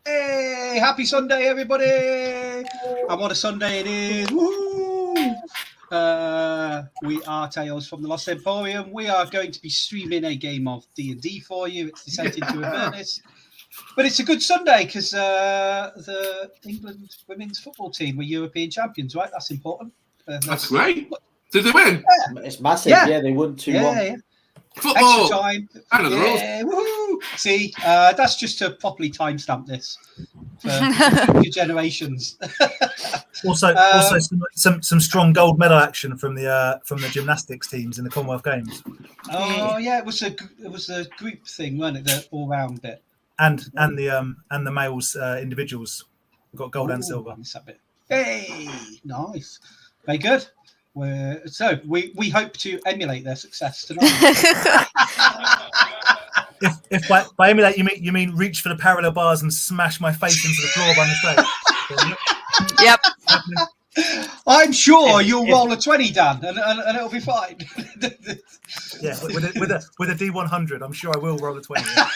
Hey, happy Sunday, everybody! And what a Sunday it is! Woo! We are Tales from the Lost Emporium. We are going to be streaming a game of D&D for you. It's Descent into Avernus. But it's a good Sunday because the England women's football team were European champions, right? That's important. That's great. Did they win? Yeah. It's massive. Yeah, they won 2-1. Yeah. Football. Extra time. Out of the rules. Woo! See, that's just to properly timestamp this for future generations. Also, some strong gold medal action from the gymnastics teams in the Commonwealth Games. Oh yeah, it was a group thing, wasn't it? The all round bit. And the males individuals got gold and silver. Hey, nice, very good. So we hope to emulate their success tonight. if by emulate you mean reach for the parallel bars and smash my face into the floor by mistake. Yep. I'm sure you'll roll a 20, Dan, and it'll be fine. Yeah, with a D100, I'm sure I will roll a 20. I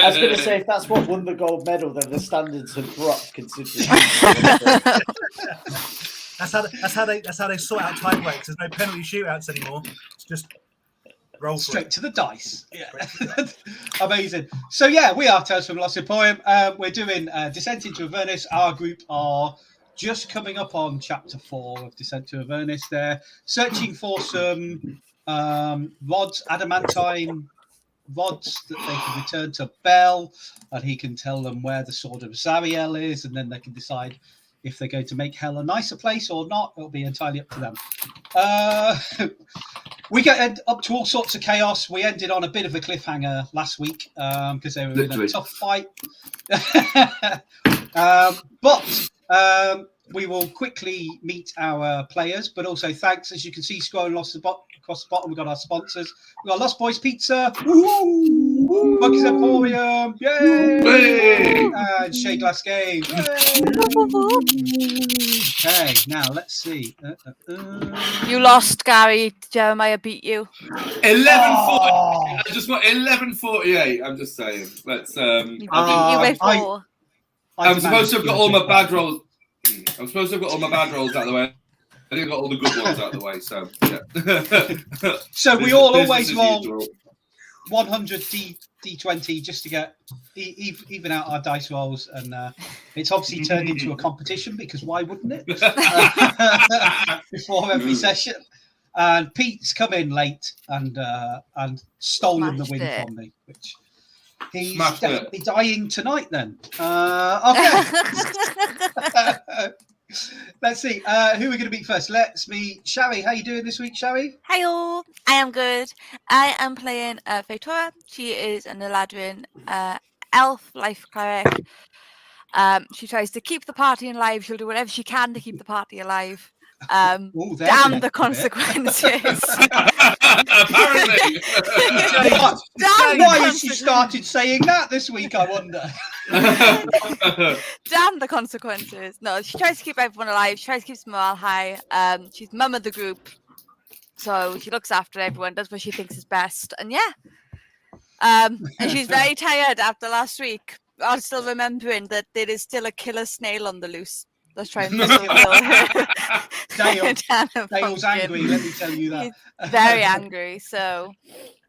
was going to say, if that's what won the gold medal, then the standards have dropped considerably. That's how they sort out tie breaks. There's no penalty shootouts anymore. It's just roll straight to the dice. Yeah, amazing. So yeah, we are Tales from the Lost Emporium. We're doing Descent into Avernus. Our group are just coming up on chapter 4 of Descent to Avernus. They're searching for some rods, adamantine rods that they can return to Bell, and he can tell them where the sword of Zariel is, and then they can decide if they're going to make hell a nicer place or not. It'll be entirely up to them. We get up to all sorts of chaos. We ended on a bit of a cliffhanger last week because they were in a tough fight. But we will quickly meet our players, but also thanks, as you can see, scrolling across the bottom, we've got our sponsors. We've got Lost Boys Pizza, Bucky's Emporium, yay! And Shea Glass Game, yay! Okay, now let's see. You lost, Gary. Jeremiah beat you. 11:48. I just want 11:48. I'm just saying. Let's. You beat you by 4. I'm supposed to have got all my bad rolls. I'm supposed to have got all my bad rolls out of the way. I think I got all the good ones out of the way. So yeah. So we always roll 100 D20 just to get even out our dice rolls, and it's obviously turned into a competition because why wouldn't it? Before every session, and Pete's come in late and stolen the win from me, which he's definitely dying tonight. Then okay. Let's see. Who are we going to meet first? Let's meet Shari. How you doing this week, Shari? Hi all. I am good. I am playing Fatora. She is an Eladrin elf life cleric. She tries to keep the party alive. She'll do whatever she can to keep the party alive. Damn the consequences. Apparently. Why has she started saying that this week, I wonder? Damn the consequences. No, she tries to keep everyone alive. She tries to keep morale high. She's mum of the group, so she looks after everyone, does what she thinks is best. And yeah, and she's very tired after last week. I'm still remembering that there is still a killer snail on the loose. Let's try and Dale's angry, let me tell you that. He's very angry. So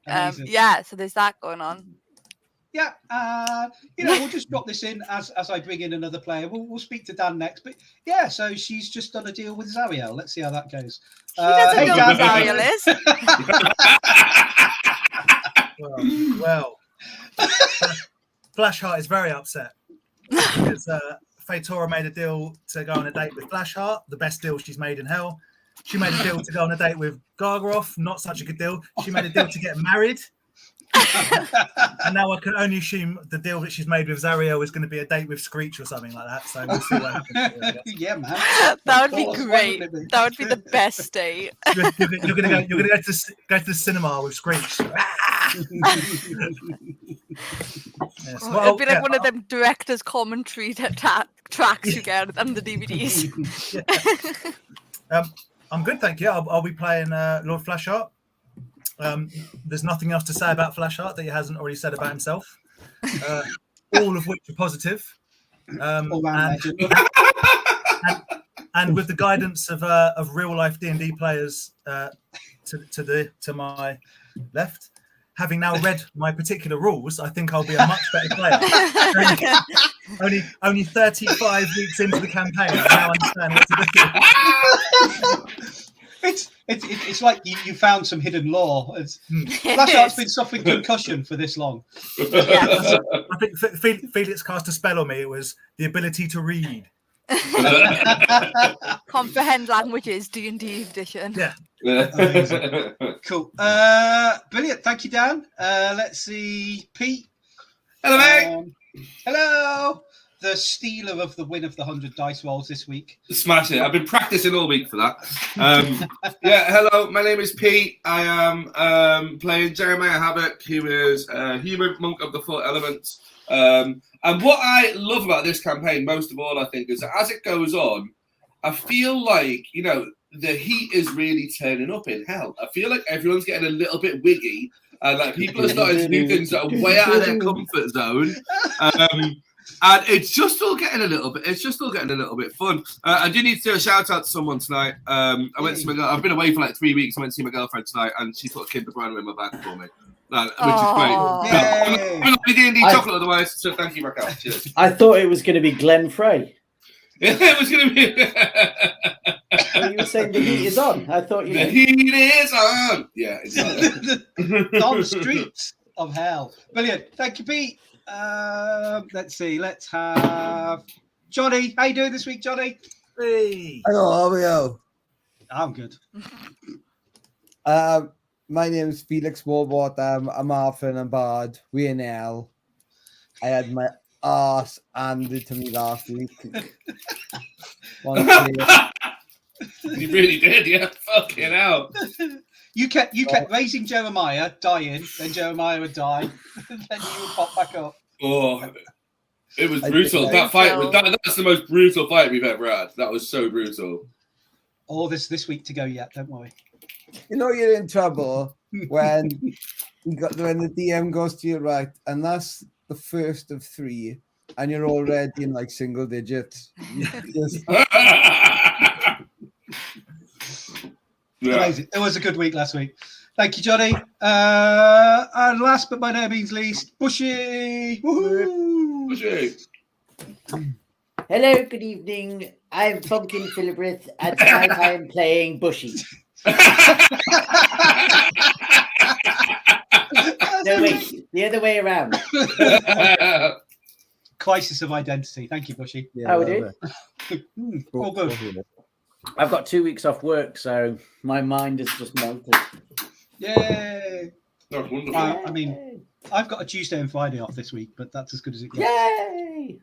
yeah, so there's that going on. Yeah, we'll just drop this in as I bring in another player. We'll speak to Dan next. But yeah, so she's just done a deal with Zariel. Let's see how that goes. She doesn't know who Zariel is. Well, Flashheart is very upset because Fatora made a deal to go on a date with Flashheart, the best deal she's made in hell. She made a deal to go on a date with Gargaroth, not such a good deal. She made a deal to get married. And now I can only assume the deal that she's made with Zariel is going to be a date with Screech or something like that. So we'll see what happens. Yeah, man. That would be great. That would be the best date. You're going to go to the cinema with Screech. Yes. Well, it'd be like one of them director's commentary tracks you get on the DVDs. I'm good, thank you. I'll be playing Lord Flashheart. There's nothing else to say about Flashheart that he hasn't already said about himself. all of which are positive. All-round legend. And with the guidance of real life D&D players to my left, having now read my particular rules, I think I'll be a much better player. only 35 weeks into the campaign, I now understand what to do. It's like you found some hidden lore. Flashheart's been suffering concussion for this long. Yes. I think Felix cast a spell on me. It was the ability to read. Comprehend languages, D&D edition. Yeah. Cool. Brilliant. Thank you, Dan. Let's see. Pete. Hello, mate. Hello. The stealer of the win of the 100 dice rolls this week. Smash it. I've been practicing all week for that. Yeah, hello. My name is Pete. I am playing Jeremiah Havoc, who is a human monk of the 4 elements. And what I love about this campaign, most of all, I think, is that as it goes on, I feel like, you know, the heat is really turning up in hell. I feel like everyone's getting a little bit wiggy, and like people are starting to do things that are way out of their comfort zone. And it's just all getting a little bit. It's just all getting a little bit fun. I do need to do a shout out to someone tonight. I went to see my girl. I've been away for like 3 weeks. I went to see my girlfriend tonight, and she put a Kinder Bueno in my bag for me, which is great. I'm not D&D chocolate otherwise. So thank you, Raquel. Cheers. I thought it was going to be Glenn Frey. Yeah, it was going to be. Well, you were saying the heat is on. I thought The heat is on. Yeah, it's on the streets of hell. Brilliant. Thank you, Pete. Let's see. Let's have Johnny. How you doing this week, Johnny? Hey. Hello, how are you? I'm good. My name is Felix Warbot. I'm Arthur and Bard. We're in hell. I had my arse handed to me last week. You really did, yeah. Fucking hell. You kept raising Jeremiah, dying, then Jeremiah would die, and then you would pop back up. Oh, it was brutal. That fight that's the most brutal fight we've ever had. That was so brutal. All this week to go yet, don't worry. You know you're in trouble when the DM goes to your right, and that's the first of 3, and you're already in like single digits. Yeah. Amazing. It was a good week last week. Thank you, Johnny. And last but by no means least, Bushy. Woohoo! Bushy. Hello, good evening. I'm Pumpkin Philibrith, and tonight I am playing Bushy. No, wait, the other way around. Crisis of identity. Thank you, Bushy. Yeah, How we do? All good. I've got 2 weeks off work, so my mind is just melted. Yay! That's wonderful. I mean, I've got a Tuesday and Friday off this week, but that's as good as it gets. Yay!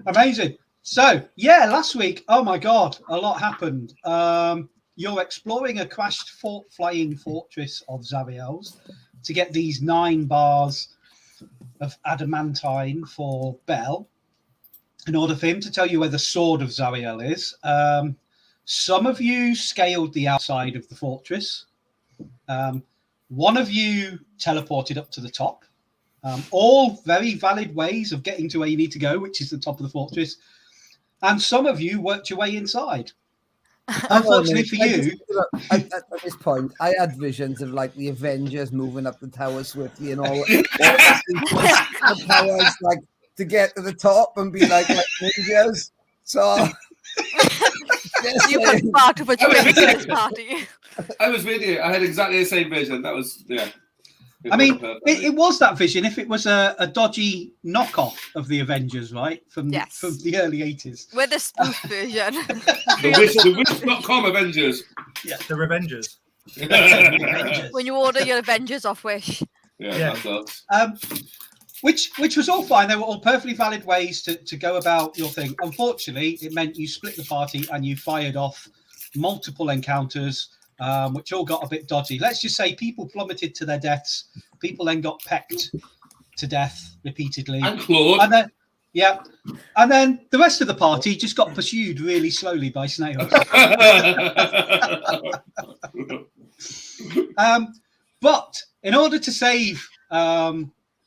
Amazing. So, yeah, last week, oh my God, a lot happened. You're exploring a crashed flying fortress of Zariel's to get these 9 bars of adamantine for Bell in order for him to tell you where the sword of Zariel is. Some of you scaled the outside of the fortress. One of you teleported up to the top. All very valid ways of getting to where you need to go, which is the top of the fortress. And some of you worked your way inside. Unfortunately for you, at this point, I had visions of like the Avengers moving up the tower swiftly and all the powers like to get to the top and be like ninjas. So You were part of a twins party. I was with you. I had exactly the same vision. That was, yeah. I mean, it was that vision. If it was a dodgy knockoff of the Avengers, right? From the early 80s. We're the spoof version. The Wish.com Avengers. Yeah. The Revengers. When you order your Avengers off Wish. Yeah. That's us. Which was all fine. They were all perfectly valid ways to go about your thing. Unfortunately, it meant you split the party and you fired off multiple encounters, which all got a bit dodgy. Let's just say people plummeted to their deaths. People then got pecked to death repeatedly. And clawed. And then, yeah. And then the rest of the party just got pursued really slowly by snails. But in order to save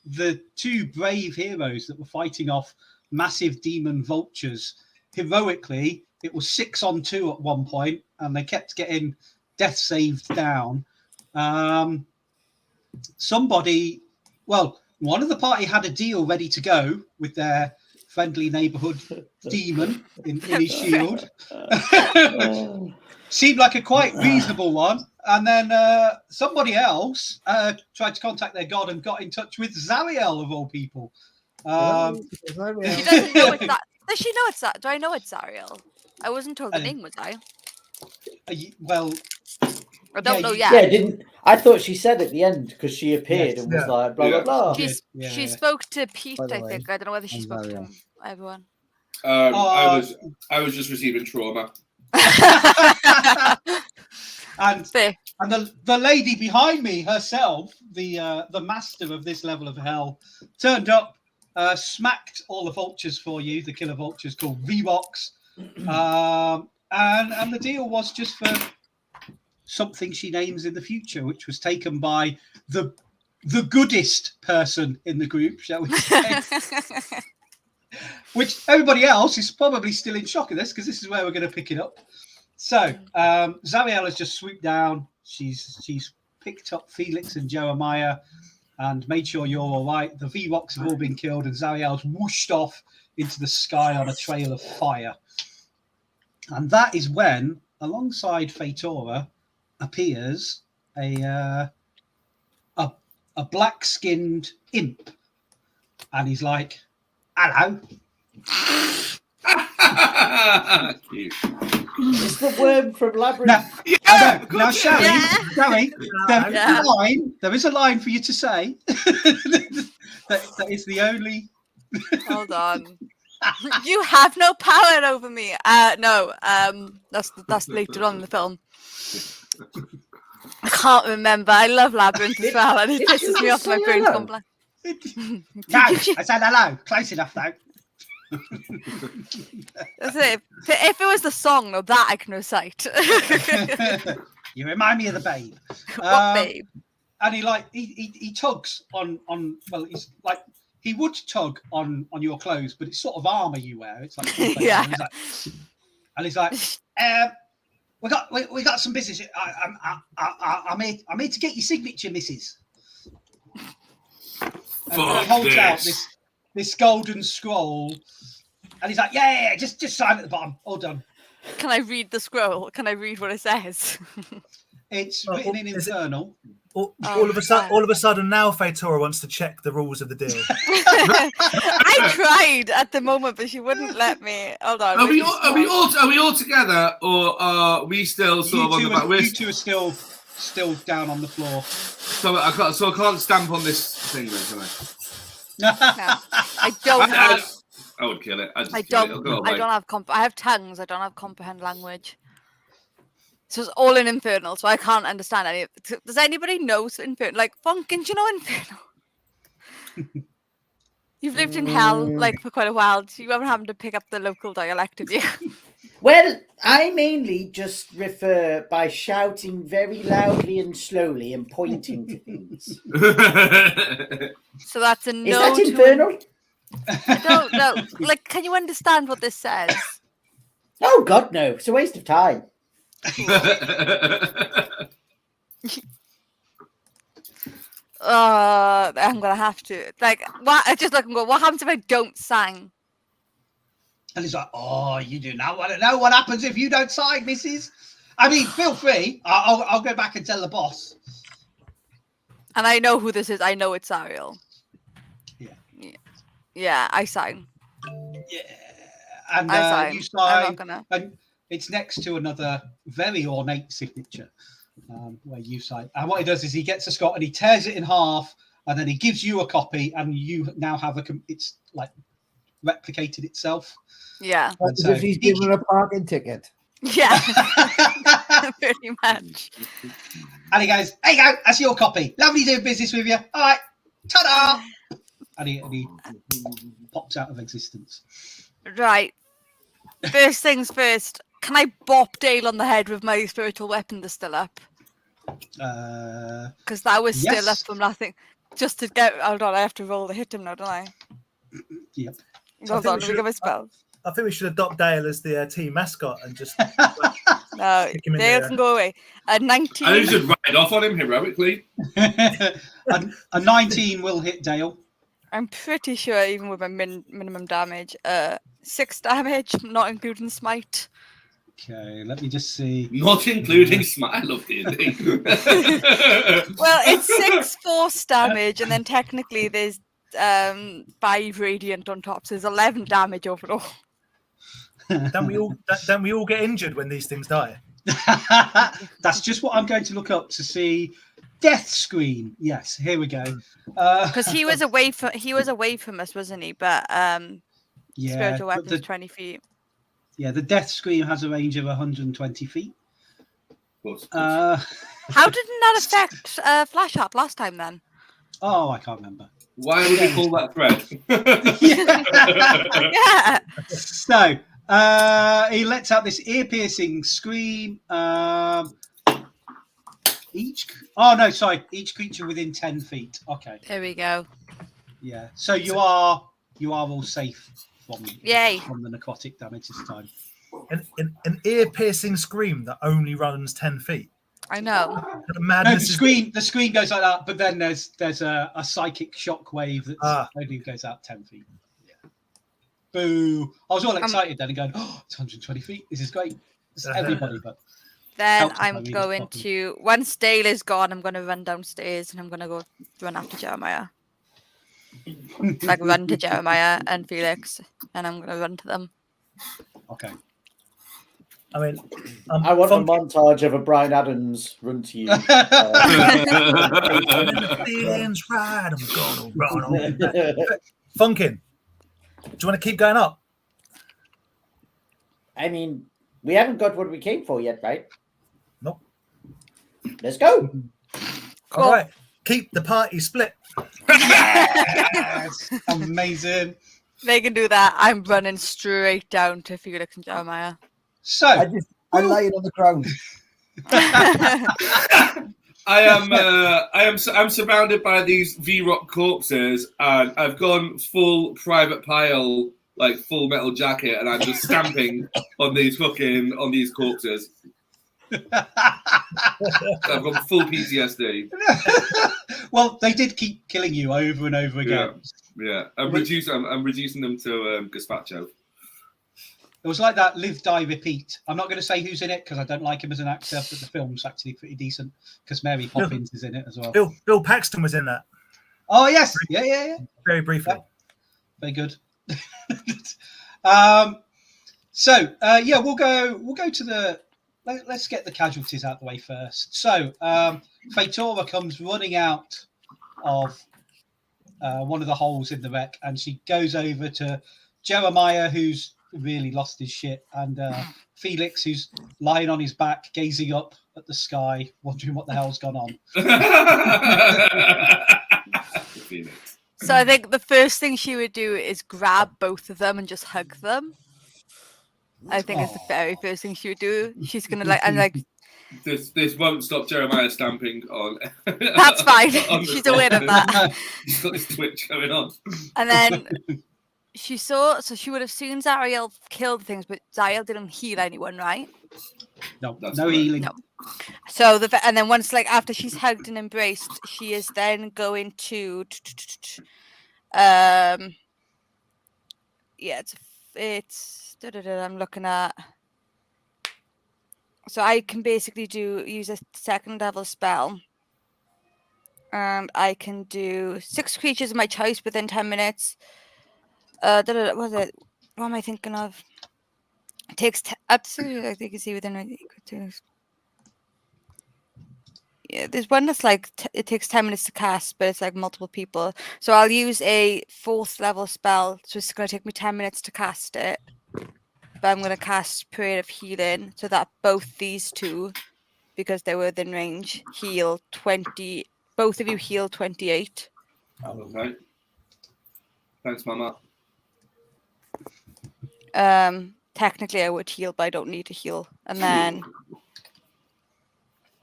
the two brave heroes that were fighting off massive demon vultures heroically. It was 6-on-2 at one point, and they kept getting death saved down. One of the party had a deal ready to go with their friendly neighborhood demon in his shield. Seemed like a quite reasonable one. And then somebody else tried to contact their god and got in touch with Zariel, of all people. She doesn't know it's that. Does she know it's that? Do I know it's Zariel? I wasn't told the name, was I? Well, I don't know yet. Yeah, didn't I thought she said at the end because she appeared and was like blah blah blah. She spoke to Pete, I think. I don't know whether she spoke to everyone. I was just receiving trauma. and the lady behind me herself, the master of this level of hell, turned up, smacked all the vultures for you, the killer vultures called V-Box, and the deal was just for something she names in the future, which was taken by the goodest person in the group, shall we say. Which everybody else is probably still in shock of this, because this is where we're going to pick it up. So Zariel has just swooped down. She's picked up Felix and Jeremiah and made sure you're all right. The V-Rocks have all been killed, and Zariel's whooshed off into the sky on a trail of fire. And that is when, alongside Fatora, appears a black-skinned imp, and he's like, "Hello." Cute. It's the worm from Labyrinth. Now, Sherry, there is a line for you to say. that is the only. Hold on. You have no power over me. No, that's later on in the film. I can't remember. I love Labyrinth as well, and it pisses me off. My brain's gone blank. No, I said hello. Close enough, though. That's it. If it was the song, though, that I can recite. You remind me of the babe. What babe? And he tugs on. Well, he's like he would tug on your clothes, but it's sort of armor you wear. It's like yeah. And he's like, we got some business. I'm here to get your signature, missus. And he holds out this golden scroll, and he's like, yeah, just sign at the bottom. All done. Can I read the scroll? Can I read what it says? It's written in Infernal. All of a sudden, now Fatora wants to check the rules of the deal. I tried at the moment, but she wouldn't let me. Hold on. Are we all together, or are we still sort of on the back? You two are still down on the floor. So I can't stamp on this thing, then, can I? No, I don't have. I would kill it. I don't have. I have tongues. I don't have comprehend language. So it's all in Infernal, so I can't understand any of it. Does anybody know Infernal? Like, Funkin, do you know Infernal? You've lived in hell, like, for quite a while. So you haven't having to pick up the local dialect, have you? Well, I mainly just refer by shouting very loudly and slowly and pointing to things. So that's a no. Is that Infernal? I don't know. Like, can you understand what this says? Oh, God, no. It's a waste of time. I'm gonna have to I just look and go, what happens if I don't sing? And he's like, oh, you do not want to know what happens if you don't sign, missus. I mean, feel free. I'll go back and tell the boss. And I know who this is. I know it's Zariel. Yeah, I sign. Yeah, and I sign. You sign. I'm not gonna. And it's next to another very ornate signature where you sign. And what he does is he gets a Scott and he tears it in half, and then he gives you a copy, and you now have it's like replicated itself. Yeah. As if he's given a parking ticket. Yeah. Pretty much. And he goes, "There you go, that's your copy. Lovely doing business with you. All right, ta-da!" And he pops out of existence. Right. First things first. Can I bop Dale on the head with my spiritual weapon that's still up? Because that was still up from nothing. just to get. Hold on, I have to roll to hit him now, don't I? Yep. Hold on, let me get my spell. I think we should adopt Dale as the team mascot and just No, stick him in Dale there. can go away. A 19. I should ride off on him heroically. A 19 will hit Dale. I'm pretty sure, even with my minimum damage, 6 damage, not including smite. Okay, let me just see. Not including smite. I love D&D. Well, it's 6 force damage, and then technically there's 5 radiant on top, so there's 11 damage overall. Don't we all get injured when these things die? That's just what I'm going to look up to see. Death screen. Yes, here we go. Because he was away from us, wasn't he? But yeah, spiritual but weapons 20 feet. Yeah, the death screen has a range of 120 feet. Of course. How didn't that affect Flash Up last time then? Oh, I can't remember. Why would we call that thread? Yeah. So he lets out this ear-piercing scream. Each creature within 10 feet. Okay. There we go. Yeah. So you are all safe from Yay. from the necrotic damage this time. An ear-piercing scream that only runs 10 feet. I know. The No, madness the screen goes like that, but then there's a psychic shock wave that only goes out 10 feet. Yeah. Boo! I was all excited then and going, oh, it's 120 feet. This is great. It's everybody, but Then helps if I I'm read his going copy. to, once Dale is gone, I'm going to run downstairs and I'm going to go run after Jeremiah. Like run to Jeremiah and Felix, and I'm going to run to them. Okay. I mean, I want a montage of a Brian Adams run to you. feelings right, I'm gonna run on. Funkin, do you want to keep going up? I mean, we haven't got what we came for yet, right? Nope. Let's go. All right, keep the party split. Yes! Amazing. They can do that. I'm running straight down to Felix and Jeremiah. So I'm lying on the ground. I'm surrounded by these V-Rock corpses, and I've gone full Private Pile, like Full Metal Jacket, and I'm just stamping on these corpses. I've got full PTSD. well, they did keep killing you over and over again. Yeah. I'm reducing them to gazpacho. It was like that live, die, repeat. I'm not going to say who's in it because I don't like him as an actor, but the film's actually pretty decent because Mary Poppins is in it as well. Bill Paxton was in that. Oh, yes. Yeah. Very briefly. Yeah. Very good. We'll go to the... Let's get the casualties out the way first. So, Fatora comes running out of one of the holes in the wreck, and she goes over to Jeremiah, who's really lost his shit, and Felix, who's lying on his back, gazing up at the sky, wondering what the hell's gone on. So I think the first thing she would do is grab both of them and just hug them. I think it's the very first thing she would do. She's gonna This won't stop Jeremiah stamping on. That's fine. She's aware of that. He's got this twitch going on. And then she would have seen Zariel kill the things, but Zariel didn't heal anyone, right? No, That's no correct. healing. No. So and then once after she's hugged and embraced, she is then going to I'm looking at. So I can basically use a second level spell, and I can do 6 creatures of my choice within 10 minutes. What am I thinking of? It takes up to, I think you see within. Yeah, there's one that's like it takes 10 minutes to cast, but it's like multiple people. So I'll use a 4th level spell. So it's going to take me 10 minutes to cast it. But I'm going to cast Parade of Healing so that both these two, because they were within range, heal 20. Both of you heal 28. Okay. Thanks, Mama. Technically, I would heal, but I don't need to heal. And then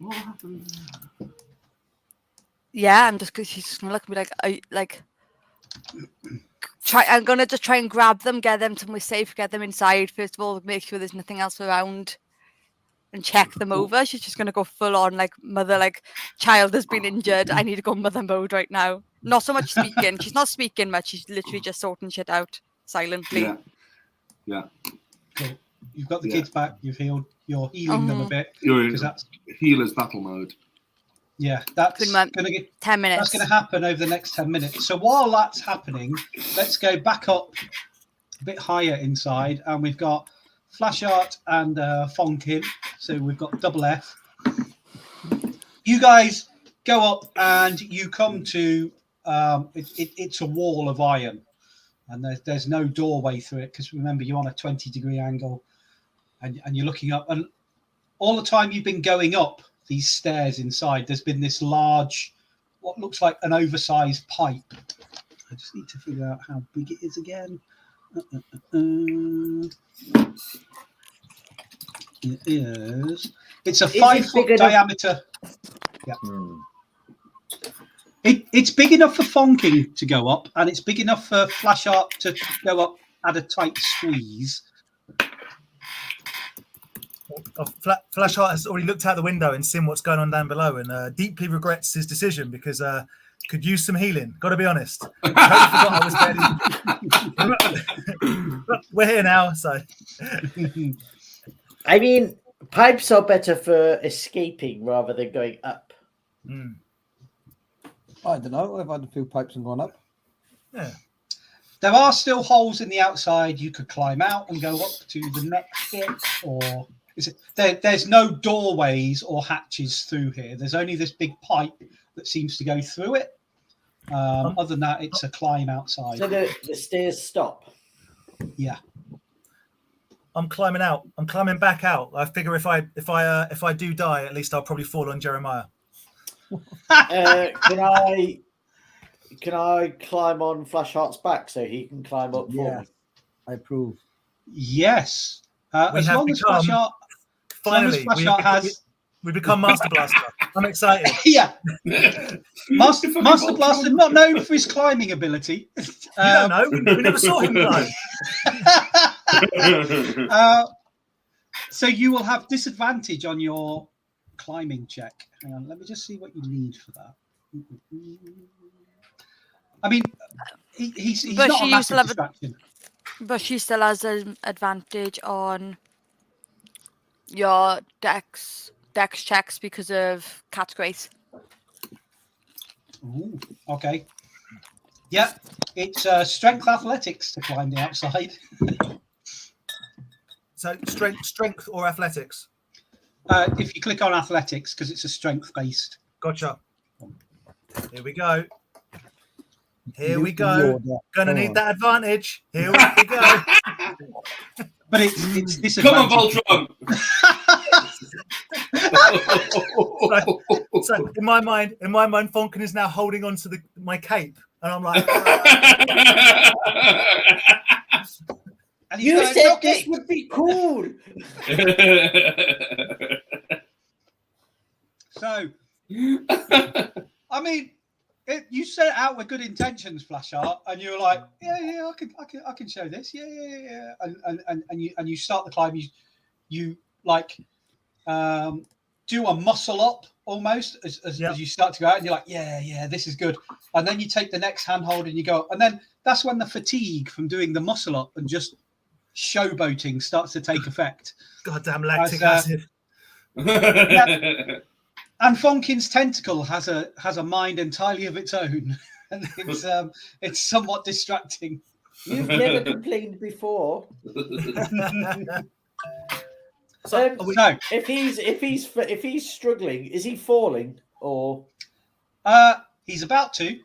What happened? Yeah, she's just gonna look at me like I'm gonna just try and grab them, get them somewhere safe, get them inside first of all, make sure there's nothing else around, and check them over. She's just gonna go full on like mother, like child has been injured. I need to go mother mode right now. Not so much speaking. She's not speaking much. She's literally just sorting shit out silently. Yeah. Cool. You've got the kids back. You've healed. You're healing them a bit. You're in that's healer's battle mode. Yeah, that's going to get 10 minutes. That's going to happen over the next 10 minutes. So while that's happening, let's go back up a bit higher inside, and we've got Flashart and Fonkin. So we've got double F. You guys go up, and you come to it's a wall of iron, and there's no doorway through it because remember you're on a 20-degree angle, and you're looking up, and all the time you've been going up these stairs inside, there's been this large, what looks like an oversized pipe. I just need to figure out how big it is again. It is. It's a 5-foot diameter. Yeah. It's big enough for Fonking to go up, and it's big enough for Flashart to go up at a tight squeeze. Flashheart has already looked out the window and seen what's going on down below, and deeply regrets his decision because could use some healing. Got to be honest. I was We're here now, so. I mean, pipes are better for escaping rather than going up. I don't know. I've had a few pipes and gone up. Yeah. There are still holes in the outside. You could climb out and go up to the next bit, or there's no doorways or hatches through here. There's only this big pipe that seems to go through it. Other than that, it's a climb outside. So the stairs stop. Yeah. I'm climbing out. I'm climbing back out. I figure if I do die, at least I'll probably fall on Jeremiah. Can I climb on Flashheart's back so he can climb up for me? I approve. Yes. As long as Flashheart has... We become Master Blaster. I'm excited. Yeah. Master Blaster, not known for his climbing ability. You don't know. We never saw him though. So you will have disadvantage on your climbing check. Hang on, let me just see what you need for that. I mean, he's not a massive distraction. But she still has an advantage on your dex checks because of Cat's Grace. Ooh, okay. Yeah, it's strength athletics to climb the outside. So strength or athletics? If you click on athletics, because it's a strength-based. Gotcha. Here we go. Here we go. Gonna need that advantage. Here we go. But it's disadvantage. Come on, Voltron. So in my mind, Fonken is now holding on to my cape, and I'm like, and you said this would be cool. So, I mean, you set it out with good intentions, Flashart, and you were like, yeah, I can show this, yeah, and you start the climb. You like do a muscle up almost as you start to go out, and you're like, yeah, this is good. And then you take the next handhold and you go up, and then that's when the fatigue from doing the muscle up and just showboating starts to take effect. Goddamn lactic acid. Yeah. And Fonkin's tentacle has a mind entirely of its own, and it's somewhat distracting. You've never complained before. So if he's struggling, is he falling or? He's about to.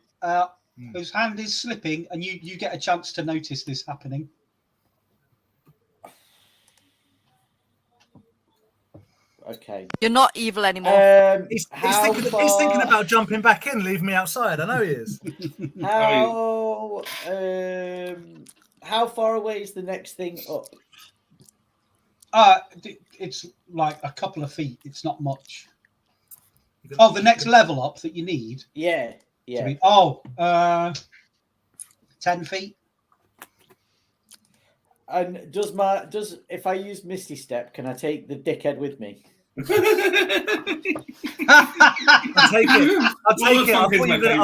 His hand is slipping, and you get a chance to notice this happening. Okay. You're not evil anymore. He's thinking about jumping back in, leaving me outside. I know he is. How far away is the next thing up? It's like a couple of feet. It's not much. Oh, the next level up that you need. Yeah. To be, 10 feet. And if I use Misty Step, can I take the dickhead with me? I'll take it. I'll take it. I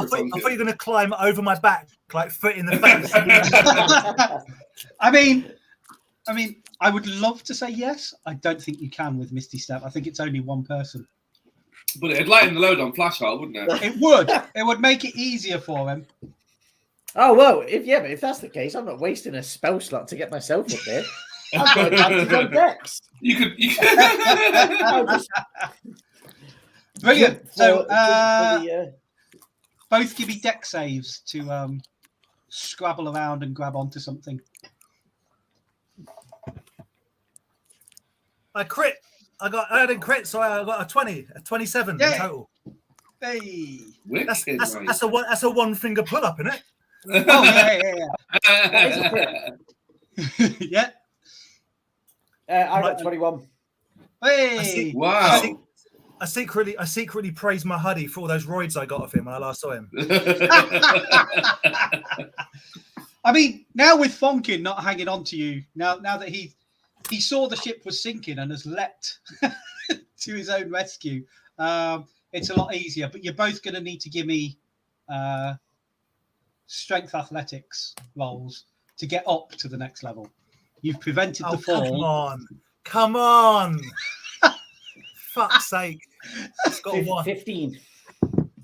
thought you were going to climb over my back, like foot in the face. I mean, I would love to say yes. I don't think you can with Misty Step. I think it's only one person. But it'd lighten the load on Flashheart, wouldn't it? It would. It would make it easier for him. Oh well, if that's the case, I'm not wasting a spell slot to get myself up there. I've got advantage on Dex. You could. Brilliant. So both give me Dex saves to scrabble around and grab onto something. I crit. I didn't crit, so I got a 20, a 27 in total. Hey, that's a one finger pull up, isn't it? Oh yeah. I got 21. Hey, wow. I secretly praised my Huddy for all those roids I got off him when I last saw him. I mean, now with Fonkin not hanging on to you, now that he saw the ship was sinking and has leapt to his own rescue, it's a lot easier. But you're both going to need to give me strength athletics rolls to get up to the next level. You've prevented the fall. Come on. Fuck's sake. It's got a 1. 15.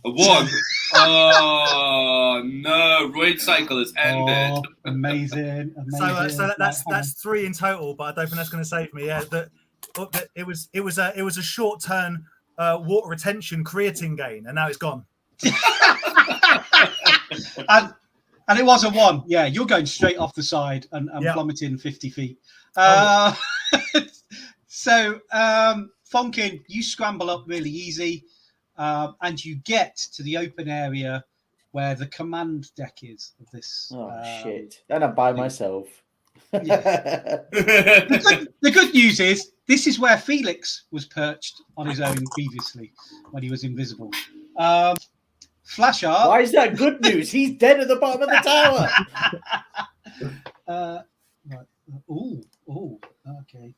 A 1. Oh no! Roid cycle has ended. Oh, amazing. So that's 3 in total, but I don't think that's going to save me. Yeah, it was a short turn water retention creatine gain, and now it's gone. and it was a 1. Yeah, you're going straight off the side and plummeting 50 feet. So, Fonkin, you scramble up really easy, and you get to the open area where the command deck is of this. Oh, shit. And I'm by myself. Yes. The good news is, this is where Felix was perched on his own previously when he was invisible. Flashart. Why is that good news? He's dead at the bottom of the tower. Right. Oh, okay.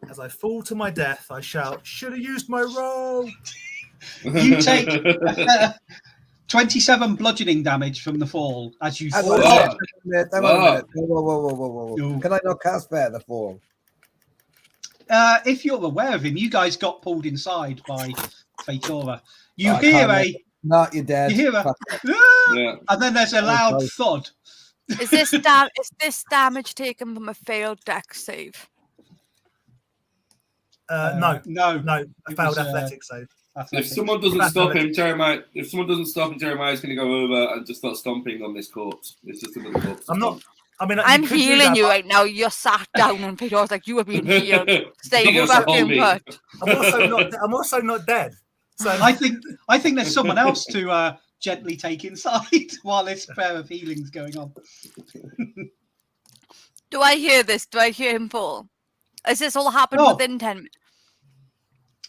As I fall to my death, I shout, "Should have used my roll." You take 27 bludgeoning damage from the fall as you fall. Whoa. Can I not cast Bear the Fall? If you're aware of him, you guys got pulled inside by Fatora. You hear No, you're dead. You hear and then there's a loud thud. Is this damage taken from a failed dex save? No. A failed was, athletics save. If someone doesn't stop him, Jeremiah. If someone doesn't stop him, Jeremiah's going to go over and just start stomping on this corpse. It's just another corpse. I'm healing you right now. You're sat down, and Peter's like, "You are being healed. Stay back in put." I'm also not dead. So I think there's someone else to gently take inside while this pair of healing's going on. Do I hear this? Do I hear him fall? Has this all happened within 10 minutes?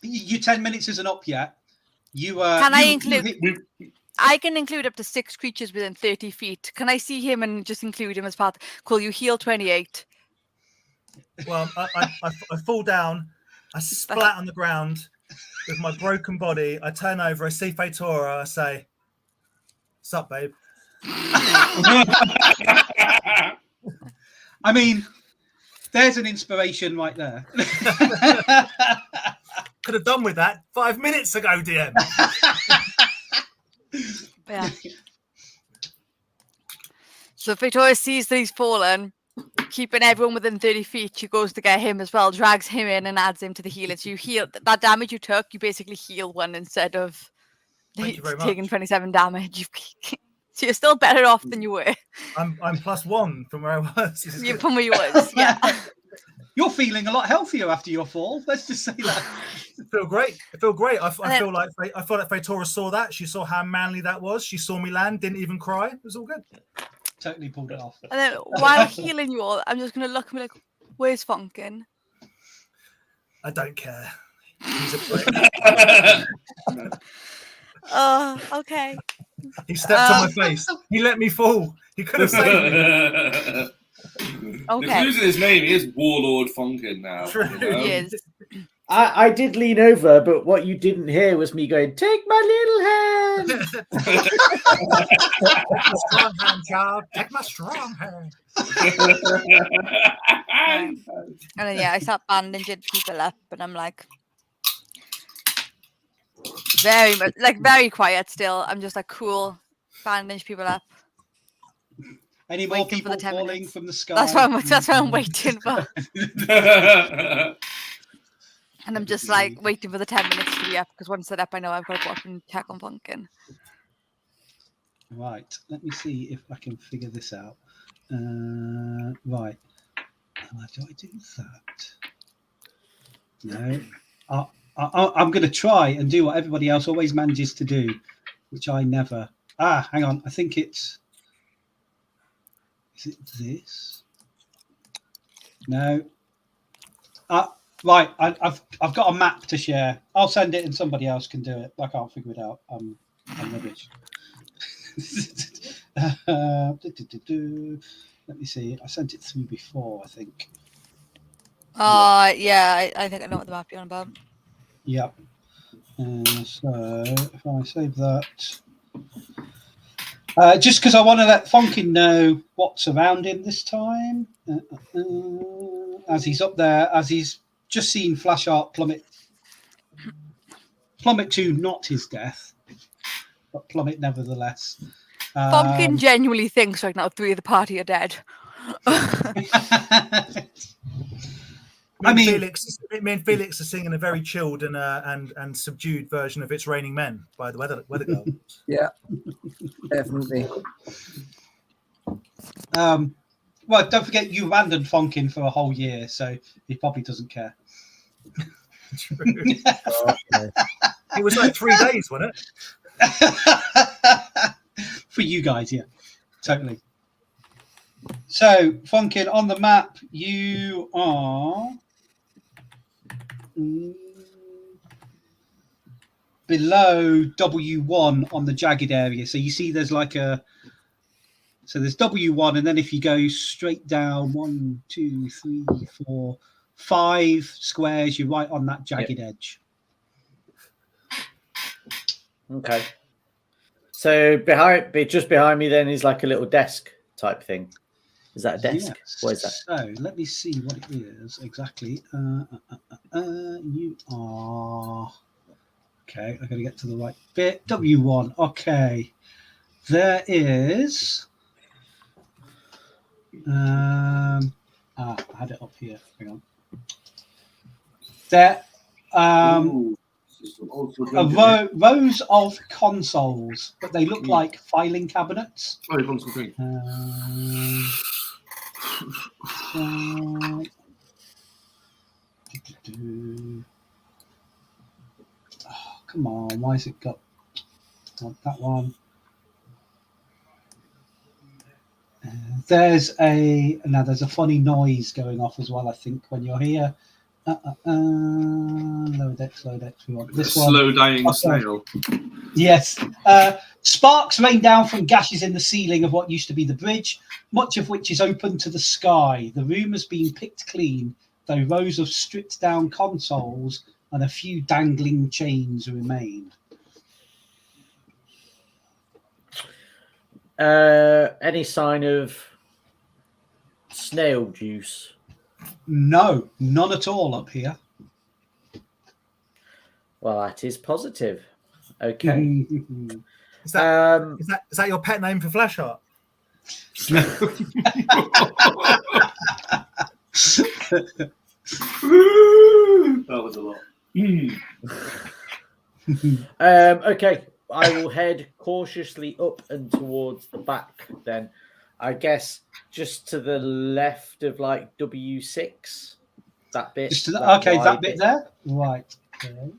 Your 10 minutes isn't up yet. I can include up to 6 creatures within 30 feet. Can I see him and just include him as part? Cool, you heal 28. Well, I fall down. I splat on the ground with my broken body. I turn over. I see Fatora. I say, "Sup, babe?" I mean, there's an inspiration right there. Could have done with that 5 minutes ago, DM. Yeah. So Victoria sees that he's fallen, keeping everyone within 30 feet. She goes to get him as well, drags him in and adds him to the healing. So you heal that damage you took, you basically heal 1 instead of taking 27 damage. So you're still better off than you were. I'm +1 from where I was. From where you was, yeah. You're feeling a lot healthier after your fall. Let's just say that. I feel great. I feel like Fatora saw that. She saw how manly that was. She saw me land, didn't even cry. It was all good. Totally pulled it off. And then while healing you all, I'm just going to look and be like, "Where's Fonkin?" I don't care. He's a prick. Oh, okay. He stepped on my face. He let me fall. He could have saved me. Okay. He's losing his name. He is Warlord Funkin now. True. You know? He is. I did lean over, but what you didn't hear was me going, "Take my little hand." Take my strong hand, child. Take my strong hand. Right. And then, yeah, I start bandaging people up, and I'm like, very much, like, very quiet still. I'm just like, cool, bandage people up. Any more Waiting for the people 10 falling minutes. from the sky? That's what I'm waiting for. And I'm just like waiting for the 10 minutes to be up, because once they're up, I know I've got to go up and check on Pumpkin. Right, let me see if I can figure this out. Right, do I do that? No, I'm going to try and do what everybody else always manages to do, which I never. Hang on, I think it's. Is it this? No. Right, I've got a map to share. I'll send it and somebody else can do it. I can't figure it out. I'm rubbish. Let me see. I sent it through before, I think. Yeah, I think I know what the map you're on about. Yep. So if I save that. Just because I want to let Funkin know what's around him this time. As he's up there, as he's just seen Flash Art plummet to not his death, but plummet nevertheless. Pumpkin genuinely thinks right now 3 of the party are dead. Me and Felix are singing a very chilled and subdued version of "It's Raining Men" by the Weather Girl. Yeah, definitely. Well, don't forget you abandoned Funkin for a whole year, so he probably doesn't care. Okay. It was like 3 days, wasn't it? For you guys, yeah, totally. So, Funkin, on the map, you are below W1 on the jagged area. So you see there's like so there's W1, and then if you go straight down 1, 2, 3, 4, 5 squares, you're right on that jagged edge. Okay. So just behind me then is like a little desk type thing. Is that a desk? Yes. What is that? So let me see what it is exactly. You are okay. I'm going to get to the right bit. W1. Okay. There is. I had it up here. Hang on. There. Rows of consoles, but they look like filing cabinets. Oh, you've got something. Oh, come on, why has it got that one? There's a funny noise going off as well, I think, when you're here. Lower decks. We want this one. Slow dying snail. Yes. Sparks rain down from gashes in the ceiling of what used to be the bridge, much of which is open to the sky. The room has been picked clean, though rows of stripped down consoles and a few dangling chains remain. Any sign of snail juice? No, none at all up here. Well, that is positive. Okay. Is that your pet name for Flash Art? That was a lot. Okay, I will head cautiously up and towards the back then. I guess just to the left of like W6, that bit. Just to that bit there? Right. Okay.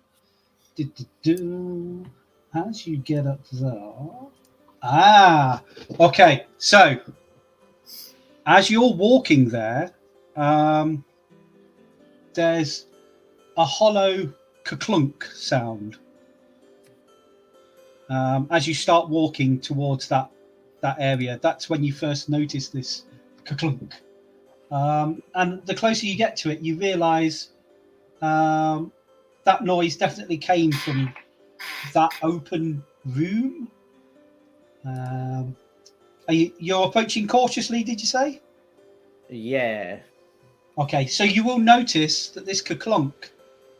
As you get up there. Okay. So, as you're walking there, there's a hollow ka-clunk sound as you start walking towards that area. That's when you first notice this ka-clunk. And the closer you get to it, you realise that noise definitely came from that open room. You're approaching cautiously, did you say? Yeah. Okay, so you will notice that this ka-clunk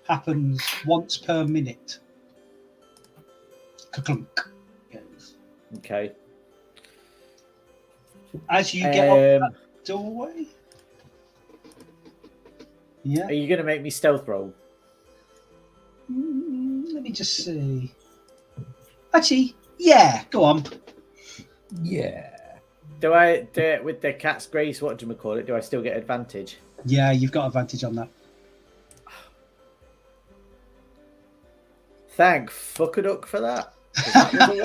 happens once per minute. Ka-clunk. Yes. Okay. As you get up that doorway. Yeah. Are you going to make me stealth roll? Let me just see. Actually, yeah, go on. Yeah. Do I do it with the cat's grace? What do you call it? Do I still get advantage? Yeah, you've got advantage on that. Thank fuckaduck for that. 'Cause that was a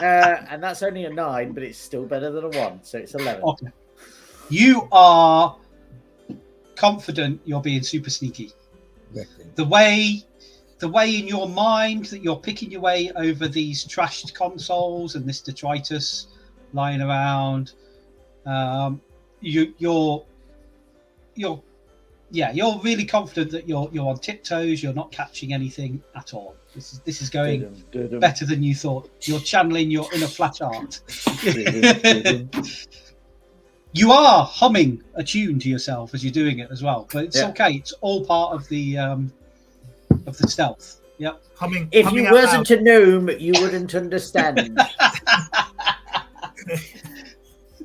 1. And that's only a 9, but it's still better than a 1, so it's 11. Okay. You are confident you're being super sneaky. The way in your mind that you're picking your way over these trashed consoles and this detritus lying around, you're really confident that you're on tiptoes. You're not catching anything at all. This is going better than you thought. You're channeling your inner flash art. You are humming a tune to yourself as you're doing it as well, but it's okay. It's all part of the stealth. Yep. If you wasn't a gnome, you wouldn't understand.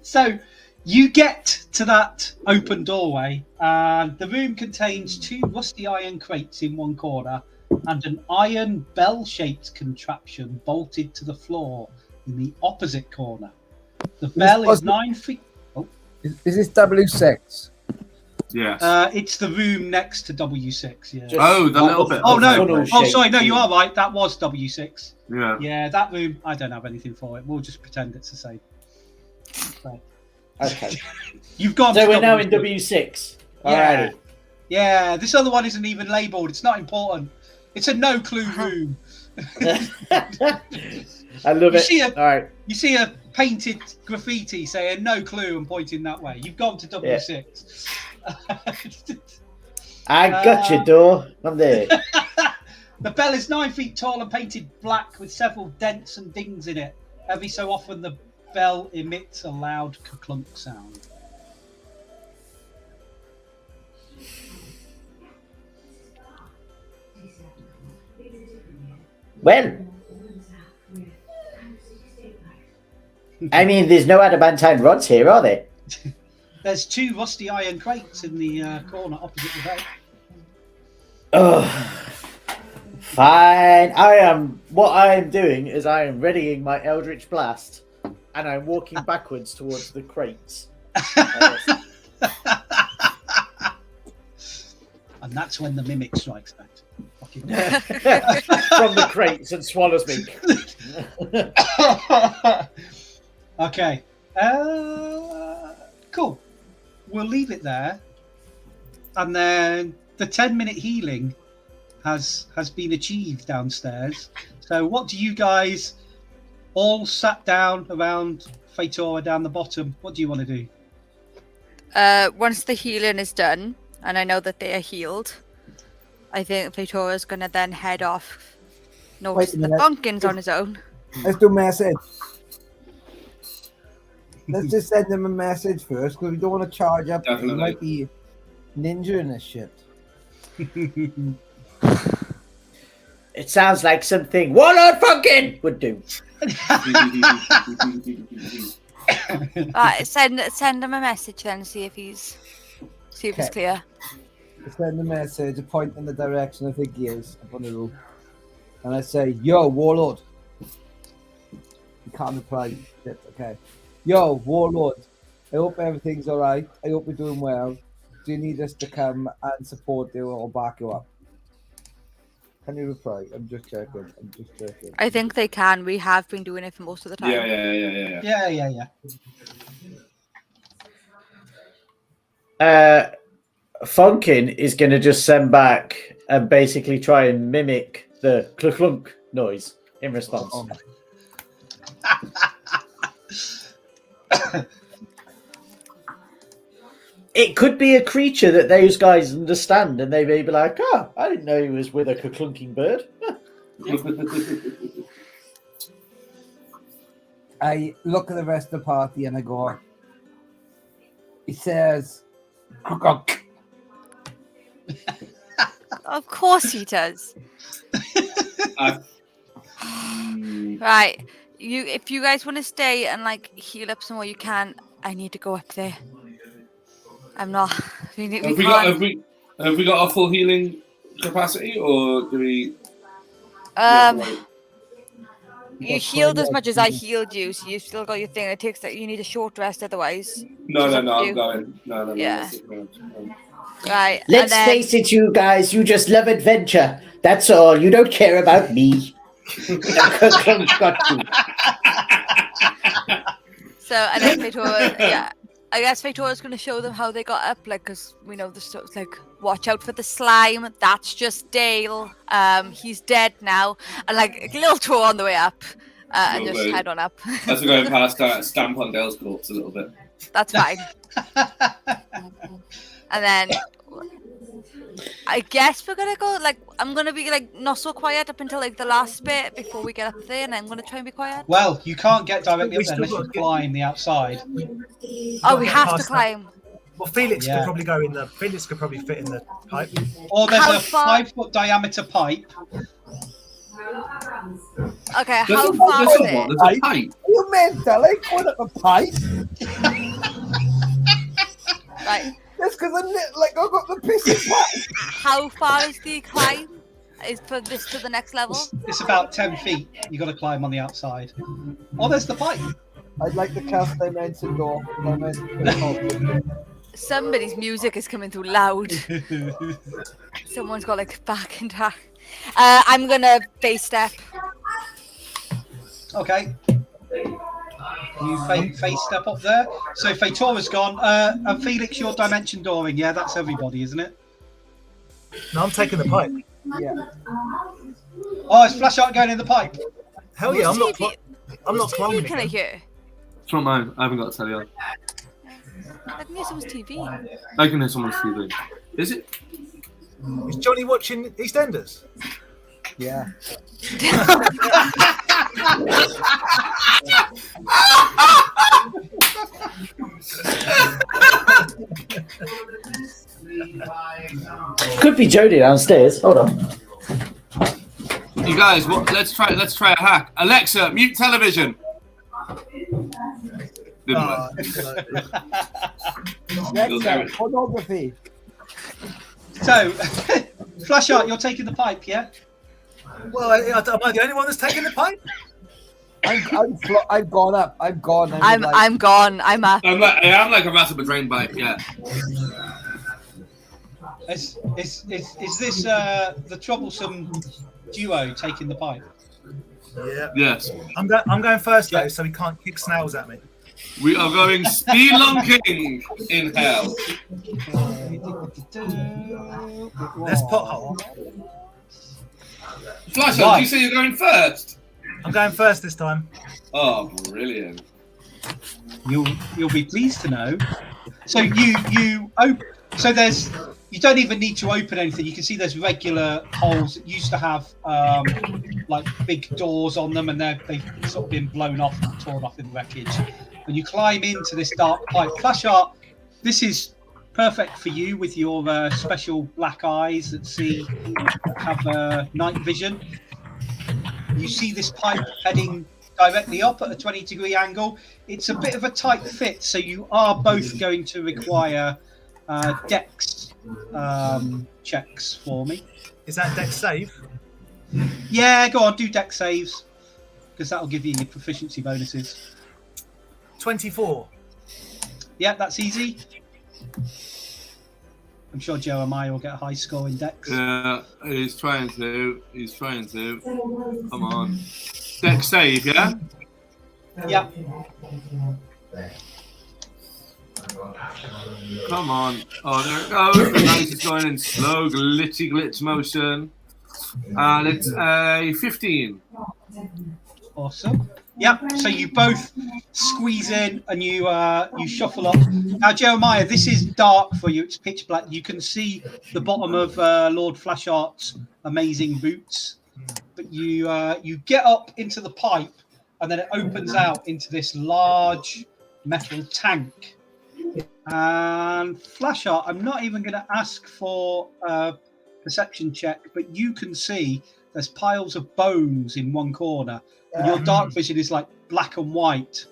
So you get to that open doorway, and the room contains 2 rusty iron crates in one corner and an iron bell-shaped contraption bolted to the floor in the opposite corner. The bell is 9 feet. Oh, is this W6? Yes. It's the room next to W6. Yeah. The little bit. Oh no! Oh, sorry. No, you are right. That was W6. Yeah. Yeah, that room. I don't have anything for it. We'll just pretend it's the same. So. Okay. You've gone. So to we're now W6. in W6. Yeah. Alrighty. Yeah. This other one isn't even labelled. It's not important. It's a no clue room. I love it. All right. You see a painted graffiti saying "no clue" and pointing that way. You've gone to W6. I got your door. I'm there. The bell is 9 feet tall and painted black with several dents and dings in it. Every so often, the bell emits a loud clunk sound. Well, I mean, there's no adamantine rods here, are there? There's 2 rusty iron crates in the corner opposite the bell. Oh, fine. What I am doing is I am readying my Eldritch Blast, and I'm walking backwards towards the crates. And that's when the mimic strikes back. From the crates and swallows me. Okay. Cool. We'll leave it there. And then the 10-minute healing has been achieved downstairs. So what do you guys all sat down around Fatora down the bottom? What do you want to do? Once the healing is done, and I know that they are healed, I think Fatora's going to then head off. Notice the Bunkins on his own. Let's do message. Let's just send them a message first, because we don't want to charge up. He might be ninja in this shit. It sounds like something Warlord Funkin would do. Send him a message then, see if he's clear. Send a message, a point in the direction I think he is up on the roof, and I say, "Yo, Warlord." He can't reply. Shit, okay. Yo, Warlord. I hope everything's all right. I hope you're doing well. Do you need us to come and support you or back you up? Can you reply? I'm just checking. I think they can. We have been doing it for most of the time. Yeah. Funkin is going to just send back and basically try and mimic the clunk noise in response. It could be a creature that those guys understand, and they may be like, "Oh, I didn't know he was with a clunking bird." I look at the rest of the party and I go, he says, Of course he does. Right. If you guys want to stay and like heal up some more, you can. I need to go up there. I'm not. We Have can't. we got a full healing capacity, or do we? You healed as much as I healed you, so you still got your thing. It takes that you need a short rest otherwise. No, I'm going. No. Yeah. Right. Let's face it, you guys. You just love adventure. That's all. You don't care about me. Got you. So, and then Feitora, yeah. I guess Feitora's going to show them how they got up, like, because we know the stuff, like, watch out for the slime. That's just Dale. He's dead now. And, like, a little tour on the way up. And just head on up. As we're going past, stamp on Dale's corpse a little bit. That's fine. And then I guess we're gonna go, like, I'm gonna be like not so quiet up until like the last bit before we get up there, and I'm gonna try and be quiet. Well, you can't get directly up there still unless you got- climb the outside. Oh, we have to past that. climb. Well, Felix Yeah. could probably go in the. Felix could probably fit in the pipe. Or there's How a far- 5-foot diameter pipe. Okay, There's how a- far there's is a it? what? There's a pipe. you mental, I going up a pipe. Right. That's because I got the pissing pipe. How far is the climb? Is for this to the next level? It's about 10 feet. You got to climb on the outside. Oh, there's the pipe. I'd like to cast Dimension Door. Somebody's music is coming through loud. Someone's got like back and back. I'm gonna base step. Okay. You face step up there. So Feitora's gone. And Felix, you're dimension dooring. Yeah, that's everybody, isn't it? No, I'm taking the pipe. Yeah. Oh, it's Flashlight going in the pipe. Hell yeah, I'm not. Whose I'm not TV climbing can I it. hear? It's not mine. I haven't got a telly on. I can hear someone's TV. I can hear someone's TV. Is it? Is Johnny watching EastEnders? Yeah. Could be Jodie downstairs. Hold on. You guys, let's try a hack. Alexa, mute television. Didn't work. Next pornography. So, Flashlight, you're taking the pipe, yeah? Well, am I the only one that's taking the pipe? I've gone up. I've gone. I'm gone. I'm up. I'm like a rat of a drain pipe. Yeah. Is this the troublesome duo taking the pipe? Yeah. Yes. I'm going first though, so he can't kick snails at me. We are going spelunking in hell. There's pothole. Flasher, Right. did you say you're going first? I'm going first this time. Oh, brilliant. You'll be pleased to know. So you open. So you don't even need to open anything. You can see there's regular holes that used to have like big doors on them, and they've sort of been blown off and torn off in the wreckage. And you climb into this dark pipe. Flashlight, this is perfect for you with your special black eyes that have night vision. You see this pipe heading directly up at a 20-degree angle. It's a bit of a tight fit, so you are both going to require dex checks for me. Is that dex save? Yeah, go on, do dex saves, because that'll give you your proficiency bonuses. 24. Yeah, that's easy. I'm sure Jeremiah will get a high score in dex. Yeah, he's trying to. Come on. Dex save, yeah? Yeah. Come on. Oh, there it goes. The dice is going in slow, glitchy glitch motion. And it's a 15. Awesome. Yep. So you both squeeze in and you shuffle up. Now, Jeremiah, this is dark for you. It's pitch black. You can see the bottom of Lord Flashart's amazing boots, but you get up into the pipe, and then it opens out into this large metal tank. And Flashart, I'm not even going to ask for a perception check, but you can see there's piles of bones in one corner. And your dark vision is like black and white,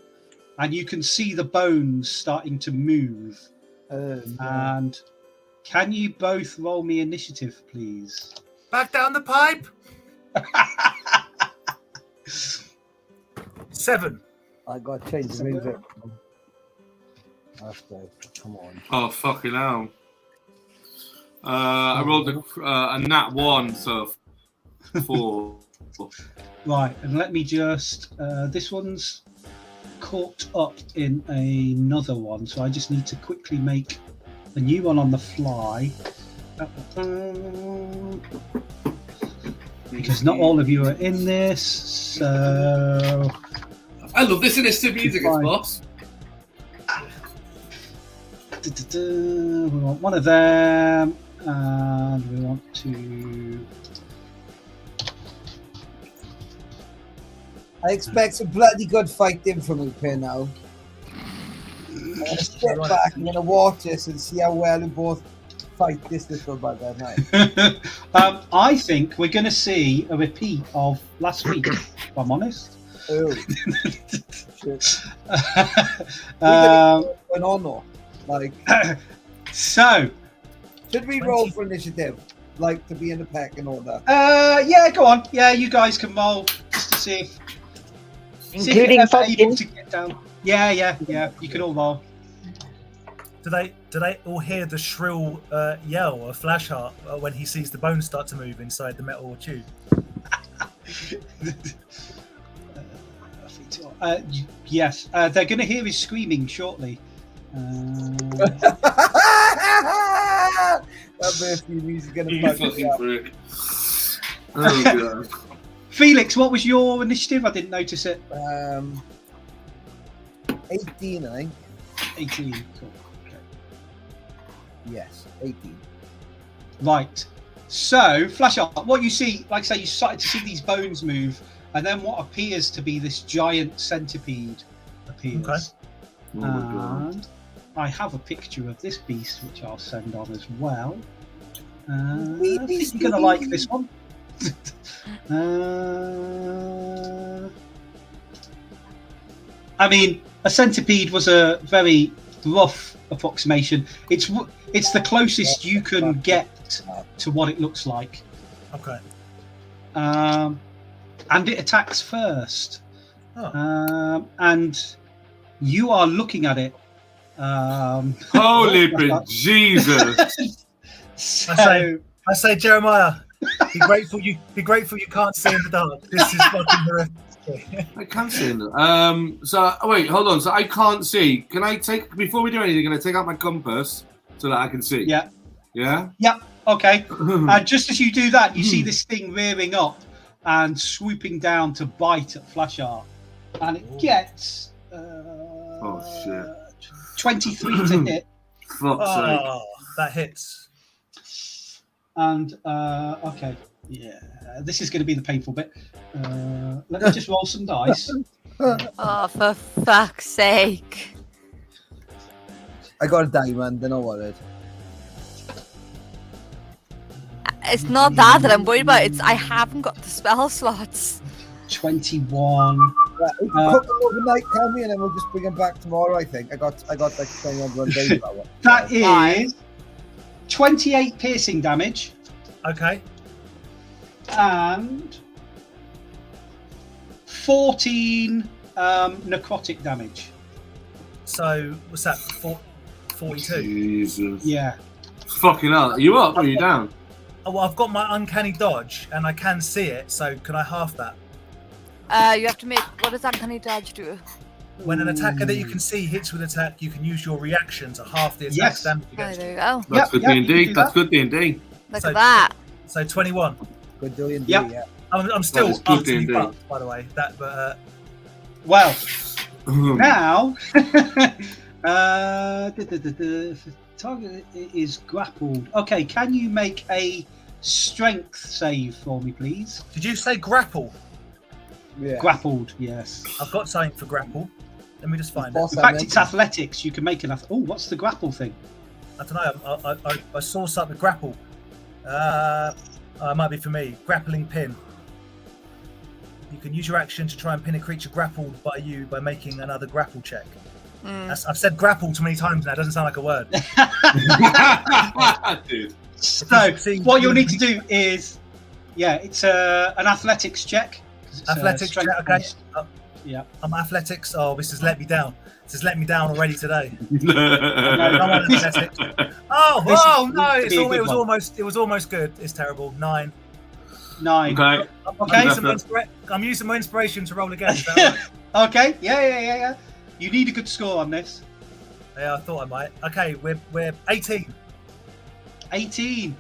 and you can see the bones starting to move. And can you both roll me initiative, please? Back down the pipe. 7. I got to change the music. After, come on. Oh, fucking hell. I rolled a nat 1, so 4. Right, and let me just... this one's caught up in another one, so I just need to quickly make a new one on the fly. Because not all of you are in this, so... I love this initiative music, it's boss. We want one of them, and we want to... I expect some bloody good fighting from you here now. I'm going to step back, I'm going to watch this and see how well we both fight this little bugger now. I think we're going to see a repeat of last week, if I'm honest. Oh, shit. Going on or? Like, so, should we roll for initiative? Like to be in the pack and all that? Yeah, go on. Yeah, you guys can roll just to see if... Including fucking. To get down. Yeah. You can all roll. Do they all hear the shrill yell of Flashheart when he sees the bones start to move inside the metal tube? Yes, they're going to hear his screaming shortly. That birthday music going to You fucking prick. Oh, God. Felix, what was your initiative? I didn't notice it. 18, I think. 18. Cool. Okay. Yes, 18. Right. So, flash up. What you see, like I say, you started to see these bones move, and then what appears to be this giant centipede appears. Okay. Oh my God. And I have a picture of this beast, which I'll send on as well. I think you're going to like this one. I mean, a centipede was a very rough approximation. It's the closest you can get to what it looks like. Okay. And it attacks first. And you are looking at it. Holy Jesus! So, I say, Jeremiah, be grateful you can't see in the dark. This is fucking horrific. I can't see it. So wait, hold on. So I can't see. Can I take before we do anything? Can I take out my compass so that I can see? Yeah. Yeah. Yeah. Okay. And just as you do that, you see this thing rearing up and swooping down to bite at Flashart, and it gets. Oh shit. 23 to hit. Fuck's sake. That hits. And okay, yeah, this is going to be the painful bit. Let me just roll some dice. Oh, for fuck's sake. I got a diamond, don't know what it is. It's not that I'm worried about. It's I haven't got the spell slots. 21. Right, we can cook them overnight, tell me, and then we'll just bring them back tomorrow. I think I got like 21 days of that one. That is 28 piercing damage. Okay. And 14 necrotic damage. So what's that? 42. Jesus. Yeah. Fucking hell. Are you up or are you down? Oh, well, I've got my uncanny dodge, and I can see it. So can I half that? You have to make. What does uncanny dodge do? When an attacker that you can see hits with an attack, you can use your reaction to half the attack's Yes. damage Oh, against there you. you go. That's good you can D&D. do That's that. good D&D. Look So- at that. So 21. Good doing. Yep. Yeah. I'm still is good utterly D&D. fucked, by the way. Well, now, target is grappled. Okay, can you make a strength save for me, please? Did you say grapple? Yeah. Grappled, yes. I've got something for grapple. Let me just find it. Boss, In I fact, meant- it's athletics. You can make an. Oh, what's the grapple thing? I don't know. I saw something with grapple. It might be for me. Grappling pin. You can use your action to try and pin a creature grappled by you by making another grapple check. I've said grapple too many times now. It doesn't sound like a word. Dude. So, what you'll need to do is, it's an athletics check. 'Cause it's, Athletics check, strength okay. based. Yeah. I'm athletics. Oh, this has let me down. This has let me down already today. I'm No, on athletics. This Oh no! needs to be a good one. It was almost good. It's terrible. 9. 9. Okay. Okay. I'm using my inspiration to roll again. Is that right? Okay. Yeah. You need a good score on this. Yeah, I thought I might. Okay, we're 18. 18.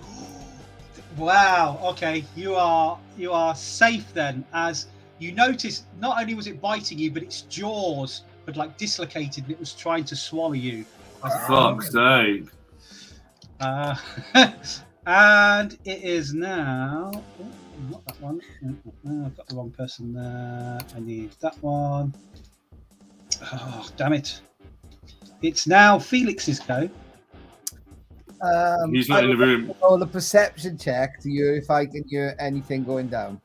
Wow. Okay. You are safe then, as you notice. Not only was it biting you, but its jaws had like dislocated and it was trying to swallow you. Fuck's sake. And it is now. Oh, not that one. I've got the wrong person there. I need that one. Oh, damn it. It's now Felix's go. He's not in the room. Roll a perception check to you if I can hear anything going down.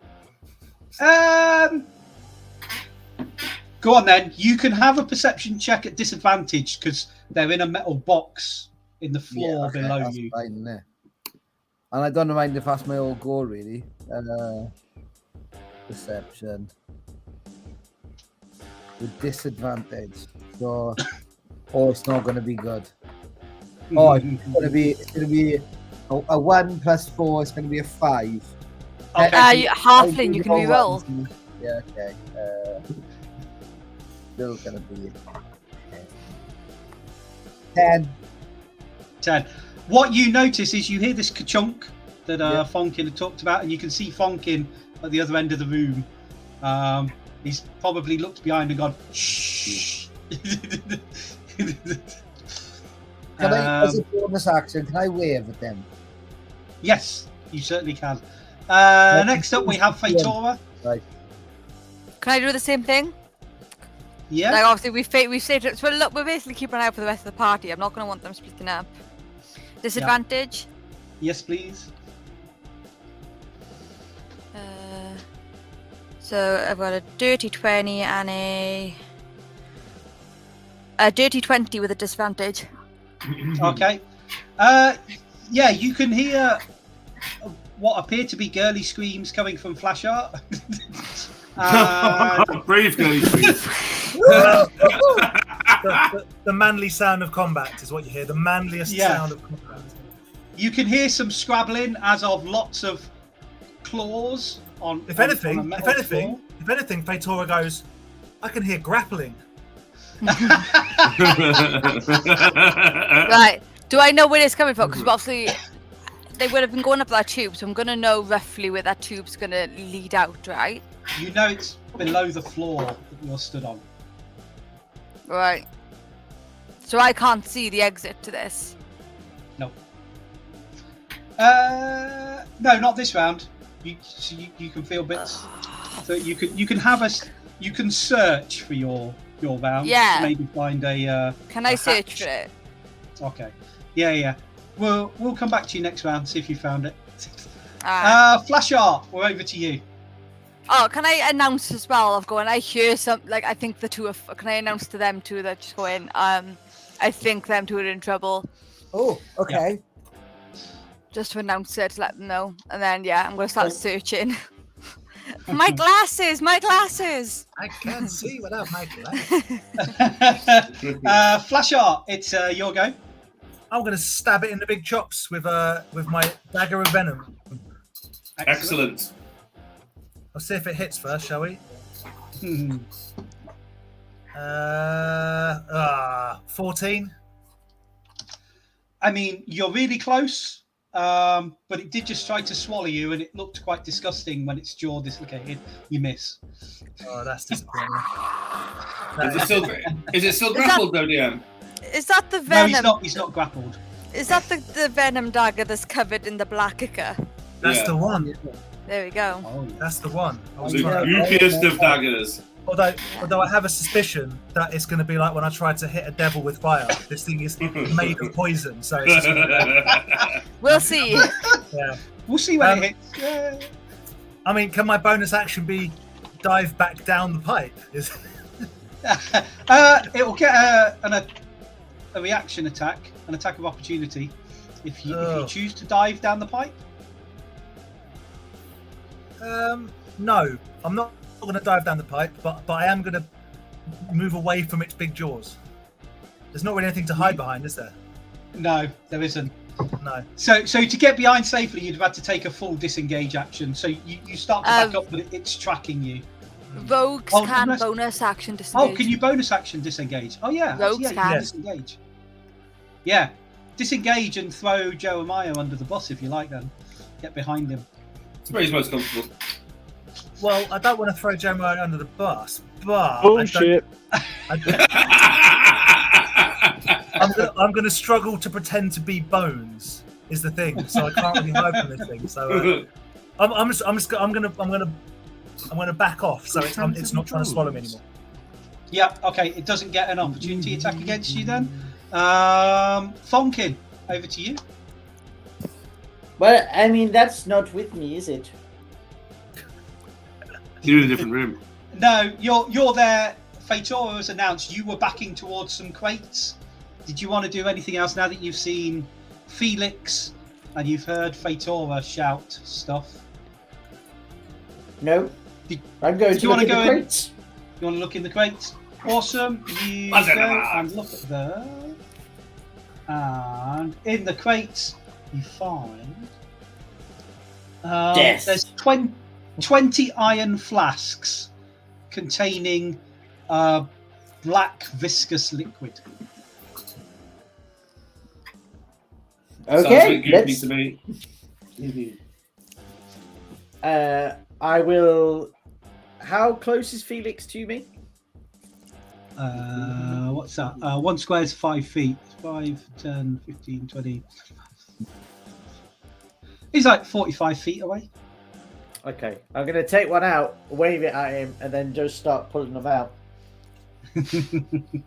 Go on then. You can have a perception check at disadvantage because they're in a metal box in the floor okay, below that's you. fine, innit? And I don't mind if that's my old goal, really. Perception. With disadvantage. So, it's not going to be good. Oh, it's going to be a 1 plus 4. It's going to be a 5. Okay. Halfling, you can re-roll. Yeah, okay. Still going to be 10. 10. What you notice is you hear this ka-chunk that Fonkin had talked about, and you can see Fonkin at the other end of the room. He's probably looked behind and gone, shh. Can I, as a bonus action, can I wave at them? Yes, you certainly can. Next up, we have Fatora. Right. Can I do the same thing? Yeah. Like obviously we've said it. So look, we're basically keeping an eye out for the rest of the party. I'm not going to want them splitting up. Disadvantage. Yes, please. So I've got a dirty 20 and a dirty 20 with a disadvantage. Okay. You can hear what appear to be girly screams coming from Flash Art. Brave girly screams. The manly sound of combat is what you hear. The manliest sound of combat. You can hear some scrabbling as of lots of claws on. If on anything, a metal floor. Fatora goes, I can hear grappling. Right. Do I know where it's coming from? Because obviously they would have been going up that tube, so I'm going to know roughly where that tube's going to lead out, right? You know it's below the floor that you're stood on. Right. So I can't see the exit to this. No. No, not this round. You can feel bits. So you can search for your round. Yeah. Maybe find a. Can I search for it? Okay. Yeah. We'll come back to you next round. See if you found it. Flash Art. We're over to you. Oh, can I announce as well? I hear some, like, I think the two of, can I announce to them too that just go in? I think them two are in trouble. Oh, okay. Just to announce it, to let them know. And then, I'm going to start searching. My glasses! I can't see without my glasses. Flash Art, it's your go. I'm going to stab it in the big chops with my dagger of venom. Excellent. I'll see if it hits first, shall we? 14. I mean, you're really close, but it did just try to swallow you, and it looked quite disgusting when its jaw dislocated. You miss. Oh, that's disappointing. Is it still grappled though, DM? Is that the No, venom? he's not grappled. Is that the venom dagger that's covered in the black ichor? That's Yeah. the one. There we go. Oh, That's the one. I was The trying to- goofiest of daggers. Although I have a suspicion that it's going to be like when I tried to hit a devil with fire. This thing is made of poison, so it's just, We'll see. yeah. we'll see when it hits. Yeah. I mean, can my bonus action be dive back down the pipe? It will get a reaction attack, an attack of opportunity, if you choose to dive down the pipe. No, I'm not going to dive down the pipe, but I am going to move away from its big jaws. There's not really anything to hide behind, is there? No, there isn't. No. So to get behind safely, you'd have had to take a full disengage action. So you start to back up, but it's tracking you. Rogues Oh, can nice. bonus action disengage. Oh, can you bonus action disengage? Oh yeah, Rogues yeah, you can. disengage. Yeah, disengage and throw Jeremiah under the bus if you like. Then get behind him. It's where he's most comfortable. Well, I don't want to throw Jeremiah under the bus, but Bullshit. I'm going to struggle to pretend to be Bones. Is the thing, so I can't really hide from this thing. So I'm going to back off, so it's not trying to swallow me anymore. Yeah, okay. It doesn't get an opportunity attack against you then. Thonkin, over to you. Well, I mean, that's not with me, is it? You're in a different room. No, you're there. Fatora has announced you were backing towards some crates. Did you want to do anything else now that you've seen Felix and you've heard Fatora shout stuff? No. I'm going to look at the crates. You want to look in the crates? Awesome. You go and look at them. And in the crates, you find Death. there's 20 iron flasks containing black viscous liquid. Okay, Sounds to me. I will. How close is Felix to me? What's that? 1 square is 5 feet. 5, 10, 15, 20. He's like 45 feet away. Okay, I'm going to take one out, wave it at him, and then just start pulling them out.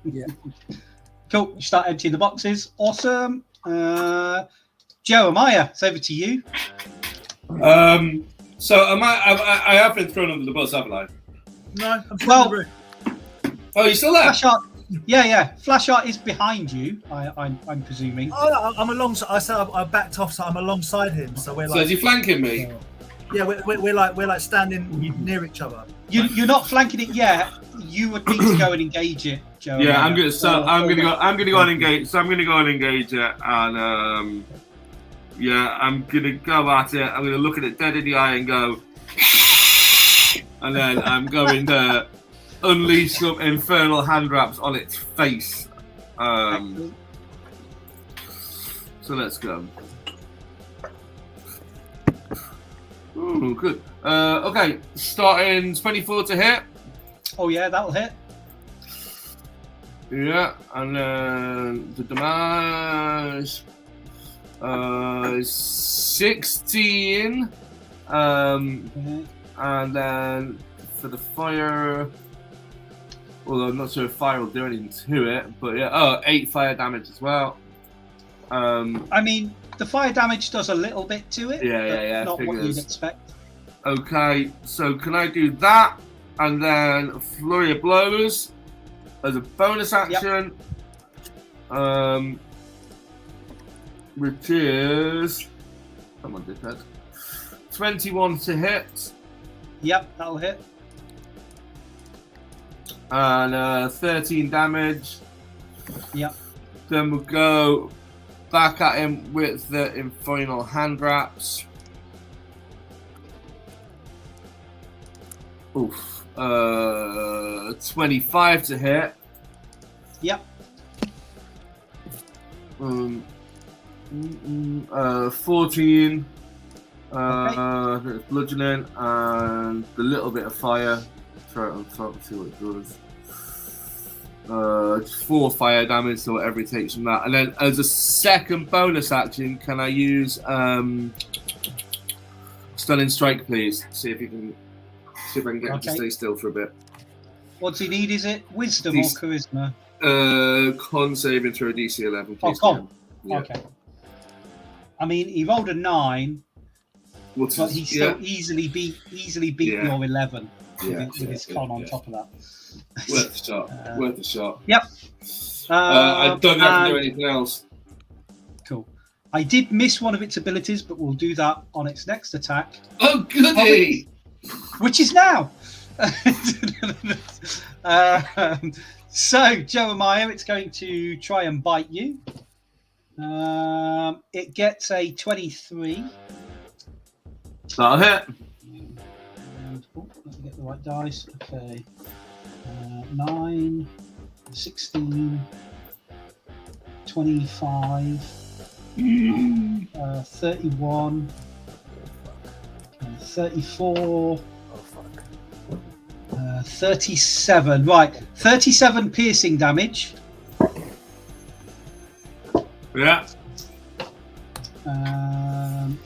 Yeah. Cool. You start emptying the boxes. Awesome. Jeremiah, it's over to you. So I have been thrown under the bus, haven't I? No, I'm still Well- in the room. Oh, you're still there? Flashart. Yeah. Flashart is behind you. I'm presuming. Oh, I'm alongside. I said I backed off, so I'm alongside him. So we're So is like, he flanking me? yeah, we're like standing near each other. You're not flanking it yet. You would need to go and engage it, Jeremiah. Yeah, I'm gonna go and engage. So I'm gonna go and engage it, and yeah, I'm gonna go at it. I'm gonna look at it dead in the eye and go, and then I'm going to unleash some infernal hand wraps on its face. So let's go. Ooh, good. Okay, starting 24 to hit. Oh yeah, that'll hit. Yeah, and then the damage 16. And then for the fire, although I'm not sure if fire will do anything to it, but yeah, 8 fire damage as well. I mean, the fire damage does a little bit to it. Yeah, Not what figures. you'd expect. Okay, so can I do that? And then Flurry of Blows as a bonus action. Which is... Come on, dickhead. 21 to hit. Yep, that'll hit. And 13 damage. Yep. Then we'll go back at him with the infernal hand wraps. Oof. 25 to hit. Yep. 14. Okay. Bludgeoning and a little bit of fire. Try it on top and see what it does. 4 fire damage, so whatever it takes from that. And then as a second bonus action, can I use Stunning Strike, please? See if I can get him to stay still for a bit. What's he need? Is it wisdom or charisma? Con saving through a DC 11, please. Oh, con. Yeah. Okay. I mean, he rolled a 9, but he still easily beat your 11 with his con on top of that. Worth a shot. Worth a shot. Yep. I don't know if I can do anything else. Cool. I did miss one of its abilities, but we'll do that on its next attack. Oh, goody! Which is now. So, Jeremiah, it's going to try and bite you. It gets a 23. That'll hit. And, let me get the right dice. Okay. 9, 16, 25, 31, 34, 37. Right, 37 piercing damage. Yeah. 9,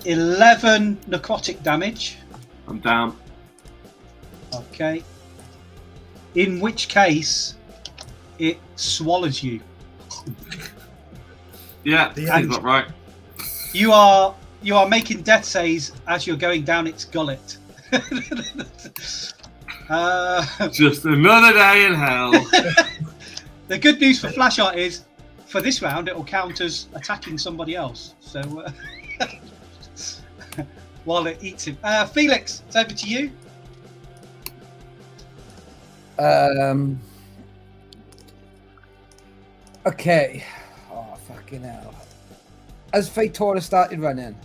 11 necrotic damage. I'm down. Okay. In which case, it swallows you. Yeah, that's not right. You are making death saves as you're going down its gullet. Just another day in hell. The good news for Flashheart is, for this round, it will count as attacking somebody else. So, while it eats him. Felix, it's over to you. Okay. Oh, fucking hell. Has Fatora started running?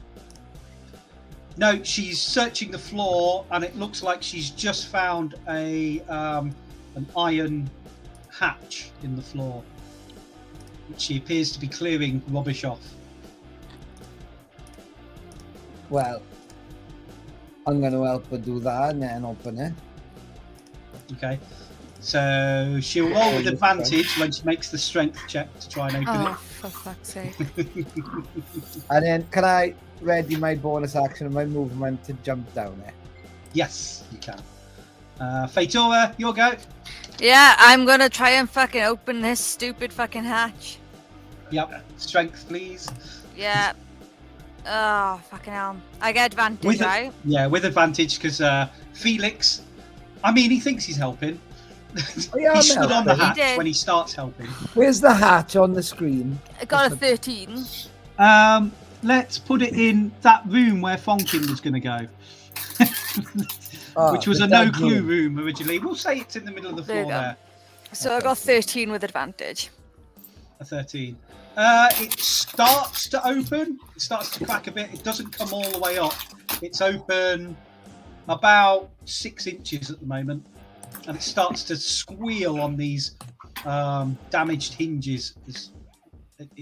No, she's searching the floor, and it looks like she's just found an iron hatch in the floor, which she appears to be clearing rubbish off. Well, I'm going to help her do that and then open it. Okay. So she'll roll with advantage when she makes the strength check to try and open it. For fuck's sake. And then can I ready my bonus action and my movement to jump down there? Yes, you can. Fatora, your go. Yeah, I'm gonna try and fucking open this stupid fucking hatch. Yep. Strength, please. Yeah. Oh, fucking hell. I get advantage, right? Yeah, with advantage, because Felix, I mean, he thinks he's helping. Oh, yeah, he stood on the helping. hatch when he starts helping. Where's the hatch on the screen? I got a 13. Let's put it in that room where Fonkin was going to go. Which was a no-clue room originally. We'll say it's in the middle of the floor there. So I got 13 with advantage. A 13. It starts to open. It starts to crack a bit. It doesn't come all the way up. It's open about 6 inches at the moment. And it starts to squeal on these damaged hinges.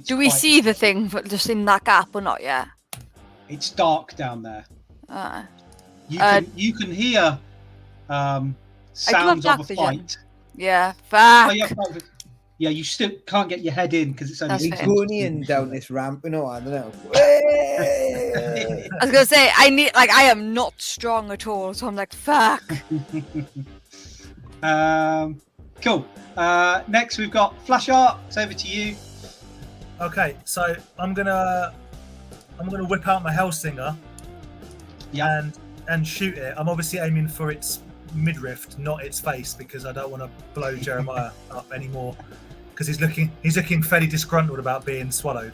Do we see the thing just in that gap or not yet? It's dark down there. You can hear sounds of a fight. Yeah, fuck. Oh, yeah, you still can't get your head in because it's only Draconian down this ramp. No, I don't know. I was gonna say I am not strong at all, so I'm like fuck. Cool. Next we've got Flashheart. It's over to you. Okay, so I'm gonna whip out my Hellsinger. Yeah. And shoot it. I'm obviously aiming for its midriff, not its face, because I don't want to blow Jeremiah up anymore. Because he's looking fairly disgruntled about being swallowed.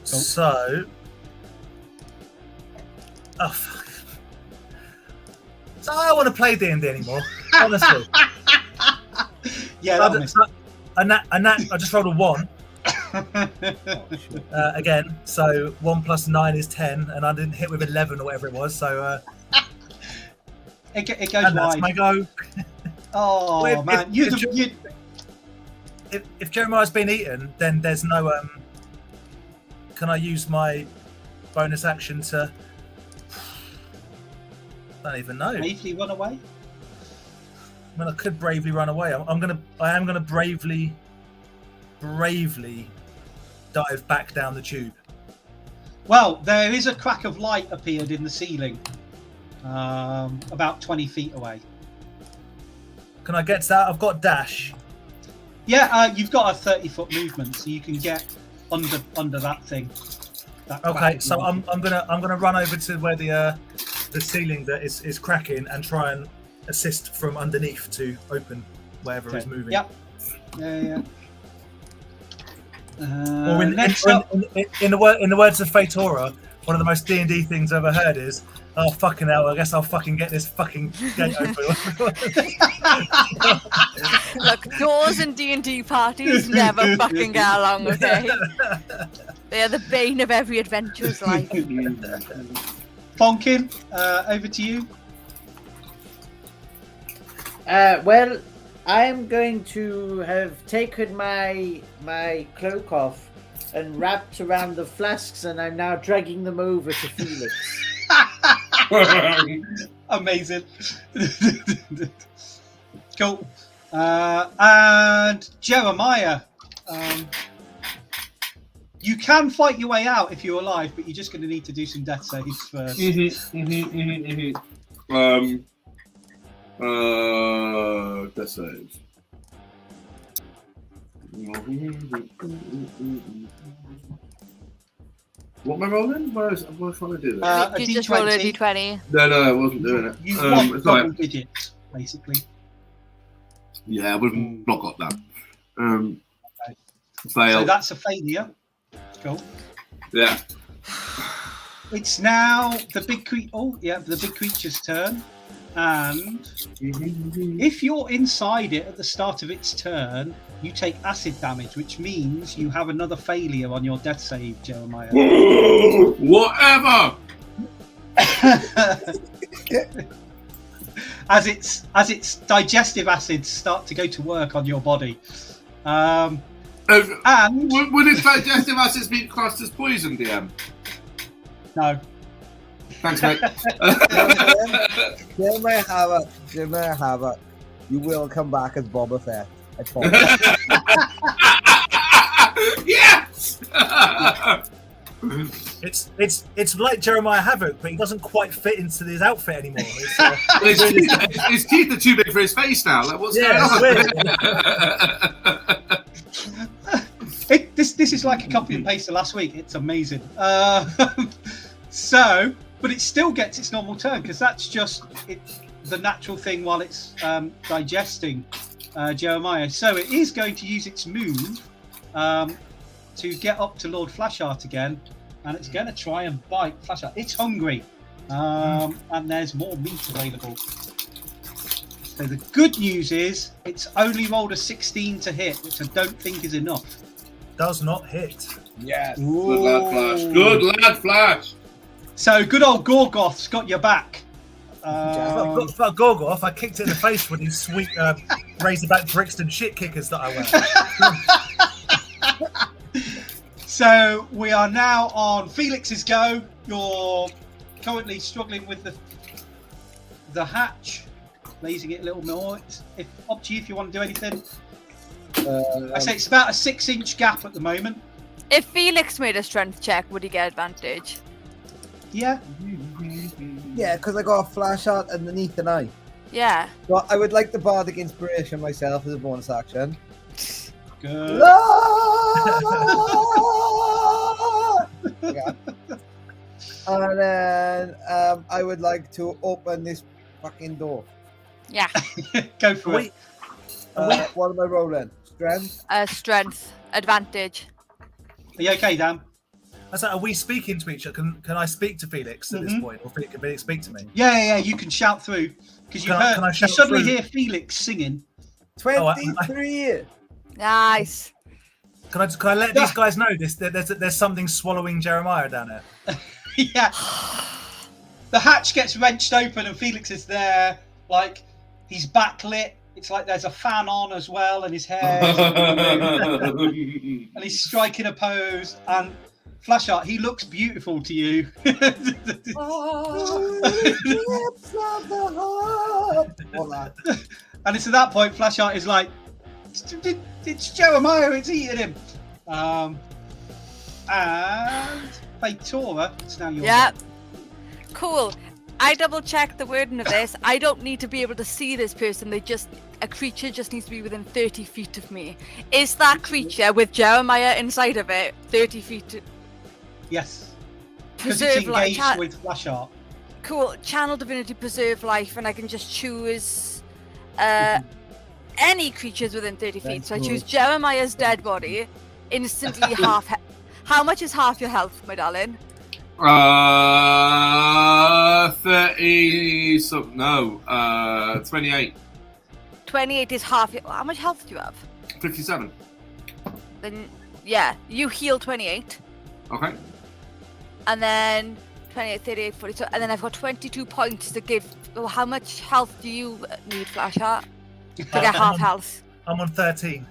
So, fuck. So I don't want to play D&D anymore, honestly. Yeah, I just rolled a 1. Again, so 1 + 9 is 10, and I didn't hit with 11 or whatever it was. So It goes And that's wide. my go. Oh Well, man, If Jeremiah's been eaten, then there's no. Can I use my bonus action to? I don't even know. bravely run away. I mean, I could bravely run away. I am gonna bravely dive back down the tube. Well, there is a crack of light appeared in the ceiling, about 20 feet away. Can I get to that? I've got dash. Yeah, you've got a 30-foot movement, so you can get under that thing. That Okay, crack. so I'm gonna run over to where the ceiling that is cracking and try and assist from underneath to open wherever is moving. Yep. Yeah. Or in the words of Fatora, one of the most D&D things I've ever heard is, "Oh fucking hell! I guess I'll fucking get this fucking gate open." Look, doors and D&D parties never fucking get along, okay? They are the bane of every adventurer's life. Fonkin, over to you. Well, I am going to have taken my cloak off and wrapped around the flasks, and I'm now dragging them over to Felix. Amazing. Cool. And Jeremiah, you can fight your way out if you're alive, but you're just going to need to do some death saves first. Death saves. What am I rolling? What am I trying to do? A You just rolled a D20. D20. No, I wasn't doing it. You want it's like, double digits, basically. yeah, I would have not got that. So Fail. that's a failure. Cool. Yeah. It's now the big the big creature's turn. And if you're inside it at the start of its turn, you take acid damage, which means you have another failure on your death save, Jeremiah. Whatever. As its digestive acids start to go to work on your body. And Would its digestive acids be classed as poison, DM? no. Thanks, mate. Jeremiah Havoc, you will come back as Boba Fett. I promise. Yes. It's like Jeremiah Havoc, but he doesn't quite fit into his outfit anymore. His teeth are too big for his face now. Like, what's going on? This is like a copy and paste of last week. It's amazing. But it still gets its normal turn because that's just the natural thing while it's digesting Jeremiah. So it is going to use its move to get up to Lord Flashheart again, and it's going to try and bite Flashheart. It's hungry, and there's more meat available. So the good news is it's only rolled a 16 to hit, which I don't think is enough. Does not hit. Yes. Good lad, Flash. Good lad, Flash. So good old Gorgoth's got your back. Fuck Gorgoth, I kicked it in the face with these sweet Razorback Brixton shit kickers that I wear. So we are now on Felix's go. You're currently struggling with the hatch, raising it a little more. It's up to you if you want to do anything. I say it's about a 6-inch gap at the moment. If Felix made a strength check, would he get advantage? Yeah. Yeah, because I got a flash art underneath the knife. Yeah. Well, I would like the Bardic Inspiration myself as a bonus action. Good. Okay. And then I would like to open this fucking door. Yeah. Go for it. What am I rolling? Strength? Strength. Advantage. Are you okay, Dan? I said, are we speaking to each other? Can I speak to Felix at this point, or can Felix speak to me? Yeah. You can shout through because you suddenly hear Felix singing. 23. Nice. Can I let these guys know this? There's something swallowing Jeremiah down there. Yeah. The hatch gets wrenched open and Felix is there, like he's backlit. It's like there's a fan on as well, and his hair, and he's striking a pose. And Flashheart, he looks beautiful to you. And it's at that point Flashheart is like, it's Jeremiah, it's eating him. And Fatora, it's now your Yeah. Cool. I double checked the wording of this. I don't need to be able to see this person. A creature just needs to be within 30 feet of me. Is that creature with Jeremiah inside of it 30 feet? Yes. Because it's Preserve engaged with Flashheart. Cool. Channel Divinity, preserve life, and I can just choose any creatures within 30 feet. So I choose Jeremiah's dead body, instantly half. How much is half your health, my darling? 30 something. No, 28. 28 is half your. How much health do you have? 57. Then yeah, you heal 28. Okay. And then 28, 38, 42, and then I've got 22 points to give. Oh, how much health do you need, Flashheart, to get half health? I'm on 13.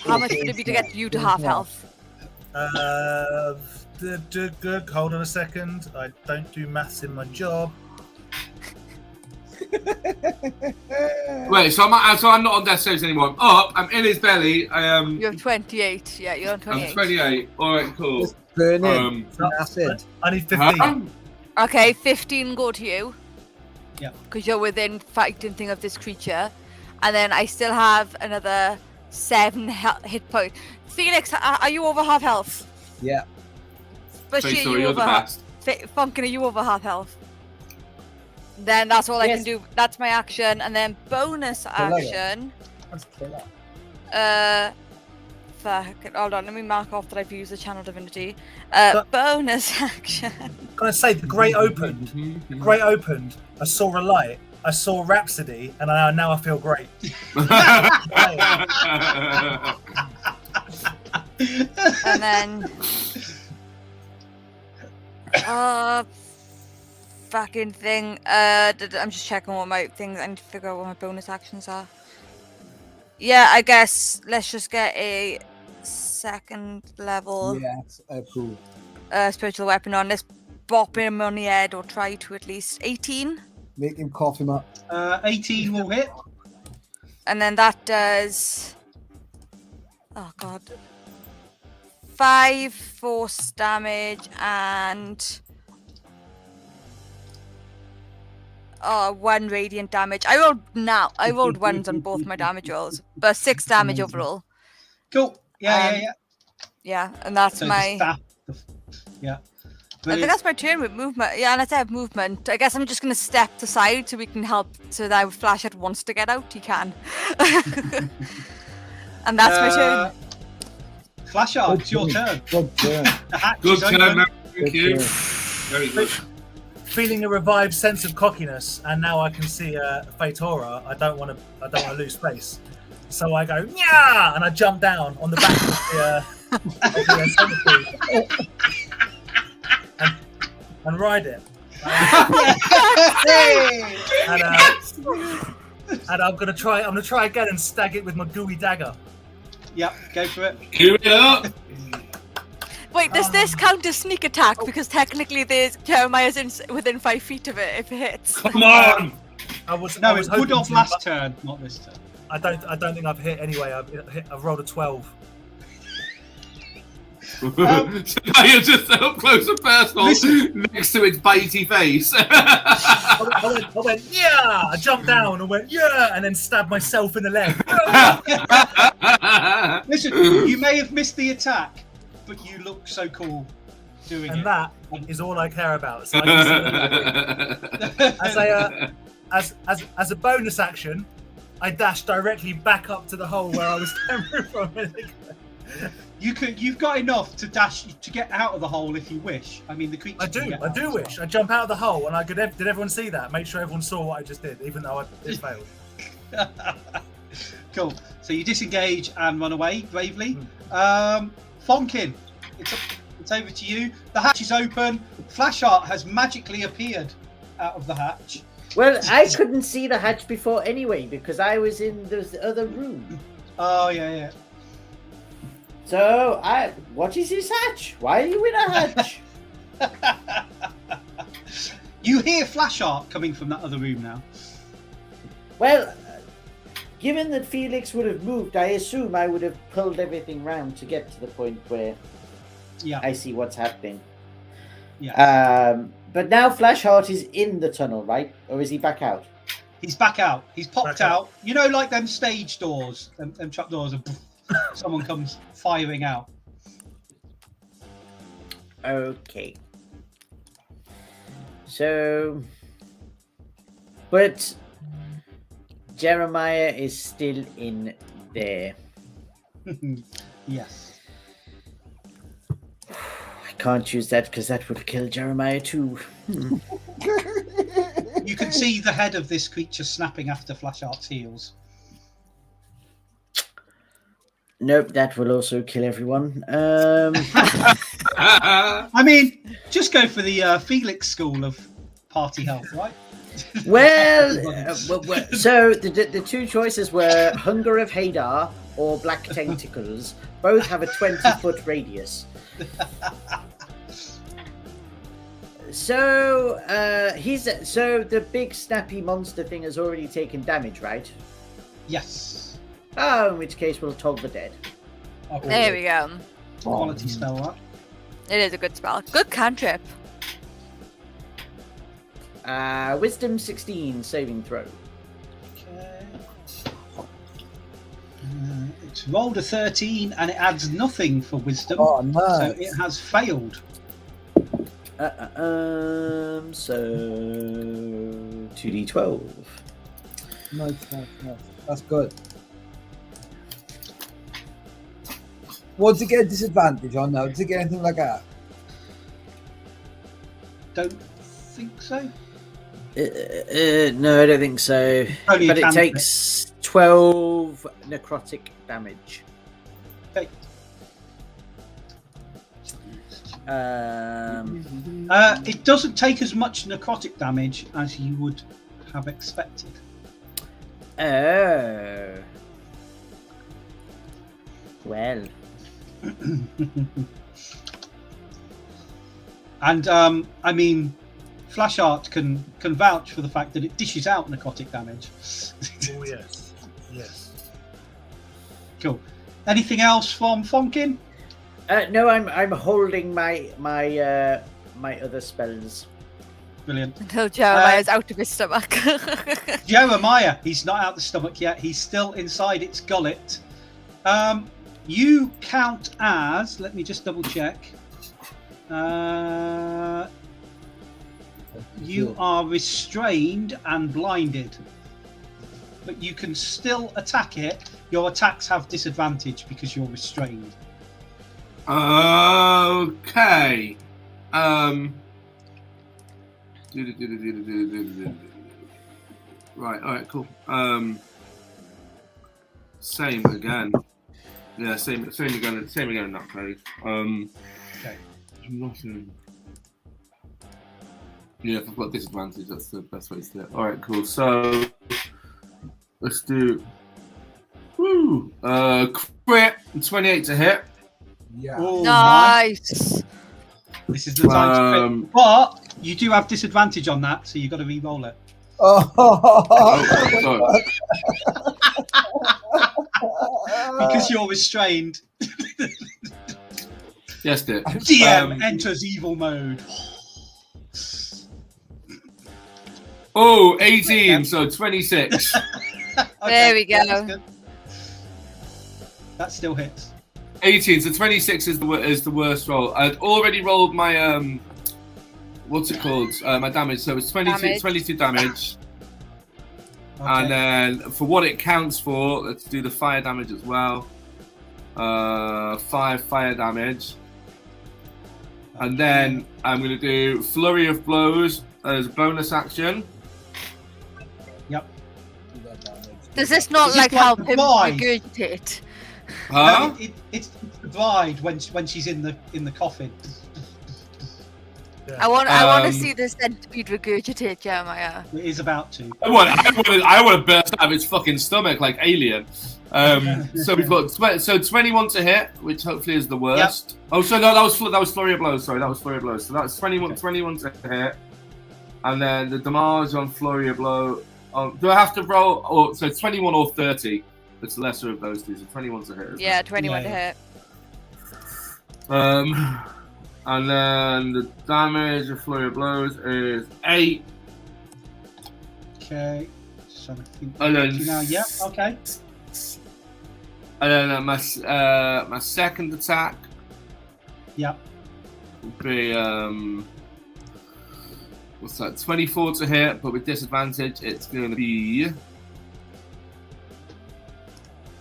How much would it be to get you to half health? Hold on a second. I don't do maths in my job. Wait, so I'm not on death saves anymore. I'm up. I'm in his belly. I am. You have 28. Yeah, you're on 28. I'm 28. All right, cool. Just burn in. Acid. I need 15. Okay, 15 go to you. Yeah. Because you're within fighting thing of this creature, and then I still have another 7 hit points. Felix, are you over half health? Yeah. But Sorry, shit, you you're over the half. best. Funkin, are you over half health? Then that's all I Yes. can do. That's my action, and then bonus action. Let's kill her. Fuck. Hold on, let me mark off that I've used the Channel Divinity. Bonus action. Can I say the grate opened? The grate opened. I saw a light. I saw Rhapsody, and now I feel great. And then fucking thing. I'm just checking what my things. I need to figure out what my bonus actions are. Yeah, I guess let's just get a second level Yes, cool. spiritual weapon on. Let's bop him on the head, or try to at least. 18. Make him cough him up. 18 will hit. And then that does. Oh god. 5 force damage and 1 radiant damage. I rolled ones on both my damage rolls, but 6 damage overall. Cool. Yeah. Yeah, and that's So my. the staff, yeah. I think that's my turn with movement. Yeah, and I have movement. I guess I'm just gonna step aside so we can help. So that if Flashheart wants to get out, he can. And that's my turn. Flashheart, it's your turn. Good turn. The hatch Good is turn, open. man. Thank you. turn. Very good. Feeling a revived sense of cockiness, and now I can see Fatora. I don't want to lose space, so I go yeah, and I jump down on the back of the centipede and ride it. And I'm gonna try again and stag it with my gooey dagger. Yep, go for it. Cue it up. Wait, does this count as sneak attack? Because technically, there's Jeremiah's within 5 feet of it if it hits. Come on. I was No, it would hoping have to, last but turn, not this turn. I don't think I've hit anyway. I've rolled a 12. So now you're just up close and personal next to its bitey face. I went, yeah! I jumped down and went, yeah! And then stabbed myself in the leg. Listen, you may have missed the attack, but you look so cool doing And it. that is all I care about. So I as a bonus action, I dashed directly back up to the hole where I was coming from. You've got enough to dash to get out of the hole if you wish. I mean, the creature. I do wish. I jump out of the hole, and did everyone see that? Make sure everyone saw what I just did, even though it failed. Cool. So you disengage and run away bravely. Fonkin, it's over to you. The hatch is open. Flashheart has magically appeared out of the hatch. Well, I couldn't see the hatch before anyway because I was in the other room. Oh yeah. So what is this hatch? Why are you in a hatch? You hear flash art coming from that other room now. Well, given that Felix would have moved, I assume I would have pulled everything round to get to the point where I see what's happening. Yeah. But now Flashheart is in the tunnel, right? Or is he back out? He's back out. He's popped Back out. out. You know, like them stage doors, them trap doors, and someone comes firing out. Okay. So, but Jeremiah is still in there. Yes. I can't use that because that would kill Jeremiah too. You can see the head of this creature snapping after Flashart's heels. Nope, that will also kill everyone. I mean, just go for the Felix school of party health, right? Well, so the two choices were Hunger of Hadar or Black Tentacles. Both have a 20-foot radius. So so the big snappy monster thing has already taken damage, right? Yes. Oh, in which case we'll tog the dead. Okay. There we go. Quality spell, right? It is a good spell. Good cantrip. Wisdom 16 saving throw. Okay. It's rolled a 13 and it adds nothing for wisdom. Oh, nice. So it has failed. So 2d12. Nice. That's good. What, to get disadvantage on now? To get anything like that? Don't think so. No, I don't think so. Only But a it cantrip. takes 12 necrotic damage. Okay. It doesn't take as much necrotic damage as you would have expected. Oh. Well. And I mean, Flash Art can vouch for the fact that it dishes out necrotic damage. Oh yes, yes. Cool. Anything else from Fonkin? No, I'm holding my other spells. Brilliant. Until Jeremiah's out of his stomach. Jeremiah, he's not out the stomach yet. He's still inside its gullet. You count as, let me just double check. You are restrained and blinded, but you can still attack it. Your attacks have disadvantage because you're restrained. Okay. Right. All right. Cool. Same again. Yeah. Same again. Same again in that case. Okay. Nothing. Yeah, if I've got disadvantage, that's the best way to do it. All right. Cool. So let's do. Woo. Crit 28 to hit. Yeah. Oh, Nice. This is the time to crit. But you do have disadvantage on that, so you've got to re-roll it. Oh, Because you're restrained. Yes, dear. DM enters evil mode. Oh, 18, so 26. There we go. That's good. That still hits. 18, so 26 is the worst roll. I'd already rolled my what's it called? My damage. So it's 22 damage. Okay. And then for what it counts for, let's do the fire damage as well. 5 fire damage. And then I'm going to do Flurry of Blows as a bonus action. Yep. Does this not Is this like like help him blind? regurgitate? Huh? No, it's the bride when she's in the coffin. I want to Um, see the centipede regurgitate Jeremiah. It is about to. I want to burst out of its fucking stomach like Alien. So we've got 21 to hit, which hopefully is the worst. Yep. Oh, so no, that was flurry of blows. Sorry, that was flurry of blows. So that's 21 to hit, and then the damage on flurry of blow. Do I have to roll? Oh, so 21 or 30. It's the lesser of those two. So 21 to hit. Yeah, 21 to hit. And then the damage of flurry of blows is 8. Okay. So and then yeah. Okay. And then my second attack. Yep. Would be what's that? 24 to hit, but with disadvantage, it's going to be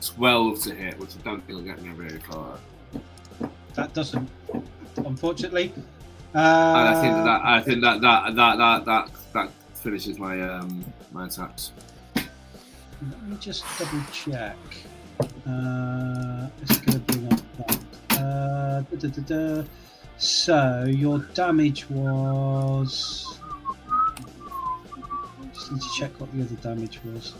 12 to hit, which I don't think will get me very far. That doesn't, unfortunately. And I think that finishes my my attacks. Let me just double check. It's going to bring up that. So your damage was. Just need to check what the other damage was.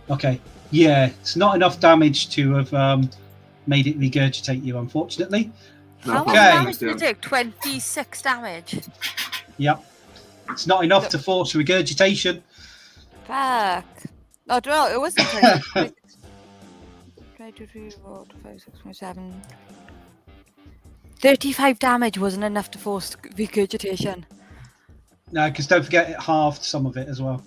Okay. Yeah, it's not enough damage to have made it regurgitate you, unfortunately. How much damage did it do? 26 damage. Yep. It's not enough to force regurgitation. Fuck. Oh, no, it wasn't 26. 22, 3, 4, 5, 6, 7. 35 damage wasn't enough to force regurgitation. No, because don't forget it halved some of it as well.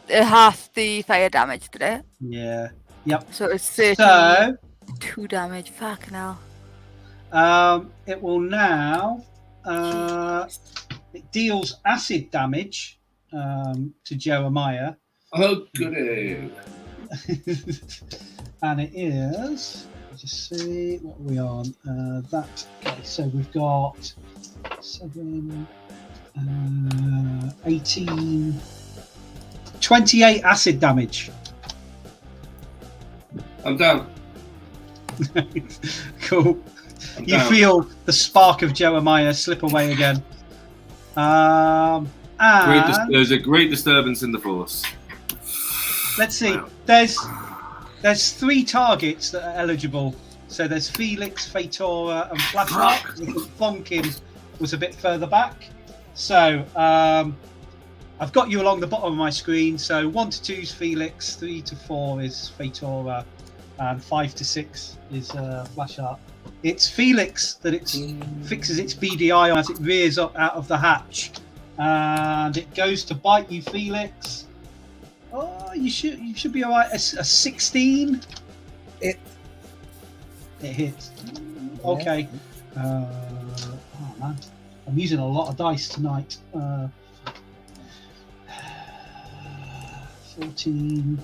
Half the fire damage, did it? Yeah. Yep. So it's 32 damage. Fucking hell. It will now. It deals acid damage to Jeremiah. Oh, goody. And it is. Let's just see what are we on. That. Okay, so we've got 7, 18, 28 acid damage. I'm down. Cool. I'm You down. feel the spark of Jeremiah slip away again. And There's a great disturbance in the force. let's see. Wow. There's 3 targets that are eligible. So there's Felix, Fatora, and Flashlight. Flonkin was a bit further back. So I've got you along the bottom of my screen. So 1 to 2 is Felix, 3 to 4 is Fatora, and 5 to 6 is Flashlight. It's Felix that it fixes its BDI on as it rears up out of the hatch, and it goes to bite you, Felix. Oh, you should be all right. A 16. It hits. Okay. Oh man, I'm using a lot of dice tonight. 14,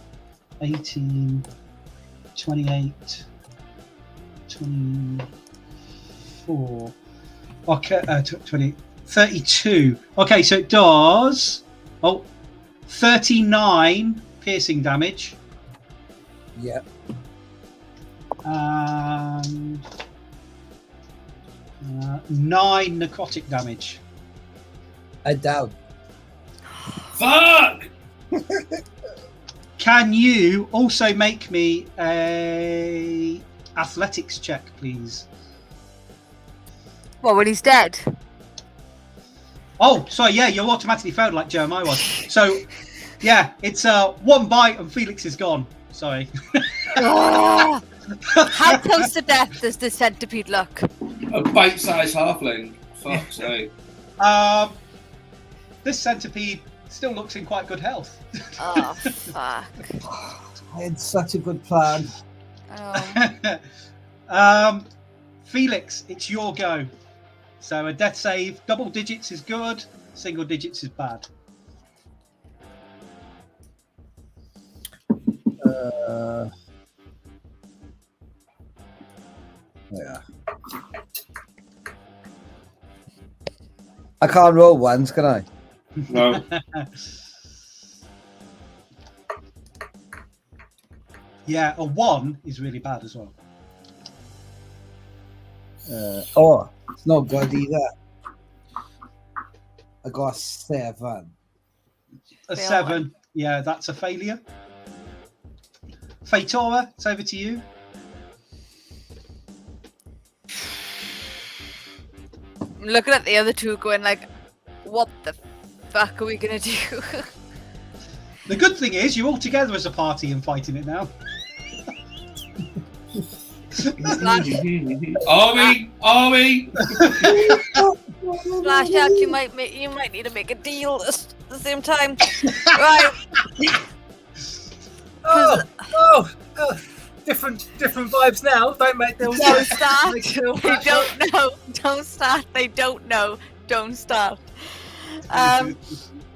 18, 28, 24. Okay, 20, 32. Okay, so it does. 39 piercing damage. Yeah. And 9 necrotic damage. I doubt. Fuck! Can you also make me a athletics check, please? Well, when he's dead. Oh, sorry, yeah, you're automatically failed like Jeremiah was. So, yeah, it's 1 bite and Felix is gone. Sorry. Oh, how close to death does the centipede look? A bite-sized halfling. Fuck's sake. This centipede still looks in quite good health. Oh, fuck. I had such a good plan. Oh. Felix, it's your go. So a death save, double digits is good, single digits is bad. Yeah. I can't roll ones, can I? No. Yeah, a 1 is really bad as well. It's not good either. I got a 7. A Fail 7. Yeah, that's a failure. Fatora, it's over to you. I'm looking at the other two going like, what the fuck are we going to do? The good thing is you're all together as a party and fighting it now. Are we? Flash out, you might need to make a deal at the same time. Right. Oh, different vibes now. Don't make them. Don't start. They don't know. Don't start. They don't know. Don't start.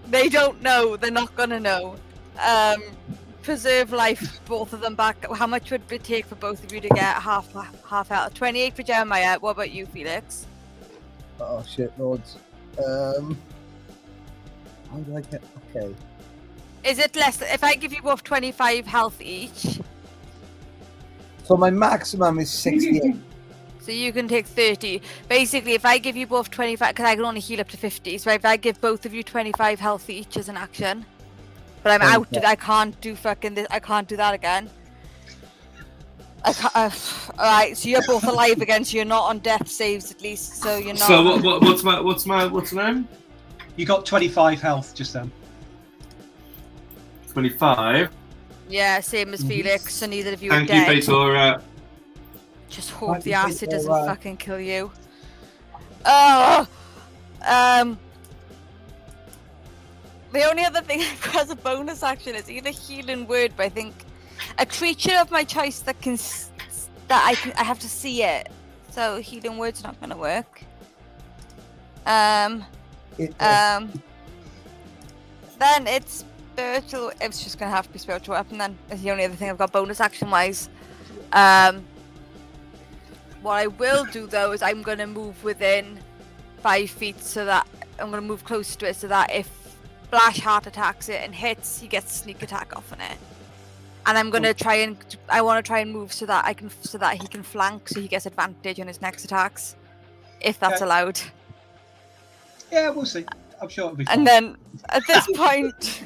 They don't know. They're not gonna know. Preserve life, both of them back. How much would it take for both of you to get half out? 28 for Jeremiah. What about you, Felix? Oh shit, lords. How do I get? Okay. Is it less? If I give you both 25 health each, So my maximum is 68. so you can take 30. Basically, if I give you both 25, because I can only heal up to 50. So if I give both of you 25 health each as an action, but I'm out. I can't do fucking this. I can't do that again. I can't. All right. So you're both alive again. So you're not on death saves at least. So you're not. So what's the name? You got 25 health just then. 25. Yeah, same as Felix. So neither of you are Thank you, dead. Fatora. Just hope Thank the you, acid doesn't Fatora. fucking kill you. Oh. The only other thing I've got as a bonus action is either healing word, but I think a creature of my choice that I have to see it. So healing word's not gonna work. Then it's spiritual. It's just gonna have to be spiritual weapon. Then it's the only other thing I've got bonus action wise. What I will do though is I'm gonna move within 5 feet so that I'm gonna move close to it so that if Flash Heart attacks it and hits, he gets a sneak attack off on it. And I'm gonna I want to try and move so that he can flank, so he gets advantage on his next attacks, if that's Okay. allowed. Yeah, we'll see. I'm sure it'll be fine. And then at this point,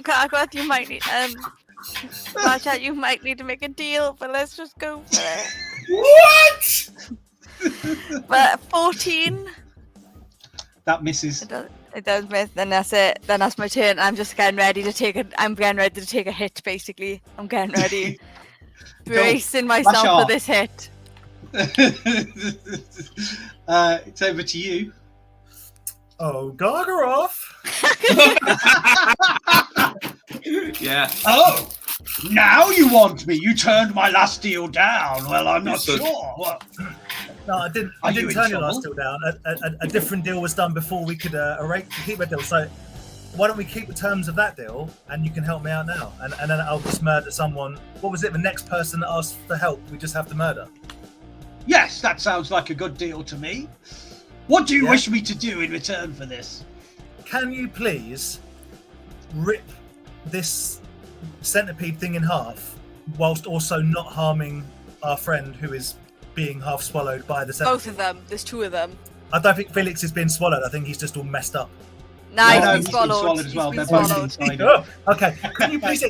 Gargoth, you might need Flash Heart, you might need to make a deal, but let's just go for it. What? But 14. That misses. It does miss. Then that's it. Then that's my turn. I'm just getting ready to take a. I'm getting ready to take a hit. Basically, I'm getting ready, bracing myself for this hit. It's over to you. Oh, Gargaroth. Yeah. Oh, now you want me? You turned my last deal down. Well, I'm not Yes, sir. sure. Well, No, I didn't. Are I you didn't in turn your trouble? last deal down. A different deal was done before we could keep a deal. So why don't we keep the terms of that deal, and you can help me out now, and then I'll just murder someone. What was it? The next person that asked for help, we just have to murder. yes, that sounds like a good deal to me. What do you Yeah. wish me to do in return for this? Can you please rip this centipede thing in half, whilst also not harming our friend who is being half swallowed by the centipede? Both of them. There's 2 of them. I don't think Felix is being swallowed. I think he's just all messed up. Nah, No, he's no, been he's been swallowed. swallowed as He's well. been They're both swallowed. inside. Oh, okay. Could you please,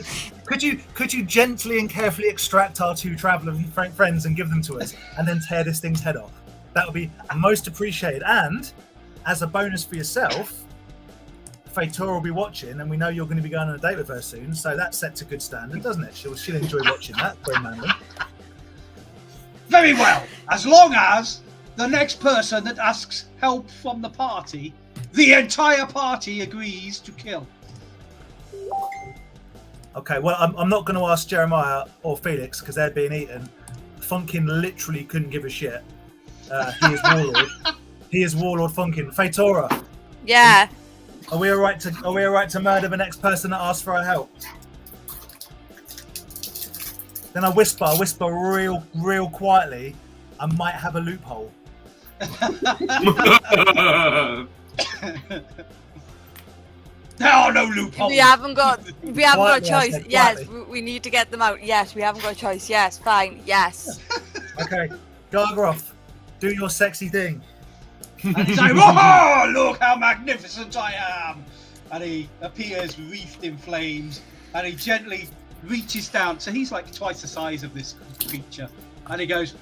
could you gently and carefully extract our 2 traveller friends and give them to us, and then tear this thing's head off? That would be most appreciated. And as a bonus for yourself, Fatora will be watching, and we know you're going to be going on a date with her soon, so that sets a good standard, doesn't it? She'll enjoy watching that. Very manly. Very well. As long as the next person that asks help from the party, the entire party agrees to kill. Okay, well, I'm not going to ask Jeremiah or Felix because they're being eaten. Funkin literally couldn't give a shit. He is Warlord. He is Warlord Funkin. Fatora, Yeah. are we alright to murder the next person that asks for our help? Then I whisper real quietly. I might have a loophole. There are no loopholes. We haven't got a Quietly, I choice. said, Yes, quietly. we need to get them out. Yes, we haven't got a choice. Yes, fine. Yes. Okay, Gargaroth, Do your sexy thing. And he's like, "Oh, look how magnificent I am!" And he appears wreathed in flames, and he gently reaches down. So he's like twice the size of this creature, and he goes,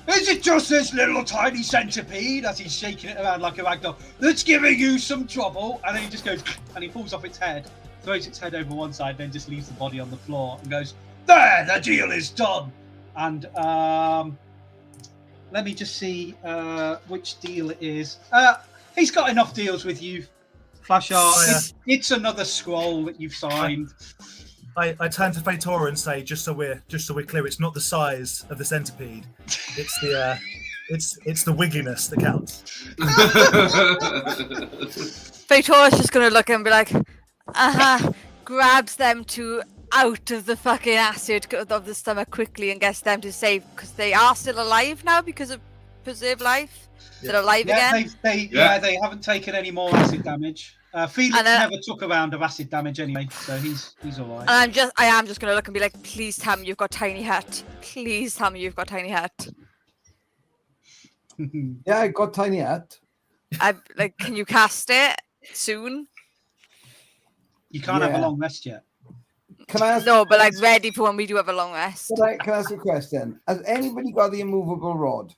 "Is it just this little tiny centipede?" As he's shaking it around like a ragdoll, "that's giving you some trouble." And then he just goes, and he pulls off its head, throws its head over one side, then just leaves the body on the floor and goes, "There, the deal is done." And let me just see which deal it is. He's got enough deals with you, Flashar. Oh, It's another scroll that you've signed. I turn to Fatora and say, just so we're clear, it's not the size of the centipede. It's the it's the wiggliness that counts. Faitora's just gonna look and be like, grabs them two out of the fucking acid of the stomach quickly and gets them to save, because they are still alive now because of preserve life. They're alive again. They haven't taken any more acid damage. Felix never took a round of acid damage anyway, so he's all right. And I am just gonna look and be like, please tell me you've got tiny hat. Please tell me you've got tiny hat. Yeah, I got tiny hat. Can you cast it soon? You can't have a long rest yet. Can I ask? No, but like ready for when we do have a long rest. Can I ask a question? Has anybody got the immovable rod?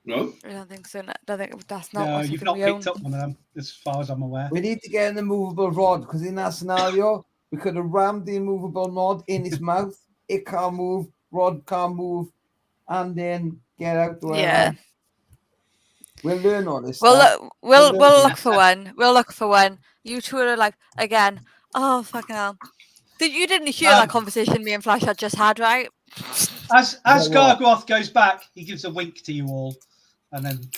No. I don't think so. I don't think that's not. No, you've not picked up one of them, as far as I'm aware. We need to get an immovable rod, because in that scenario, we could have rammed the immovable rod in his mouth. It can't move. Rod can't move, and then get out the way. Yeah. We'll learn all this. We'll look for one. We'll look for one. You two are like again. Oh fucking hell! You didn't hear that conversation me and Flash had just had, right? As Gargoth goes back, he gives a wink to you all, and then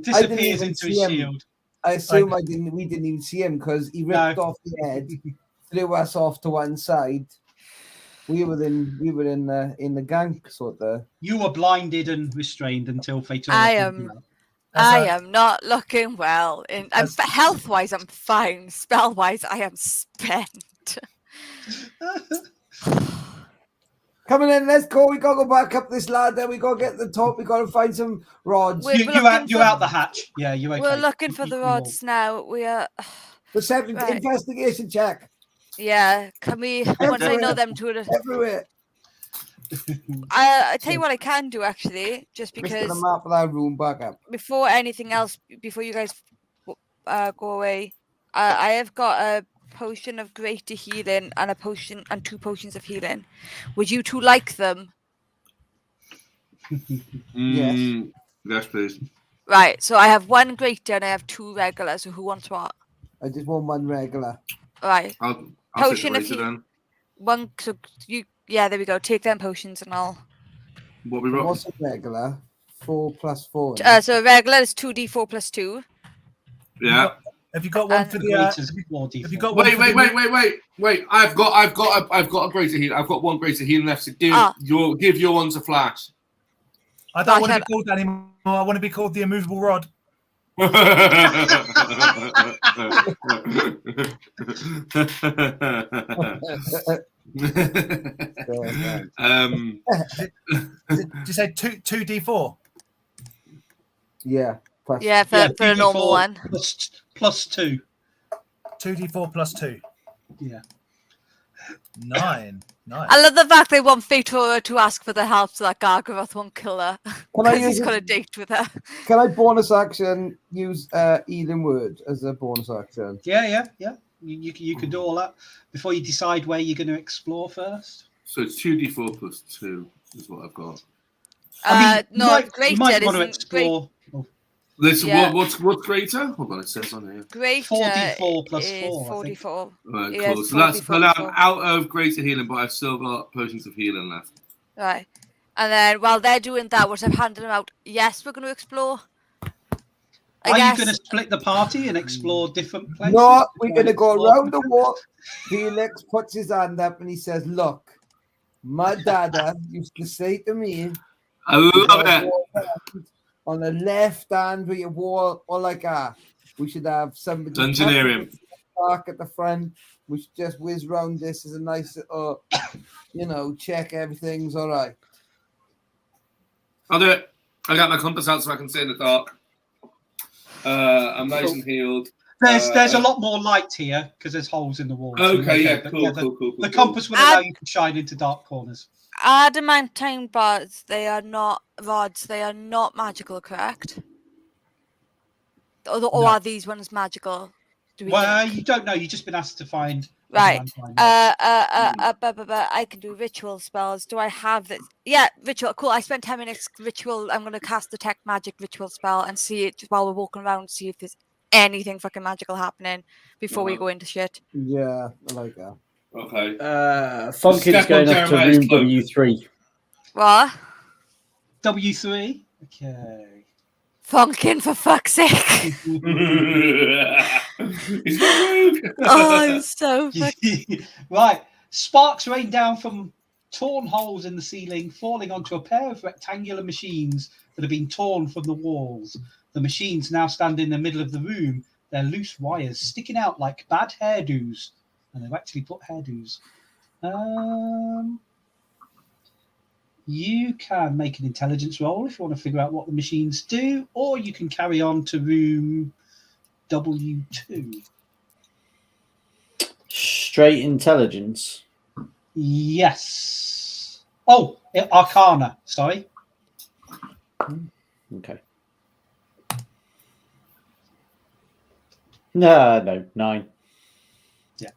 disappears into his shield. I assume we didn't even see him, because he ripped off the head, threw us off to one side. We were in the gank sort of. You were blinded and restrained until Fatal. I am not looking well. Health-wise, I'm fine. Spell-wise, I am spent. Coming in, let's go. We gotta go back up this ladder. We gotta get to the top. We gotta find some rods. You're out the hatch. Yeah, you're okay. We're looking for the rods now. We are. The investigation check. Yeah, can we? Once I know them two. Everywhere. I tell you what I can do actually, just because. The map of that room back up. Before anything else, before you guys go away, I have got a potion of greater healing and two potions of healing. Would you two like them? Yes. Yes, please. Right. So I have one greater and I have two regular. So who wants what? I just want one regular. Right. I'll Potion of healing. One. So you. Yeah, there we go. Take them potions and I'll. What we wrote? What's a regular? 4 + 4. So regular is 2d4 + 2. Yeah. Have you got one for the? Have you got one? Wait! I've got a greater healing. I've got one greater healing left. So give your one to Flash. I don't want to be called that anymore. I want to be called the immovable rod. Did you say 2d4? Yeah. For a normal one. Plus 2. 2d4 + 2. Yeah. 9. I love the fact they want Fatora to ask for the help so that Gargaroth won't kill her. Because he's got a date with her. Can I bonus action use healing word as a bonus action? Yeah. You can do all that before you decide where you're going to explore first. So it's 2d4 + 2 is what I've got. You might want to explore. What's greater? Hold on, it says on here. Greater 4d4 + 4. 44. Right, Yeah, cool. So that's 44. I'm out of greater healing, but I've still got potions of healing left. Right. And then while they're doing that, once I've handed them out, yes, we're going to explore. Are you going to split the party and explore different places? No, we're going to go around the wall. Felix puts his hand up and he says, "Look, my dada used to say to me, I love it. On the left hand where you wall, or like we should have somebody engineering park at the front. We should just whiz round this as a nice check everything's all right." I'll do it. I got my compass out so I can see in the dark. I'm nice and healed. There's a lot more light here because there's holes in the wall. Okay, yeah, but cool. The compass will allow you to shine into dark corners. Adamantine rods, they are not rods. They are not magical, correct? Or No. are these ones magical? Well, you don't know. You've just been asked to find. Right. adamantine rods. I can do ritual spells. Do I have this? Yeah, ritual. Cool. I spent 10 minutes ritual. I'm going to cast detect magic ritual spell and see it while we're walking around, see if there's anything fucking magical happening before we go into shit. Yeah, I like that. Okay. Funkin's going up to room W3. What? W3. Okay. Funkin, for fuck's sake. He's not rude. Oh, I'm so fucking... Right. Sparks rain down from torn holes in the ceiling, falling onto a pair of rectangular machines that have been torn from the walls. The machines now stand in the middle of the room. They're loose wires sticking out like bad hairdos. And they've actually put hairdos. You can make an intelligence roll if you want to figure out what the machines do, or you can carry on to room W2. Straight intelligence. Yes. Oh, Arcana. Sorry. Okay. No, 9. Yeah.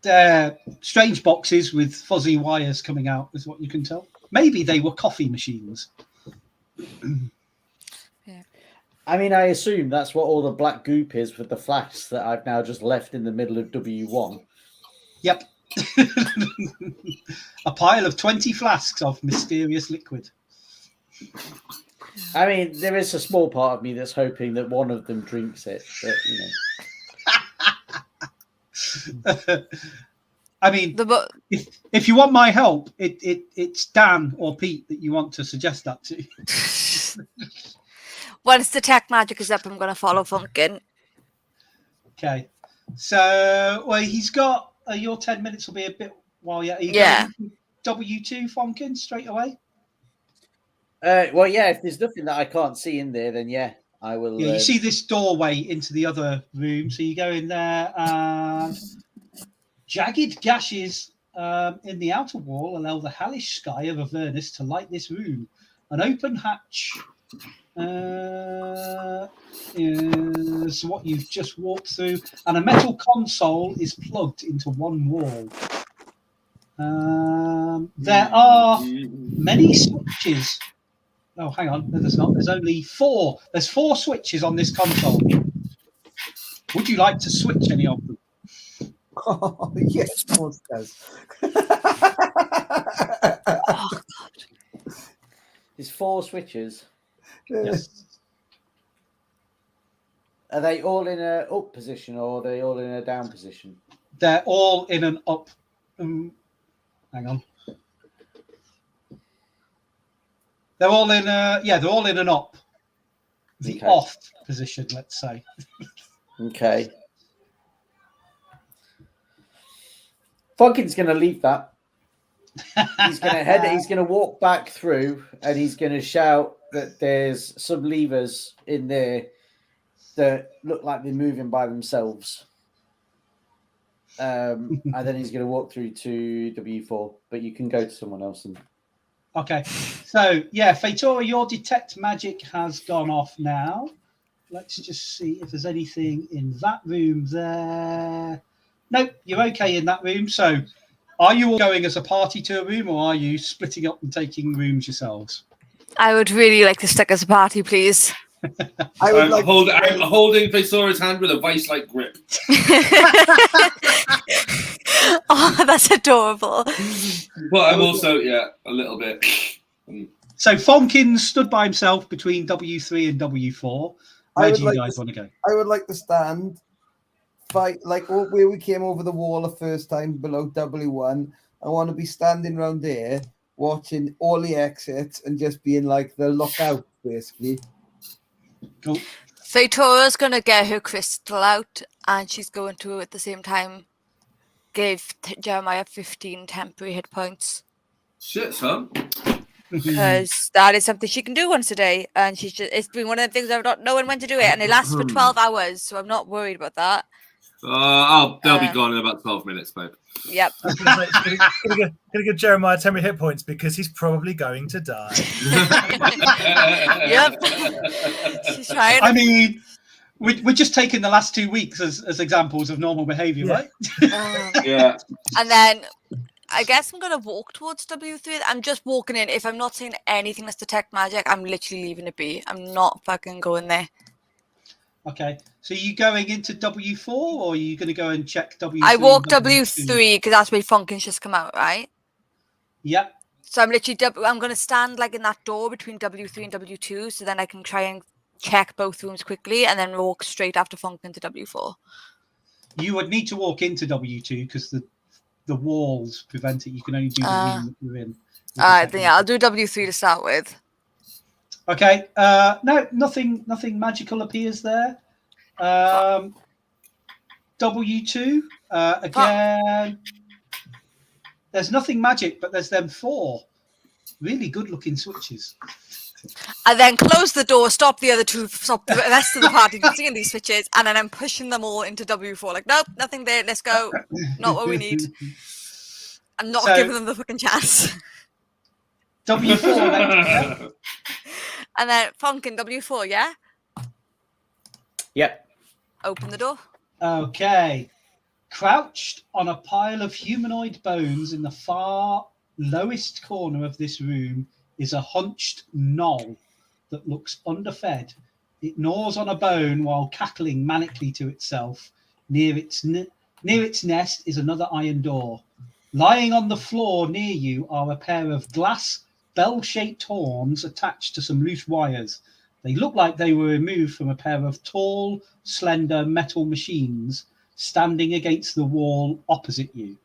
They're strange boxes with fuzzy wires coming out, is what you can tell. Maybe they were coffee machines. Yeah. I mean, I assume that's what all the black goop is with the flasks that I've now just left in the middle of W1. Yep. A pile of 20 flasks of mysterious liquid. I mean, there is a small part of me that's hoping that one of them drinks it, but I mean, if you want my help, it's Dan or Pete that you want to suggest that to. Once the tech magic is up, I'm going to follow Funkin. Okay. So, well, he's got your 10 minutes will be a bit while you W2 Funkin straight away. well, yeah, if there's nothing that I can't see in there, then yeah, I will. Yeah, you see this doorway into the other room, so you go in there and jagged gashes in the outer wall allow the hellish sky of Avernus to light this room. An open hatch is what you've just walked through, and a metal console is plugged into one wall. There are many switches. Oh, hang on. No, there's not. There's only 4. There's 4 switches on this console. Would you like to switch any of them? Oh, yes, of course does. Oh, God. There's 4 switches. Yes. Are they all in a up position or are they all in a down position? They're all in an up. Hang on. They're all in they're all in an up. The off position, let's say. Okay. Funkin's going to leave that. He's going to head. He's going to walk back through, and he's going to shout that there's some levers in there that look like they're moving by themselves. And then he's going to walk through to W4. But you can go to someone else. And Okay. So yeah, Fatora, your detect magic has gone off now. Let's just see if there's anything in that room there. Nope, you're okay in that room. So are you all going as a party to a room, or are you splitting up and taking rooms yourselves? I would really like to stick as a party, please. I'm holding Fesora's hand with a vice-like grip. Oh, that's adorable. But I'm also, a little bit. So Fonkin stood by himself between W3 and W4. Where do you guys want to go? I would like to stand, fight, like where we came over the wall the first time below W1. I want to be standing around there, watching all the exits and just being like the lookout, basically. Cool. Fatora's going to get her crystal out, and she's going to, at the same time, give Jeremiah 15 temporary hit points. Shit, son. because that is something she can do once a day, and it's been one of the things I've not knowing when to do it, and it lasts for 12 hours, so I'm not worried about that. They'll be gone in about 12 minutes, babe. Yep. Gonna give Jeremiah 10 hit points because he's probably going to die. Yep. She's trying. I mean, we're just taking the last 2 weeks as examples of normal behaviour, right? Yeah. And then I guess I'm gonna walk towards W3. I'm just walking in. If I'm not seeing anything that's detect magic, I'm literally leaving it be. I'm not fucking going there. Okay, so are you going into W4 or are you going to go and check W3? I walk W3 because that's where Funkin's just come out, right? Yep. So I'm literally I'm going to stand like in that door between W3 and W2, so then I can try and check both rooms quickly and then walk straight after Funkin to W4. You would need to walk into W2 because the walls prevent it. You can only do the room that you're in. Then yeah, I'll do W3 to start with. Okay. No, nothing magical appears there. W2 again. There's nothing magic, but there's them 4 really good-looking switches. I then close the door, stop the other 2, stop the rest of the party from seeing these switches, and then I'm pushing them all into W4. Like, nope, nothing there. Let's go. Not what we need. I'm not giving them the fucking chance. W4. And then Funkin W4, yeah? Yep. Open the door. Okay. Crouched on a pile of humanoid bones in the far lowest corner of this room is a hunched knoll that looks underfed. It gnaws on a bone while cackling manically to itself. Near its nest is another iron door. Lying on the floor near you are a pair of glass bell-shaped horns attached to some loose wires. They look like they were removed from a pair of tall, slender metal machines standing against the wall opposite you.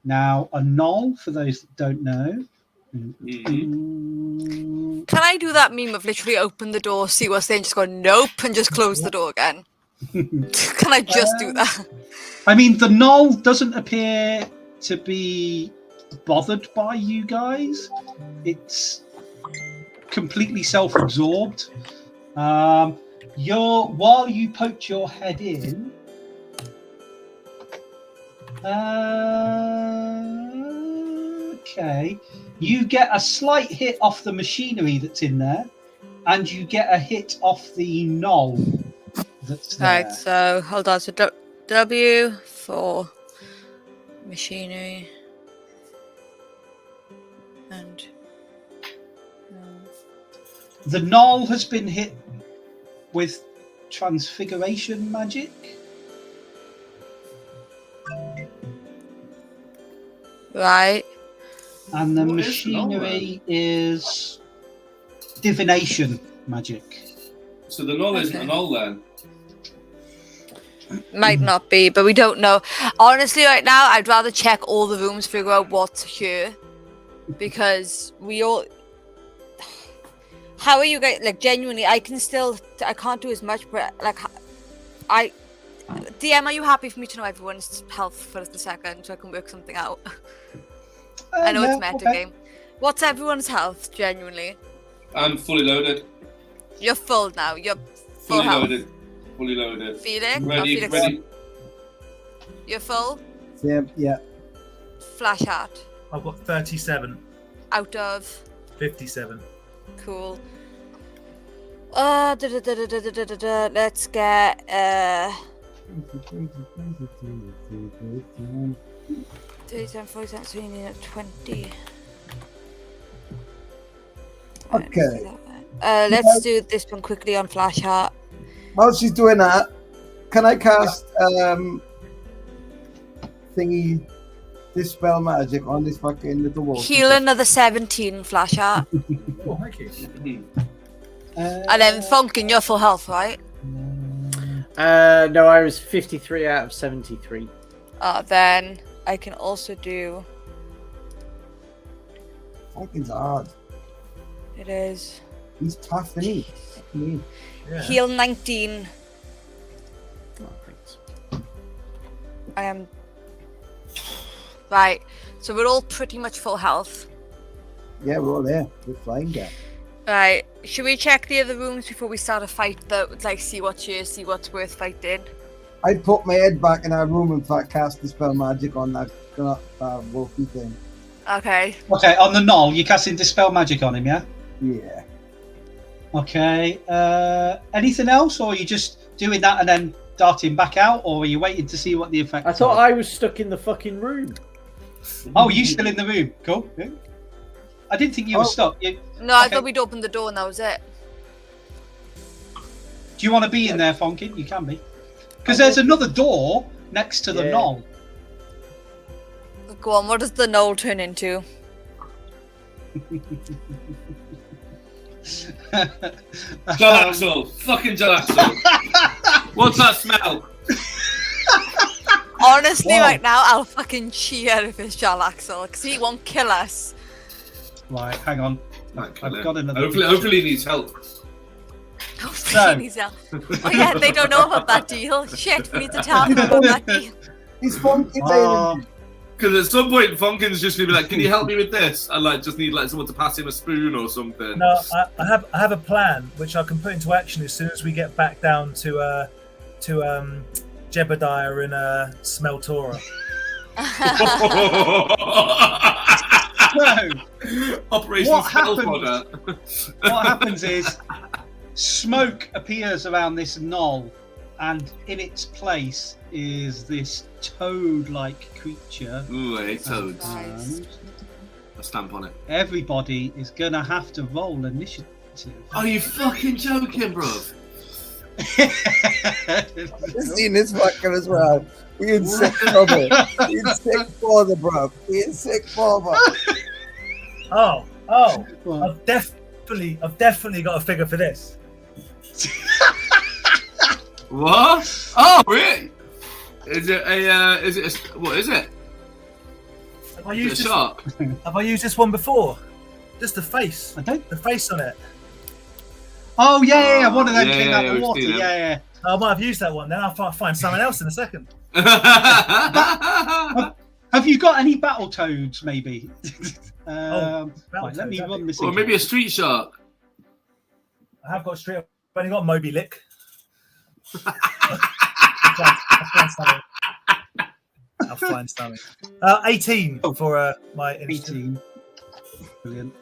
Now, a knoll, for those that don't know. Can I do that meme of literally open the door, see what's there, and just go nope, and just close the door again? Can I just do that? I mean, the knoll doesn't appear to be bothered by you guys. It's completely self-absorbed. While you poked your head in, okay, you get a slight hit off the machinery that's in there, and you get a hit off the knoll that's there. Right, so hold on. So W for machinery and the knoll has been hit with transfiguration magic. right. And the What is machinery is divination magic. So the null isn't a null then. Might not be, but we don't know. Honestly, right now, I'd rather check all the rooms, figure out what's here, because we all. How are you guys? Like, genuinely, I can't do as much, but like, DM, are you happy for me to know everyone's health for the second so I can work something out? I know it's meta game. What's everyone's health, genuinely? I'm fully loaded. You're full now. You're full Fully health. loaded. Fully loaded. Felix? Ready, Felix, ready. you're full? Same, yeah. Flash heart. I've got 37, Out of. 57. Cool. Let's get 37, 47, so you need 20. Okay. Let's do this one quickly on Flash Heart. While she's doing that, can I cast thingy dispel magic on this fucking little wall? Heal another 17 Flash Heart. Oh, thank you. And then Funkin, you're full health, right? No, I was 53 out of 73. Then I can also do. Fucking's hard. It is. He's tough, isn't he? Yeah. Heal 19. Oh, thanks. I am. Right. So we're all pretty much full health. Yeah, we're all there. We're flying there. Right. Should we check the other rooms before we start a fight? That like see what's worth fighting. I'd put my head back in our room and cast Dispel Magic on that wolfy thing. Okay. Okay, on the Knoll, you're casting Dispel Magic on him, yeah? Yeah. Okay. Anything else, or are you just doing that and then darting back out, or are you waiting to see what the effect? I thought I was stuck in the fucking room. Oh, you still in the room? Cool. Yeah. I didn't think you were stuck. No, I Okay. thought we'd opened the door and that was it. Do you want to be in there, Fonkin? You can be. Because there's another door next to the Yeah. Knoll. Go on. What does the knoll turn into? Jalaxel. Fucking Jalaxel. What's that smell? Honestly, Wow. right now, I'll fucking cheer if it's Jalaxel, because he won't kill us. Right, hang on. I've got another. Hopefully he needs help. Hopefully he needs help. Oh yeah, they don't know about that deal. Shit, we need to tell them about that deal. He's funky, Because at some point, Funkin's just gonna be like, "Can you help me with this?" And like, just need like someone to pass him a spoon or something. No, I have a plan which I can put into action as soon as we get back down to Jebediah and Smeltora. So, Operation What Spell happened? Fodder. what happens is smoke appears around this knoll, and in its place is this toad-like creature. Ooh, hey, toads. And A stamp on it. everybody is gonna have to roll initiative. Are you fucking joking, bro? I've seen this fucker as well. We in sick trouble. We in sick bother, bro. We in sick bother. Oh, Well, I've definitely got a figure for this. What? Oh, really? Is it a? What is it? Have I Is it a used this? shark? Have I used this one before? Just the face. I don't. The face on it. Oh yeah, one of them Yeah, came yeah, out yeah, of we've the water. seen them. Yeah. I might have used that one. Then I'll find something else in a second. Have you got any battle toads, maybe? Battle right, let me toads, run this. Or maybe a street shark. I have got straight. I've only got Moby Lick. I'll find something. 18 for my initiative. 18. Brilliant.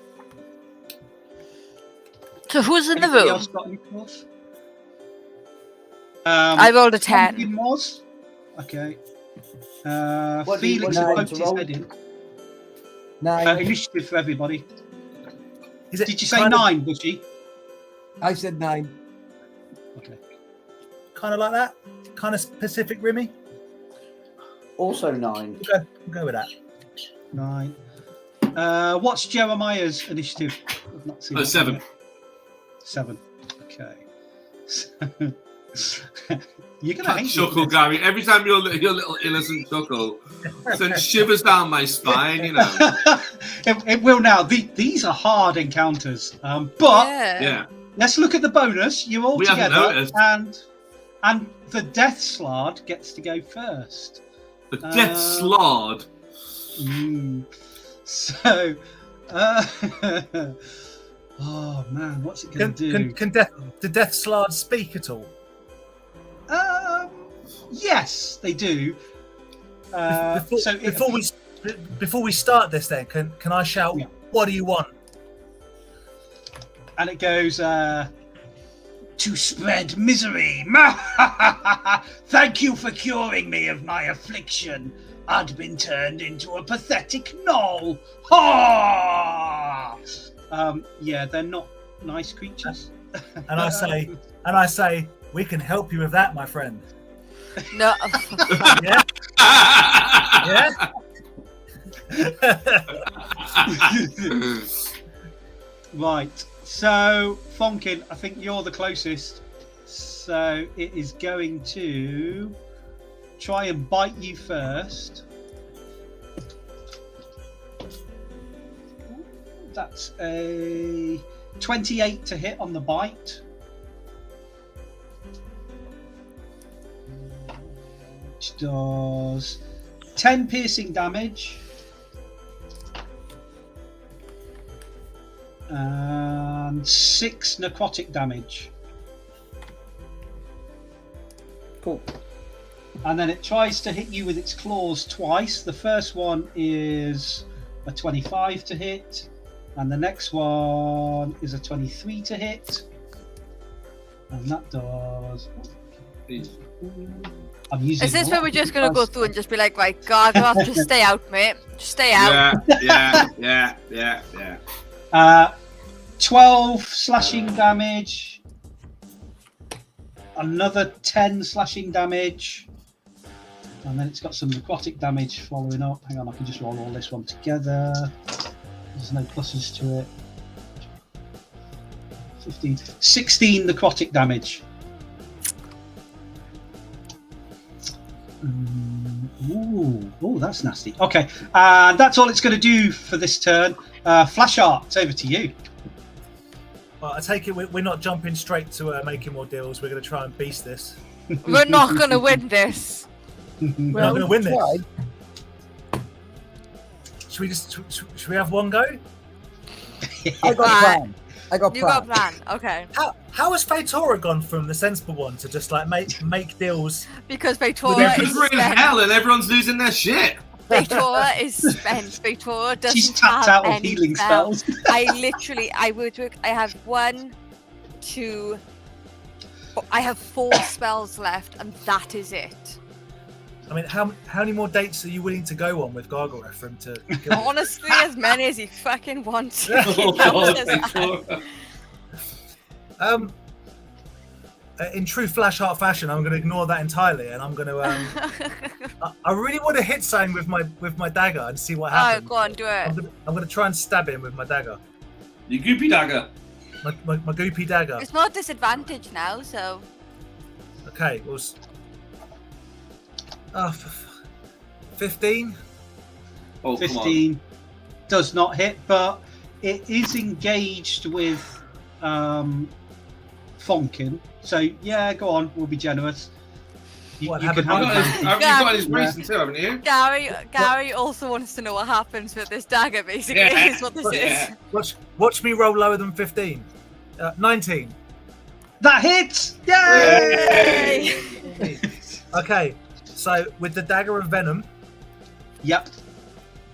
So who's in the Anybody room? else got any plus? I rolled a 10. Pumpkin was. Okay. What do you Felix want poked to his roll? head in. 9. Initiative for everybody. Is it Did you say kind of- 9, Bushy? I said 9. Okay. Kind of like that? Kind of Pacific Rimmy? Also 9. We'll go with that. 9. What's Jeremiah's initiative? I've not seen that 7. yet. 7. Okay. You're gonna That hate chuckle, me. Gary. Every time your little innocent chuckle sends shivers down my spine, you know. It will now. These are hard encounters, but Yeah. let's look at the bonus. You're all We haven't together, noticed. and the Death Slard gets to go first. The death slard. So, oh man, what's it going to do? Can the Death Slard speak at all? Yes, they do. Before we start this, then can I shout? Yeah. What do you want? And it goes, to spread misery. Thank you for curing me of my affliction. I'd been turned into a pathetic knoll. Ha! Yeah, they're not nice creatures. And I say, we can help you with that, my friend. No. Yeah. Yeah. Right. So, Fonkin, I think you're the closest. So it is going to try and bite you first. That's a 28 to hit on the bite. Which does 10 piercing damage. and 6 necrotic damage. Cool. And then it tries to hit you with its claws twice. The first one is a 25 to hit, and the next one is a 23 to hit. And that does. I'm using. Is this where we're just going to go through and just be like, right, Gargoth, just stay out, mate. Just stay out. Yeah. 12 slashing damage. Another 10 slashing damage. And then it's got some necrotic damage following up. Hang on, I can just roll all this one together. There's no pluses to it. 16 necrotic damage. Ooh, that's nasty. Okay, and that's all it's going to do for this turn. Flash Art, it's over to you. Well, I take it we're not jumping straight to making more deals. We're going to try and beast this. We're not going to win this. We're not going to win this. Should we have one go? I got a plan. I got You got a plan. Okay. How has Fatora gone from the sensible one to just like make deals? Because They're Fatora is in spent. hell and everyone's losing their shit. Fatora is spent. Fatora doesn't She's tapped have out of any healing spells. spells. I have 1, 2. I have 4 spells left, and that is it. I mean, how many more dates are you willing to go on with Gargoyle for him to? Honestly, as many as he fucking wants. In true Flash Heart fashion, I'm going to ignore that entirely, and I'm going to. I really want to hit something with my dagger and see what happens. Oh, go on, do it. I'm going to try and stab him with my dagger. Your goopy dagger. My goopy dagger. It's not disadvantage now, so. Okay, well. 15. Oh, 15 does not hit, but it is engaged with Fonkin. So yeah, go on. We'll be generous. You can have You've got his reason too, haven't you? Gary also wants to know what happens with this dagger. Basically, is what this is. Watch me roll lower than 15. 19. That hits! Yay! Okay, so with the dagger of venom. Yep.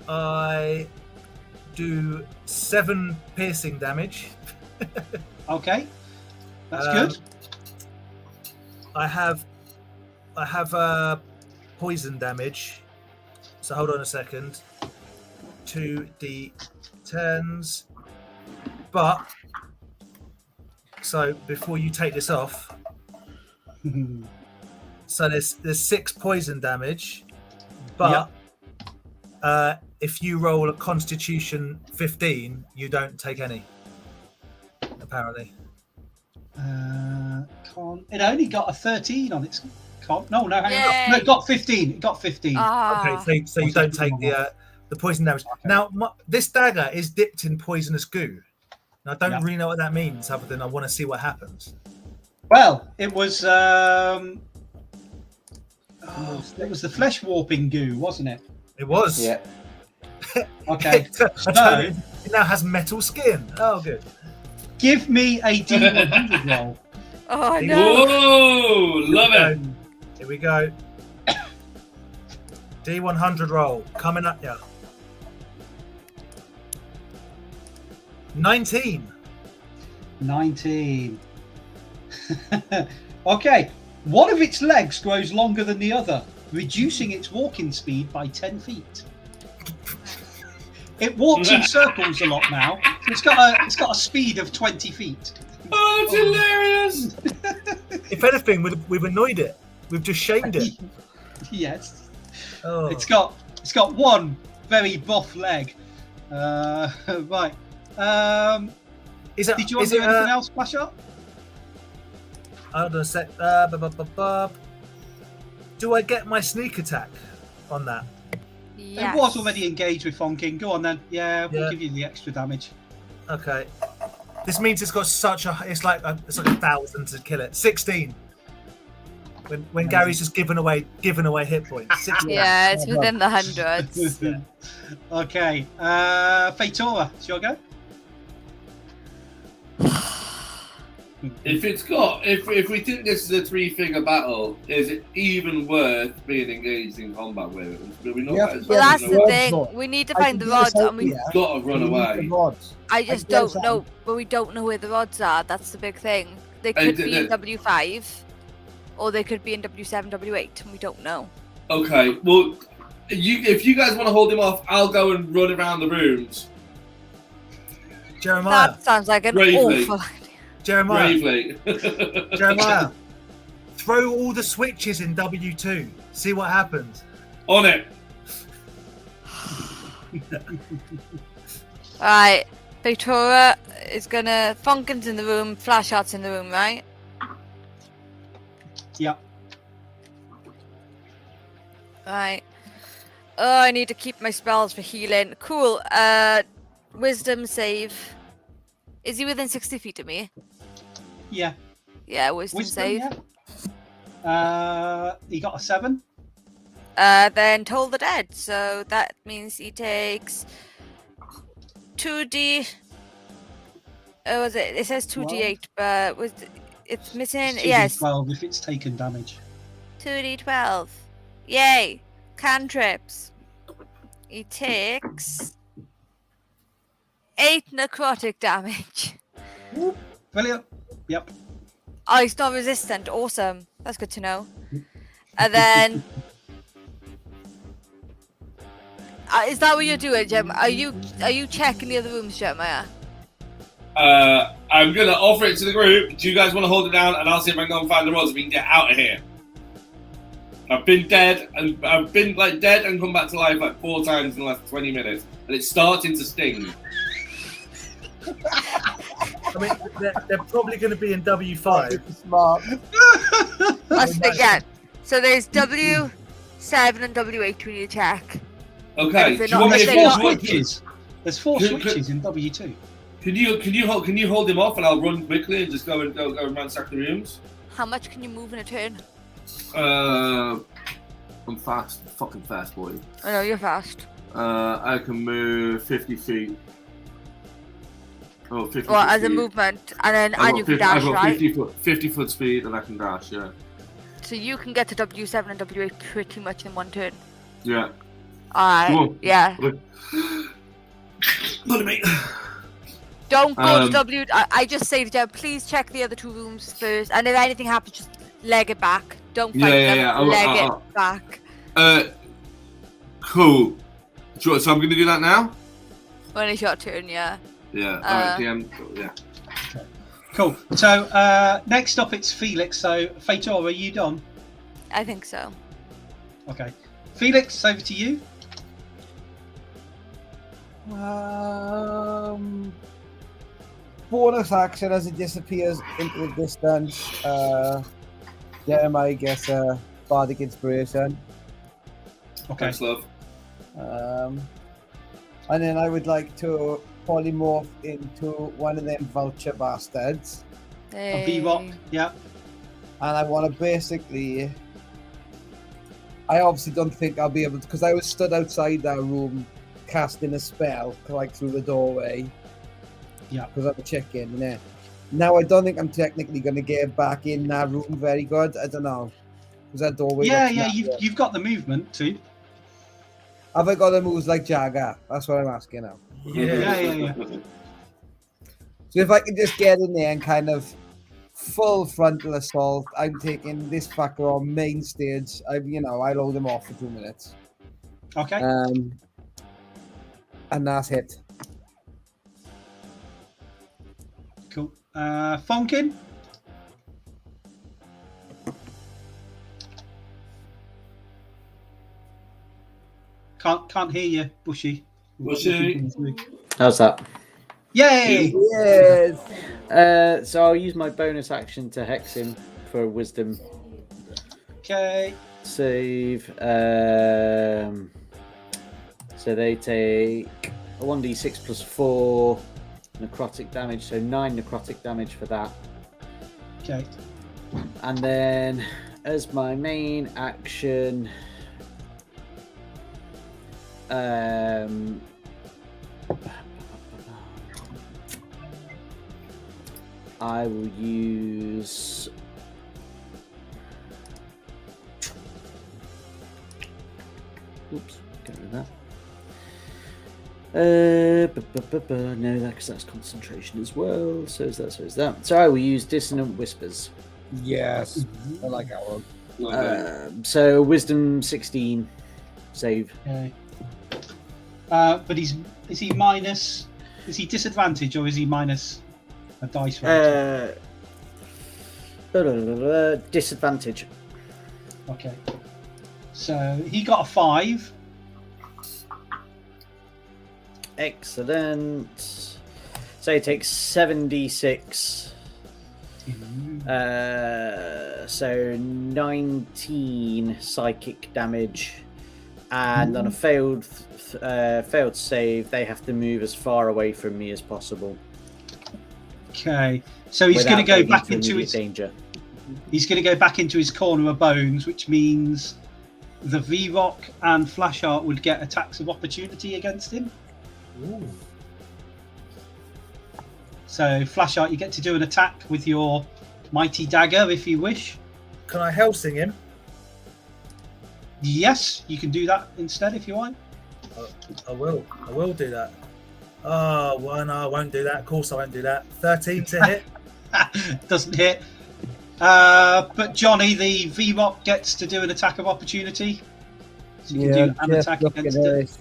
I do 7 piercing damage. Okay, that's good. I have poison damage. So hold on a second. 2d10s. But so before you take this off, so there's 6 poison damage, but if you roll a Constitution 15, you don't take any. Apparently. It only got a 13 on its con. No, hang on. No, it got 15. It got 15. Okay, so you don't take the poison damage. Now, this dagger is dipped in poisonous goo. Now, I don't really know what that means, other than I want to see what happens. Well, it was it was the flesh warping goo, wasn't it? It was. Yeah. Okay. So it now has metal skin. Oh, good. Give me a D100 roll. Oh no! Whoa, love it. Here we go. D100 roll coming up now. 19. 19. Okay. One of its legs grows longer than the other, reducing its walking speed by 10 feet. It walks in circles a lot now. So it's got a speed of 20 feet. Oh, that's hilarious! If anything, we've annoyed it. We've just shamed it. Yes. Oh. It's got one very buff leg. Right. Did you want to do anything else, Flash Up? Hold on a sec. Do I get my sneak attack on that? Yes. It was already engaged with Fonking. Go on then. Yeah, we'll give you the extra damage. Okay. This means it's got it's like 1,000 to kill it. 16. When Gary's just giving away hit points. 16. Yeah, it's within the hundreds. Okay. Fatora, it's your go. If we think this is a 3-figure battle, is it even worth being engaged in combat with? Will we not? Yeah, guys? Well, that's the rods, thing. though. We need to I find can the get us rods, out and we. here. Gotta run We need away. the rods. I just can get us don't out. know, but we don't know where the rods are. That's the big thing. They could be in W5, or they could be in W7, W8, and we don't know. Okay, well, if you guys want to hold him off, I'll go and run around the rooms. Jeremiah, That sounds like an Bravely. awful idea. Jeremiah, Bravely. Jeremiah. Throw all the switches in W2. See what happens. On it. Right, Victoria is gonna. Funkin's in the room. Flashheart's in the room, right? Yeah. Right. Oh, I need to keep my spells for healing. Cool. Wisdom save. Is he within 60 feet of me? Yeah. Yeah, wisdom save. Yeah. He got a 7. Then Toll the Dead. So that means he takes 2d. Oh, was it? It says 2d8, but it's missing. Yes. 12 if it's taken damage. 2d12. Yay! Cantrips. He takes 8 necrotic damage. Brilliant. Yep. Oh, he's not resistant. Awesome. That's good to know. And then, is that what you're doing, Jem? Are you checking the other rooms, Jeremiah? I'm gonna offer it to the group. Do you guys want to hold it down, and I'll see if I can go and find the rods. We can get out of here. I've been dead and come back to life like 4 times in the last 20 minutes, and it's starting to sting. I mean, they're probably going to be in W5. Smart. That's the again. So there's W7 and W8 we need to check. Okay. If Do you want me if to they're not- Switches. There's 4 switches in W2. Can you hold him off, and I'll run quickly and just go and ransack the rooms? How much can you move in a turn? I'm fast, fucking fast, boy. I know you're fast. I can move 50 feet. Oh, 50 Well, foot as a speed. movement, and then I've you got can 50 dash, I've got right? 50 foot speed, and I can dash. Yeah. So you can get to W7 and W8 pretty much in one turn. Yeah. Alright. Come on. Yeah. Look at me. Don't go to W. I just say to Jem, please check the other 2 rooms first, and if anything happens, just leg it back. Don't fight them. Yeah. Leg it back. Cool. So I'm going to do that now? When it's your turn, yeah. Yeah. Alright, DM. Yeah. Cool. So next up it's Felix. So Fator, are you done? I think so. Okay. Felix, over to you. Bonus action as it disappears into the distance. Jeremiah gets a bardic inspiration. Okay. Thanks, love. And then I would like to polymorph into one of them vulture bastards. A Bebop. Yeah. And I want to basically... I obviously don't think I'll be able to... Because I was stood outside that room casting a spell, like through the doorway. Yeah. Because I'm a chicken, yeah. Now I don't think I'm technically going to get back in that room very good. I don't know. Because that doorway... Yeah. You've got the movement too. Have I got the moves like Jagger? That's what I'm asking now. Yeah. So if I can just get in there and kind of full frontal assault, I'm taking this fucker on main stage. I'll hold him off for 2 minutes. Okay. And that's it. Cool. Funkin. Can't hear you, Bushy. Bushy. How's that? Yay! Yes. So I'll use my bonus action to hex him for a wisdom Okay. save. So they take a 1d6 plus 4 necrotic damage, so 9 necrotic damage for that. Okay. And then as my main action, I will use. Oops, get rid of that. No, because that's concentration as well. So is that. So I will use Dissonant Whispers. Yes, I like that one. So Wisdom 16 save. Okay. But is he minus? Is he disadvantage or is he minus a dice roll? Disadvantage. Okay. So he got a 5. Excellent. So he takes 7d6. So 19 psychic damage, and on a failed save, they have to move as far away from me as possible. Okay, so he's going to go back into his danger. He's going to go back into his corner of bones, which means the V-Rock and Flash Art would get attacks of opportunity against him. Ooh. So Flash Art, you get to do an attack with your mighty dagger if you wish. Can I Helsing him? Yes, you can do that instead if you want. I will do that. Oh, well, no, I won't do that. Of course I won't do that. 13 to hit. Doesn't hit. But Johnny, the V-Rock gets to do an attack of opportunity. So you can do an attack against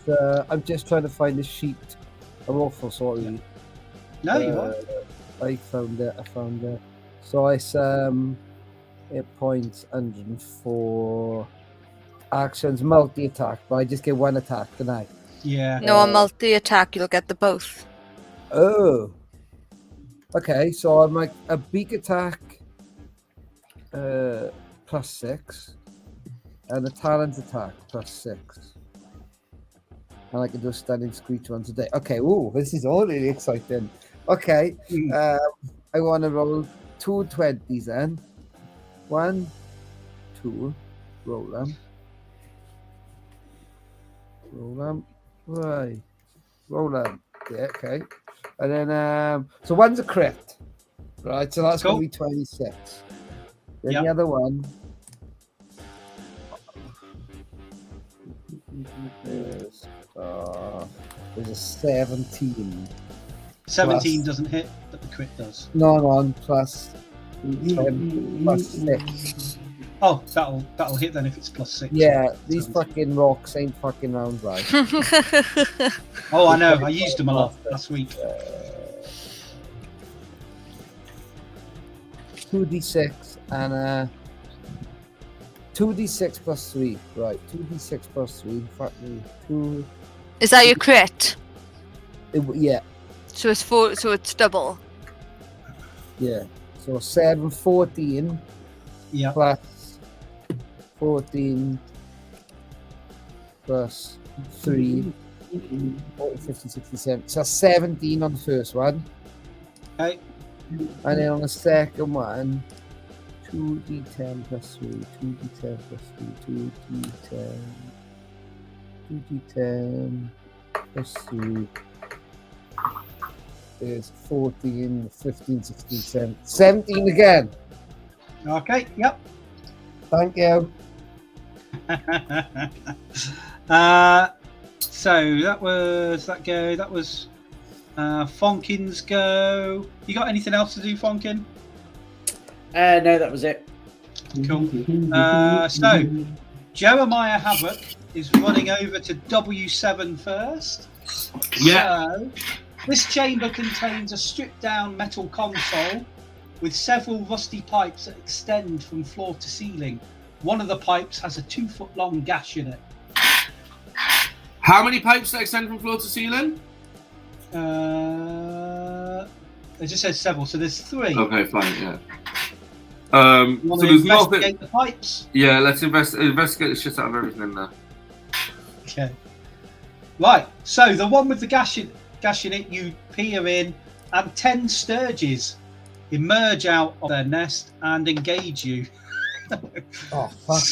it. I'm just trying to find the sheet. I'm awful sorry. No, you won't. I found it. So it's 8 points, 104 actions, multi-attack, but I just get one attack tonight. Yeah. No, a multi-attack, you'll get the both. Oh. Okay, so I'm like a beak attack +6 and a talent attack +6. And I can do stunning screech once a day. Okay, ooh, this is all really exciting. Okay, I want to roll 2 20s then. 1, 2, roll them. Right. Roll them. Yeah, okay. And then, so one's a crit. Right, so that's Cool. going to be 26. Then Yep. the other one is there's a 17. 17 doesn't hit, but the crit does. No, plus 10, plus 6. Oh, that'll hit then if it's +6. Yeah, these fucking rocks ain't fucking round right. Oh, I know. I used them a lot last week. 2d6 and 2d6 plus 3. Right, 2d6 plus 3. Fuck me. 2. Is that your crit? Yeah, So it's 4. So it's double. yeah. So 7, 14 Yeah. plus 14 plus 3. 40, 50, 67. So 17 on the first one. Okay. And then on the second one, 2d10 plus 3, 2d10 plus 3, 2d10 plus 3 is 14, 15, 16, 17. 17 again. Okay. Yep. Thank you. So that was that go. That was Fonkin's go. You got anything else to do, Fonkin? No, that was it. Cool. So Jeremiah Havoc is running over to W7 first. Yeah. So this chamber contains a stripped-down metal console with several rusty pipes that extend from floor to ceiling. One of the pipes has a 2-foot-long gash in it. How many pipes that extend from floor to ceiling? It just says several, so there's 3. Okay, fine, yeah. You want So to there's nothing. investigate the pipes? Yeah, let's investigate the shit out of everything in there. Okay. Right, so the one with the gash in it, you peer in, and 10 sturges emerge out of their nest and engage you. Oh, fuck.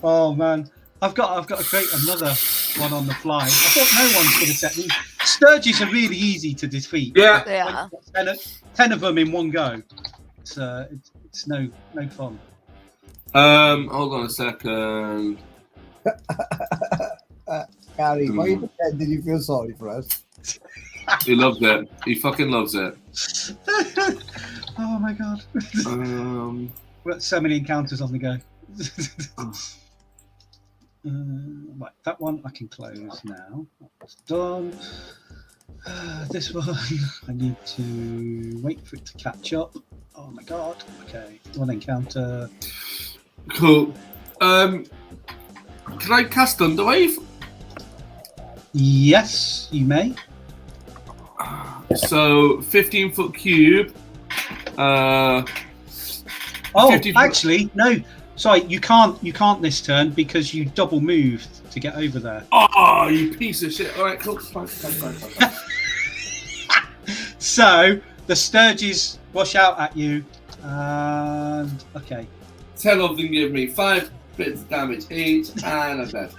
Oh man, I've got to create another one on the fly. I thought no one's going to set these. Sturges are really easy to defeat. Yeah. They are. 10 of them in one go. It's no fun. Hold on a second. Gary, why you pretending you feel sorry for us? He loves it. He fucking loves it. Oh my god. We've got so many encounters on the go. Right, that one I can close now. That's done. This one I need to wait for it to catch up. Oh my god. Okay, one encounter. Cool. Can I cast Thunderwave? Yes, you may. So 15-foot cube. Oh, 50 foot. actually, no. Sorry, you can't this turn because you double moved to get over there. Oh, you piece of shit. All right, cool. Fine. So the Sturges rush out at you, and okay. 10 of them give me 5 bits of damage each, and I'm dead.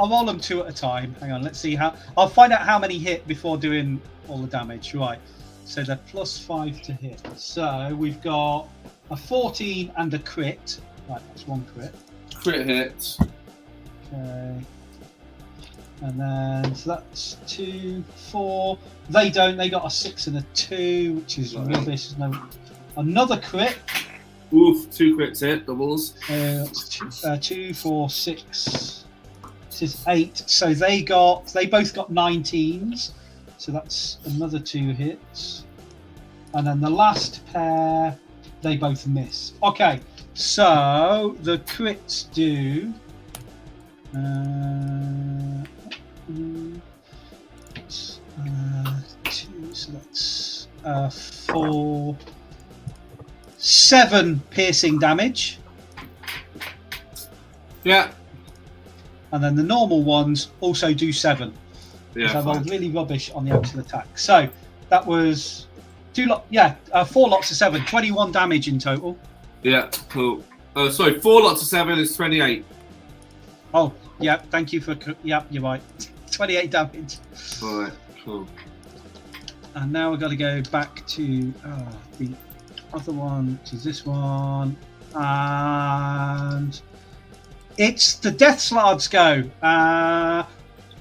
I'll roll them 2 at a time. Hang on, let's see how. I'll find out how many hit before doing all the damage. Right. So they're +5 to hit. So we've got a 14 and a crit. Right, that's 1 crit. Crit hit. Okay. And then so that's 2, 4. They don't. They got a 6 and a 2, which is rubbish. No, another crit. Oof, 2 crits hit, doubles. That's 2, 4, 6. This is 8. So they both got 19s. So that's another 2 hits. And then the last pair, they both miss. Okay, so the crits do. 2, so that's 4, 7 piercing damage. Yeah. And then the normal ones also do 7. Yeah. I rolled really rubbish on the actual attack. So that was 4 lots of 7, 21 damage in total. Yeah, cool. Sorry, 4 lots of 7 is 28. Oh, yeah, thank you for. Yeah, you're right. 28 damage. All right, cool. And now we've got to go back to the other one, which is this one. And it's the Death Slard's go.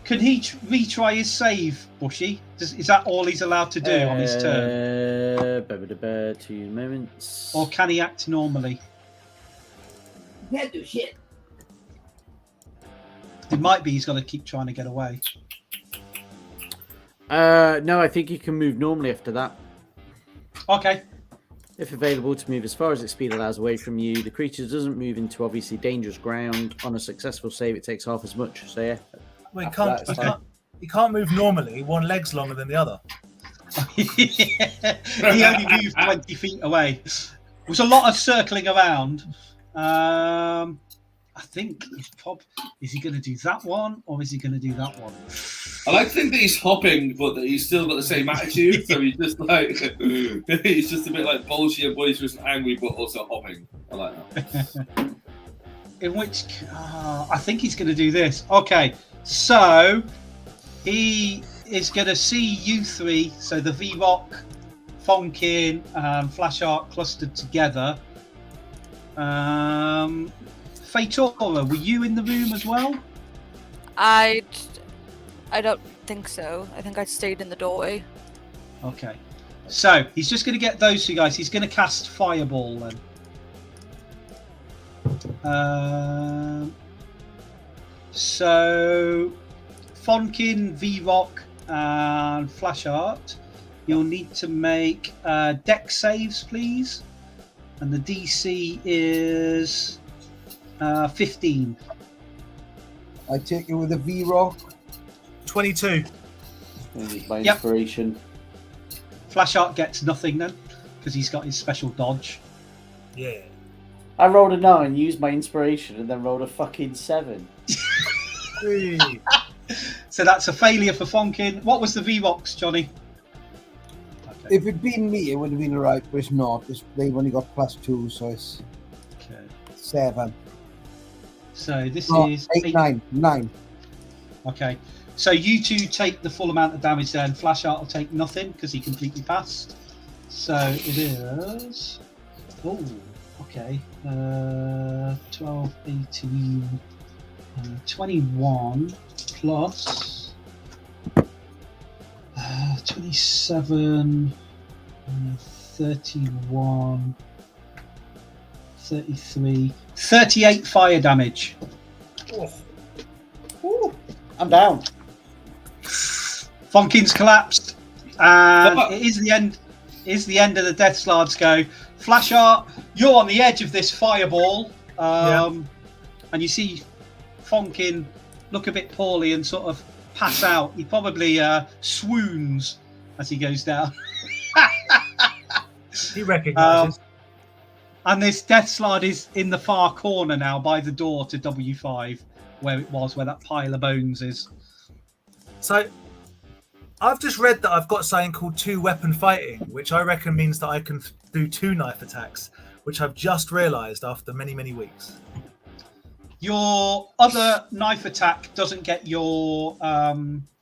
Can he retry his save, Bushy? Is that all he's allowed to do on his turn? 2 moments. Or can he act normally? Can't do shit. It might be he's got to keep trying to get away. No, I think you can move normally after that. Okay. If available to move as far as its speed allows away from you, the creature doesn't move into obviously dangerous ground. On a successful save, it takes half as much. So yeah. Well, he can't move normally. One leg's longer than the other. He only moved 20 feet away. There was a lot of circling around. I think is he going to do that one or is he going to do that one? I like to think that he's hopping, but that he's still got the same attitude. So he's just like he's just a bit like bolshy and boisterous and angry, but also hopping. I like that. In which I think he's going to do this. Okay, so he is going to see you 3. So the V-Rock, Fonkin, and Flash Art clustered together. Fatora, were you in the room as well? I don't think so. I think I stayed in the doorway. Okay. So he's just going to get those 2 guys. He's going to cast Fireball then. So Fonkin, V-Rock, and Flash Art, you'll need to make deck saves, please. And the DC is 15. I take it with a V-Rock. 22. My inspiration. Flash Art gets nothing then, because he's got his special dodge. Yeah. I rolled a 9, used my inspiration, and then rolled a fucking 7. So that's a failure for Fonkin. What was the V-Rocks, Johnny? Okay. If it'd been me, it would have been alright, but it's not. They've only got +2, so it's Okay. 7. So this Oh, is 8, 9. Okay. So you two take the full amount of damage there, and Flashheart will take nothing because he completely passed. So it is. Oh, okay. 12, 18, 21 plus 27, 31, 33, 38 fire damage. Ooh, I'm down. Fonkin's collapsed, and it is the end. Is the end of the Death Slard's go. Flashheart, you're on the edge of this fireball, and you see Fonkin look a bit poorly and sort of pass out. He probably swoons as he goes down. He recognises. And this Death Slard is in the far corner now by the door to W5, where it was, where that pile of bones is. So, I've just read that I've got something called 2-weapon fighting, which I reckon means that I can do 2 knife attacks, which I've just realised after many, many weeks. Your other knife attack doesn't get your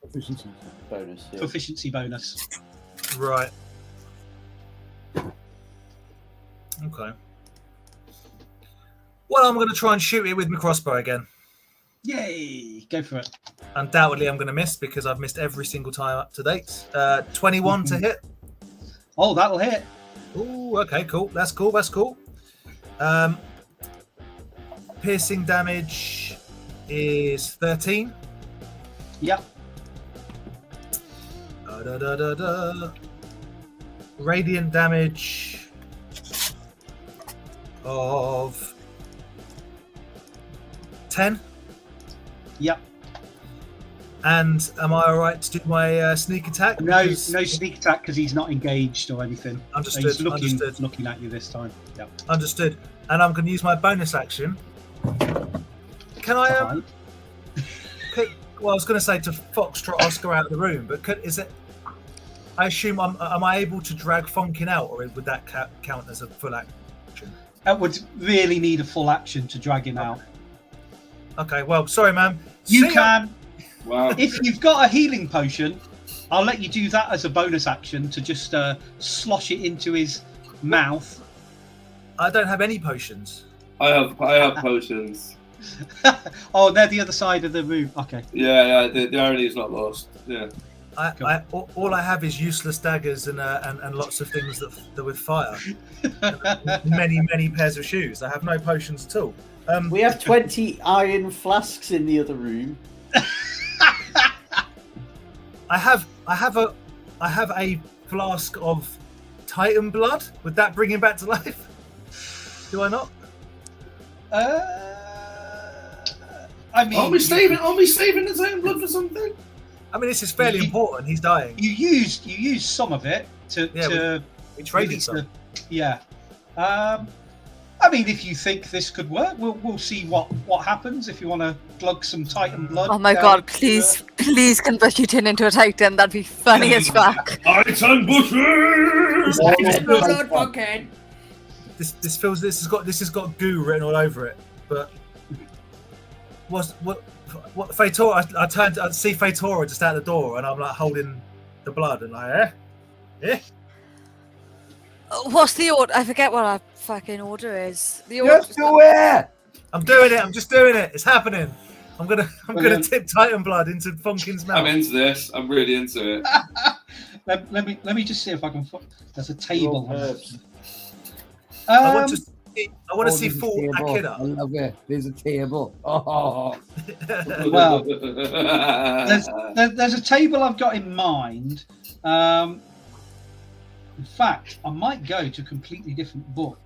Proficiency bonus. Yeah. proficiency bonus. Right. Okay. Well, I'm going to try and shoot it with my crossbow again. Yay! Go for it. Undoubtedly, I'm going to miss because I've missed every single time up to date. 21 to hit. Oh, that'll hit. Ooh, okay, cool. That's cool. That's cool. Piercing damage is 13. Yep. Radiant damage of 10. Yep. And am I alright to do my sneak attack? No Because- sneak attack because he's not engaged or anything. Understood. He's looking Understood. at you this time. Yep. Understood. And I'm going to use my bonus action. Can I? Fine. Well, I was going to say to foxtrot Oscar out of the room, but is it? I assume am I able to drag Fonkin out, or would that count as a full action? That would really need a full action to drag him out. Okay. Well, sorry, ma'am. You See can. Wow. If you've got a healing potion, I'll let you do that as a bonus action to just slosh it into his mouth. I don't have any potions. I have potions. Oh, they're the other side of the room. Okay. Yeah. The irony is not lost. Yeah. All I have is useless daggers and lots of things that with fire. many pairs of shoes. I have no potions at all. We have 20 iron flasks in the other room. I have a flask of Titan blood. Would that bring him back to life? Do I not? I mean, Are we saving the same blood for something? I mean, this is fairly important. He's dying. you used some of it to We traded release some. yeah. I mean, if you think this could work, we'll see what happens. If you want to glug some Titan blood. Oh my down god, into please convert you turn into a Titan. That'd be funny as fuck. Titan bushes! This has got goo written all over it. But what Fatora? I see Fatora just out the door, and I'm like holding the blood, and like, eh. What's the order? I forget what our fucking order is. The order. Just do it! I'm doing it. I'm just doing it. It's happening. I'm gonna tip Titan blood into Fonkin's mouth. I'm into this. I'm really into it. let me just see if I can. There's a table. Herbs. I want to see there's a full table. I Akira. love it. There's a table. Oh, Well, there's a table I've got in mind. In fact, I might go to a completely different book.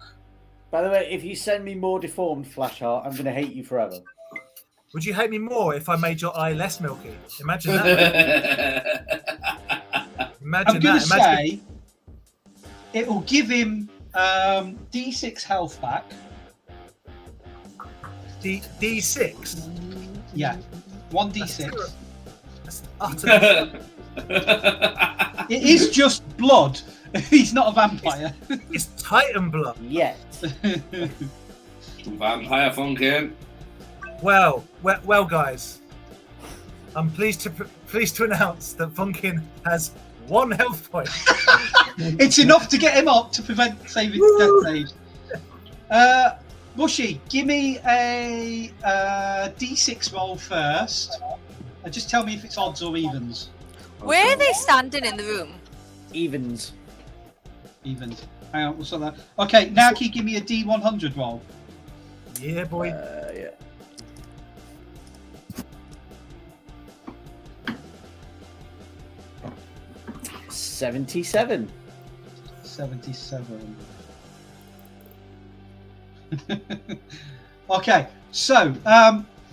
By the way, if you send me more deformed Flashheart, I'm going to hate you forever. Would you hate me more if I made your eye less milky? Imagine that. I'm going to say it will give him D6 health back. D6. Yeah, 1d6. That's utter. It is just blood. He's not a vampire. It's Titan blood. Yet. Vampire Fonkin. Well, guys. I'm pleased to announce that Funkin has 1 health point. It's enough to get him up to prevent saving death save. Bushy, give me a D6 roll first, and just tell me if it's odds or evens. Where are they standing in the room? Evens. Evens. Hang on, we'll sort that. Okay, now can you give me a D100 roll? Yeah, boy. Yeah. 77. 77. Okay, so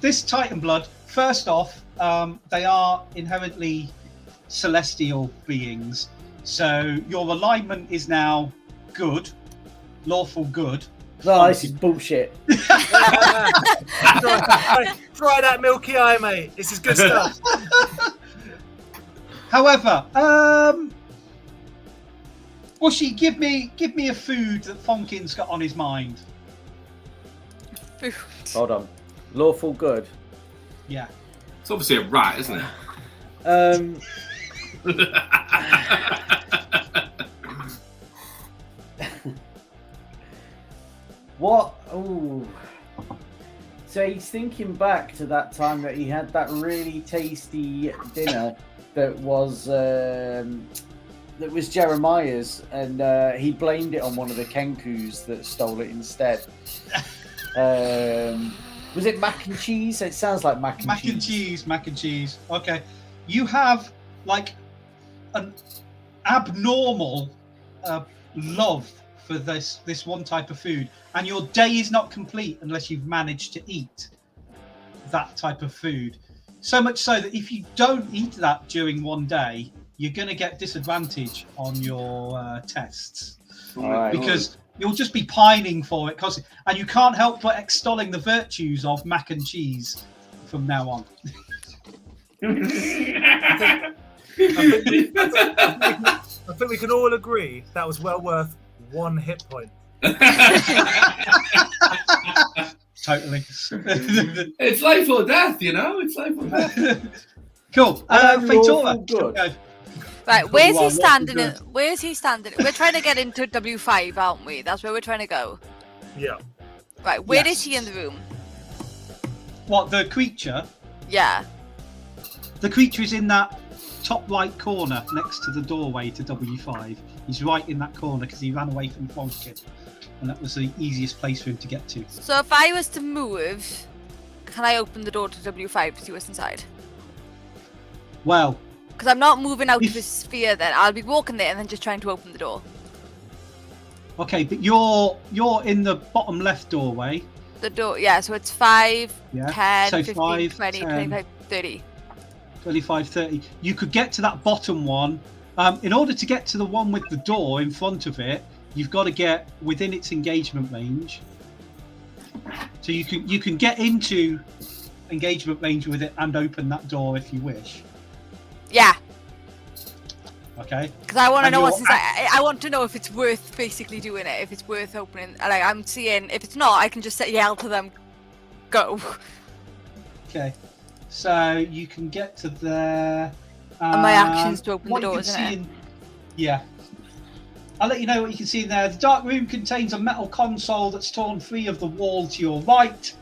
this Titan blood, first off, they are inherently celestial beings. So your alignment is now good, lawful good. No, this is bullshit. Try that milky eye, mate. This is good stuff. However, Bushy, give me a food that Fonkin's got on his mind. Food. Hold on. Lawful good. Yeah. It's obviously a rat, isn't it? What? Ooh. So he's thinking back to that time that he had that really tasty dinner that was Jeremiah's, and he blamed it on one of the Kenkus that stole it instead. Was it mac and cheese? It sounds like mac and cheese. Mac and cheese. Okay. You have like an abnormal love for this one type of food, and your day is not complete unless you've managed to eat that type of food. So much so that if you don't eat that during one day, you're going to get disadvantage on your tests. Right. Because you'll just be pining for it, and you can't help but extolling the virtues of mac and cheese from now on. I think we can all agree that was well worth 1 hit point. Totally. It's life or death, you know? It's life or death. Cool. Fatora. Right, where's he Wow, standing? good. Where's he standing? We're trying to get into W5, aren't we? That's where we're trying to go. Yeah. Right, where Yes. is he in the room? What, the creature? Yeah. The creature is in that top right corner next to the doorway to W5. He's right in that corner because he ran away from Fonkin, and that was the easiest place for him to get to. So if I was to move, can I open the door to W5 to see what's inside? Well, Because I'm not moving out If- of his sphere then. I'll be walking there and then just trying to open the door. okay, but you're in the bottom left doorway. The door, yeah, so it's 5, Yeah. 10, So 15, 5, 20, 10. 25, 30. 25, 30. You could get to that bottom one. In order to get to the one with the door in front of it, you've got to get within its engagement range. So you can get into engagement range with it and open that door if you wish. Yeah, Okay. because I want to And know what's you're inside. I want to know if it's worth basically doing it, if it's worth opening. Like, I'm seeing, if it's not, I can just yell to them, go. Okay. So you can get to there. And my actions to open the what you door, can isn't see it? Yeah. I'll let you know what you can see in there. The dark room contains a metal console that's torn free of the wall to your right.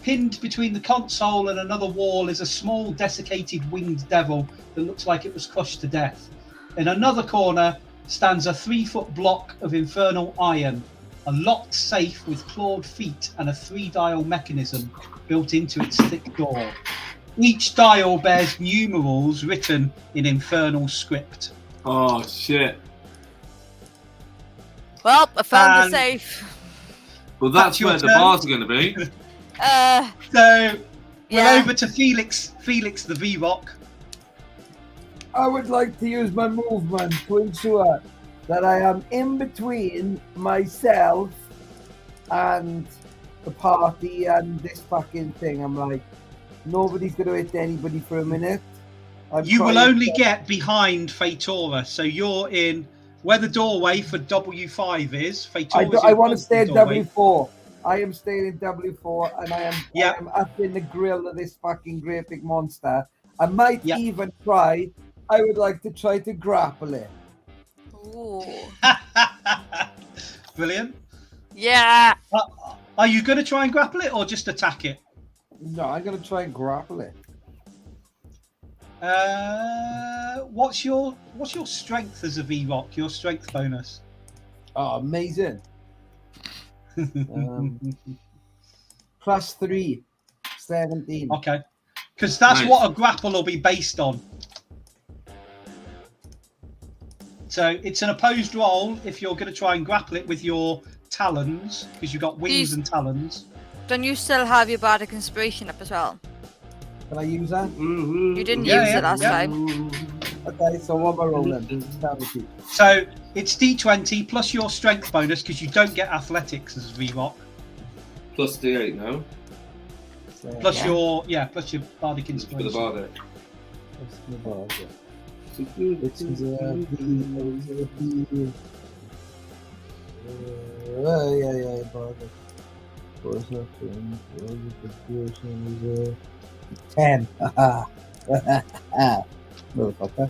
Pinned between the console and another wall is a small desiccated winged devil that looks like it was crushed to death. In another corner stands a 3-foot block of infernal iron, a locked safe with clawed feet and a 3-dial mechanism built into its thick door. Each dial bears numerals written in infernal script. Oh, shit. Well, I found the And- safe. Well, that's your where the turn. bars are going to be. So we're Yeah. over to Felix the V-Rock. I would like to use my movement to ensure that I am in between myself and the party and this fucking thing. I'm like, nobody's going to hit anybody for a minute. You will only get behind Fatora, so you're in where the doorway for W5 is. I Fatora's want to in front stay of at the doorway. W4. I am staying in W4 and I am up in the grill of this fucking great big monster. I might even try. I would like to try to grapple it. Ooh. Brilliant. Yeah. Are you going to try and grapple it or just attack it? No, I'm going to try and grapple it. What's your strength as a V-Rock? Your strength bonus? Oh, amazing. +3, 17. Okay, because that's what a grapple will be based on. So it's an opposed roll if you're going to try and grapple it with your talons, because you've got wings and talons. Don't you still have your bardic inspiration up as well? Can I use that? You didn't use it last time. Okay, so what am I rolling? So it's D20 plus your strength bonus, because you don't get athletics as V-Rock. Plus D8 now. Plus your bardic inspiration. For the bardic. bardic. 10. Motherfucker.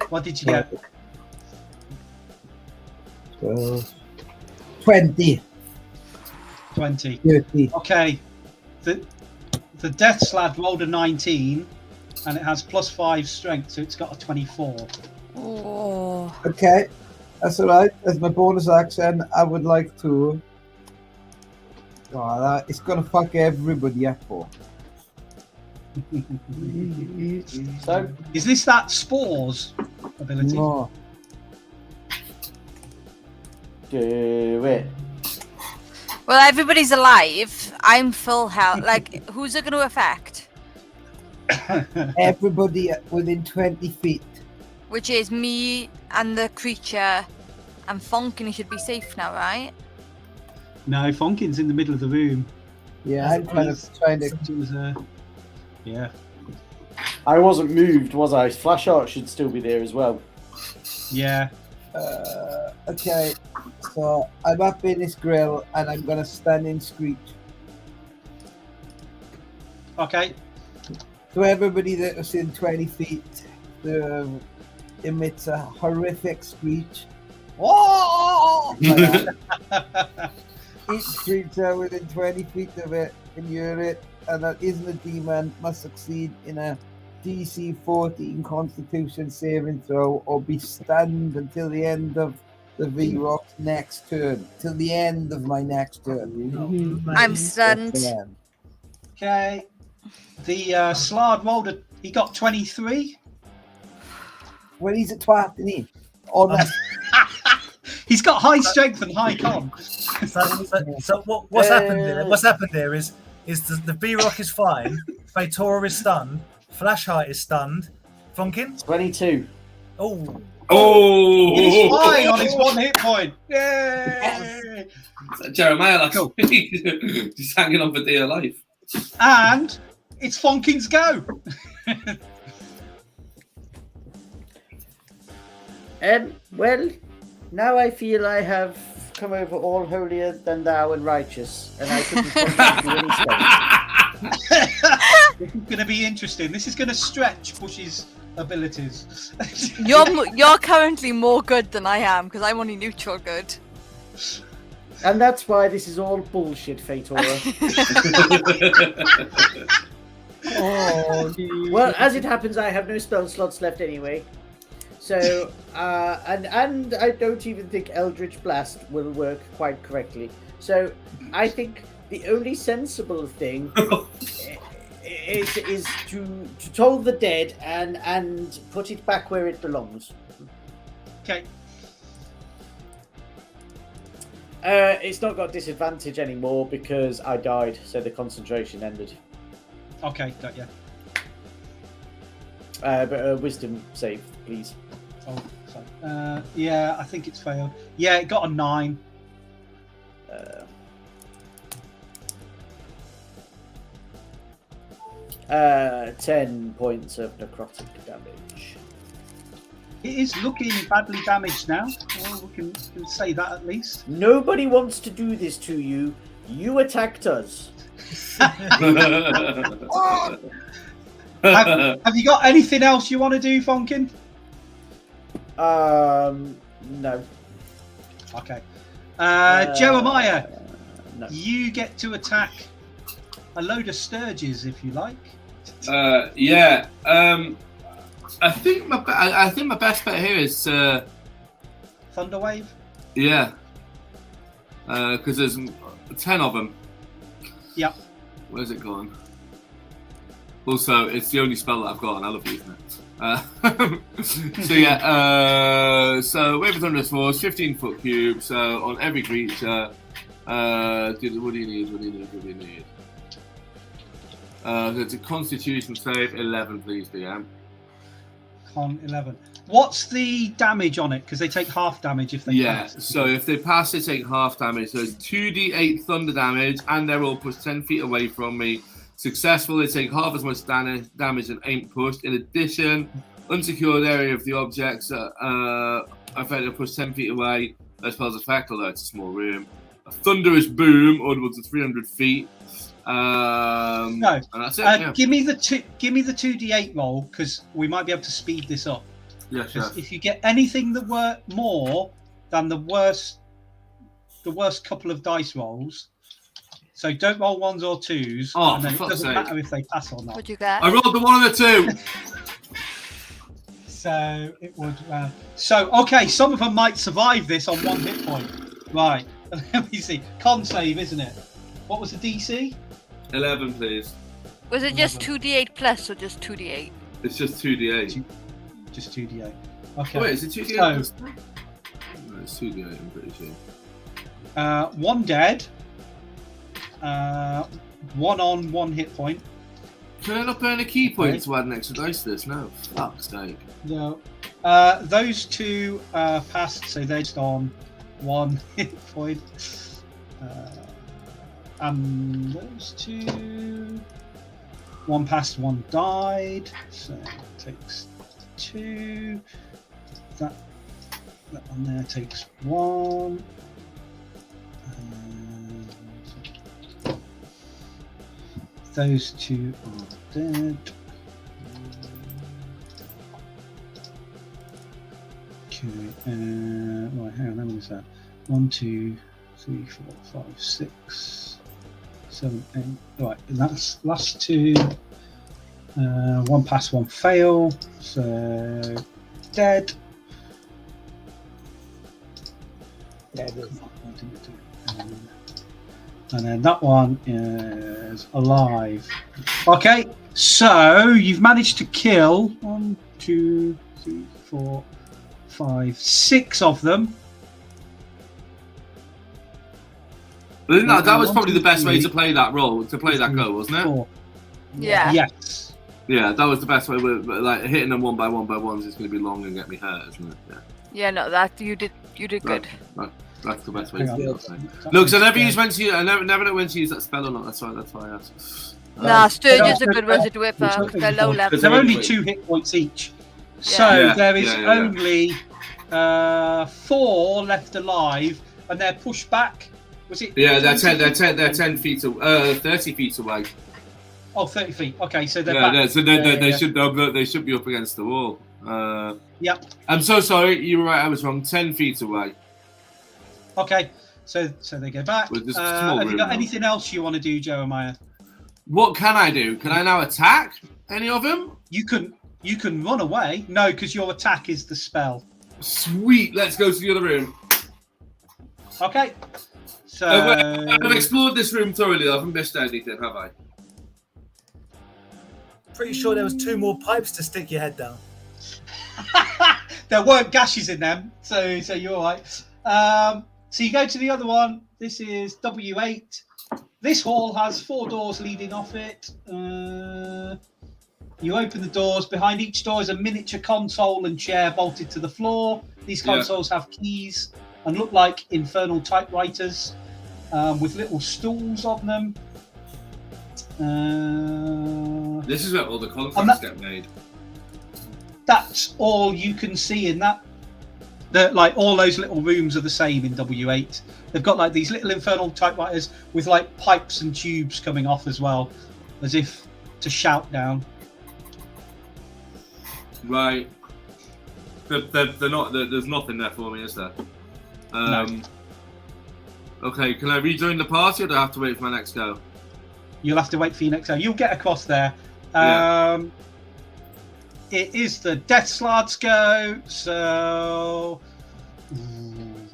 What did you get? 12. 20. 20. 30. Okay. The Death Slad rolled a 19 and it has +5 strength, so it's got a 24. Oh. Okay, that's all right. As my bonus action, I would like to. Oh, it's gonna fuck everybody up for. So, is this that spores ability? No. Do it. Well, everybody's alive. I'm full health. Like, who's it going to affect? Everybody within 20 feet. Which is me and the creature. And Fonkin should be safe now, right? No, Fonkin's in the middle of the room. Yeah, I'm trying to. Yeah. I wasn't moved, was I? Flash art should still be there as well. Yeah. Okay, so I'm up in this grill and I'm gonna stand in screech. Okay. So everybody that was in 20 feet emits a horrific screech. Oh! Each creature within 20 feet of it can hear it, and that isn't a demon must succeed in a DC 14 Constitution saving throw or be stunned until the end of the V-Rock's next turn. Till the end of my next turn. I'm stunned. Okay. The Slard rolled he got 23. Well, he's a twat, isn't he? Oh, no. He's got high strength and high con. So what's happened there? What's happened there is the V-Rock is fine, Fatora is stunned, Flashheart is stunned, Funkin? 22. Oh. Oh! He's fine on his 1 hit point. Yay! Jeremiah last week. Just hanging on for dear life. And it's Fonkin's go. Well, now I feel I have come over all holier than thou and righteous, and I couldn't possibly do any spells. This is going to be interesting. This is going to stretch Bush's abilities. You're currently more good than I am because I'm only neutral good. And that's why this is all bullshit, Fatora. Oh, Well, as it happens, I have no spell slots left anyway. So, and I don't even think Eldritch Blast will work quite correctly. So, I think the only sensible thing is to toll the dead and put it back where it belongs. Okay. It's not got disadvantage anymore because I died, so the concentration ended. Okay, got you. But wisdom save, please. Oh, sorry. Yeah, I think it's failed. Yeah, it got a 9. 10 points of necrotic damage. It is looking badly damaged now. Well, we can say that at least. Nobody wants to do this to you. You attacked us. Have you got anything else you want to do, Fonkin? No. Okay. Jeremiah, No. you get to attack a load of sturges if you like. Yeah. I think my best bet here is Thunderwave. yeah. Because there's 10 of them. Yep. Where's it gone? Also, it's the only spell that I've got, and I love using it. So yeah, so Wave of Thunderous Force, 15-foot cube. So on every creature, what do you need? It's a Constitution save, 11, please, DM. Con 11. What's the damage on it? Because they take half damage if they pass. So if they pass, they take half damage. So it's 2d8 thunder damage, and they're all pushed 10 feet away from me. Successful, they take half as much damage and ain't pushed. In addition, unsecured area of the objects affected pushed 10 feet away. No spells effect, although it's a small room. A thunderous boom, audible to 300 feet. And that's it. Give me the 2d8 roll because we might be able to speed this up. Yeah, sure. If you get anything that were more than the worst couple of dice rolls, so don't roll 1s or 2s, and then it doesn't matter if they pass or not. What'd you get? I rolled the 1 and the 2. So it would. Okay, some of them might survive this on 1 hit point. Right. Let me see. Con save, isn't it? What was the DC? 11, please. Was it just 2d8 plus or just 2d8? It's just 2d8. Just 2d8. Okay. Wait, is it 2d8? No, it's 2d8, I'm pretty sure. 1 dead. 1 on 1 hit point. Can I not burn a key point to add an extra dice to this? No. Fuck's sake. No. Those 2 passed, so they're just on 1 hit point. And those 2. 1 passed, 1 died. So it takes 2. That one there takes 1. Those 2 are dead. Okay. Right, hang on, how many is that? 1, 2, 3, 4, 5, 6, 7, 8. Right, and that's last 2. 1 pass, 1 fail. So dead. And then that one is alive. Okay, so you've managed to kill 1, 2, 3, 4, 5, 6 of them. But that was probably the best way to play that role, to play that go, wasn't it? 4. Yeah. Yes. Yeah, that was the best way. But like hitting them 1 by 1 by 1s is going to be long and get me hurt, isn't it? Yeah. Yeah, no, that you did good. That's the best way Hang to on. do it. Look, so I never use when to use. I never know when to use that spell or not. That's why I asked. Nah, Sturgeons are good ones to do it for. They're low level. They're only 2 hit points each. So there is only 4 left alive, and they're pushed back. Was it? Yeah, they're 10 feet, 30 feet away. Oh, 30 feet. Okay, so they're Yeah, back. so they should be up against the wall. Yep. I'm so sorry. You were right. I was wrong. 10 feet away. Okay, so they go back. With this small have you room got now. anything else you want to do, Jeremiah? What can I do? Can I now attack any of them? You can run away. No, because your attack is the spell. Sweet. Let's go to the other room. Okay. So I've explored this room thoroughly. I haven't missed anything, have I? Pretty sure there was 2 more pipes to stick your head down. there weren't gashes in them, so you're all right. So you go to the other one. This is W8. This hall has 4 doors leading off it. You open the doors. Behind each door is a miniature console and chair bolted to the floor. These consoles have keys and look like infernal typewriters with little stools on them. This is where all the contracts get made. that's all you can see in that. Like all those little rooms are the same in W8. They've got like these little infernal typewriters with like pipes and tubes coming off as well, as if to shout down. Right. They're not. There's nothing there for me, is there? No. Okay. Can I rejoin the party, or do I have to wait for my next go? You'll have to wait for your next go. You'll get across there. Yeah. It is the Death Slard's go. So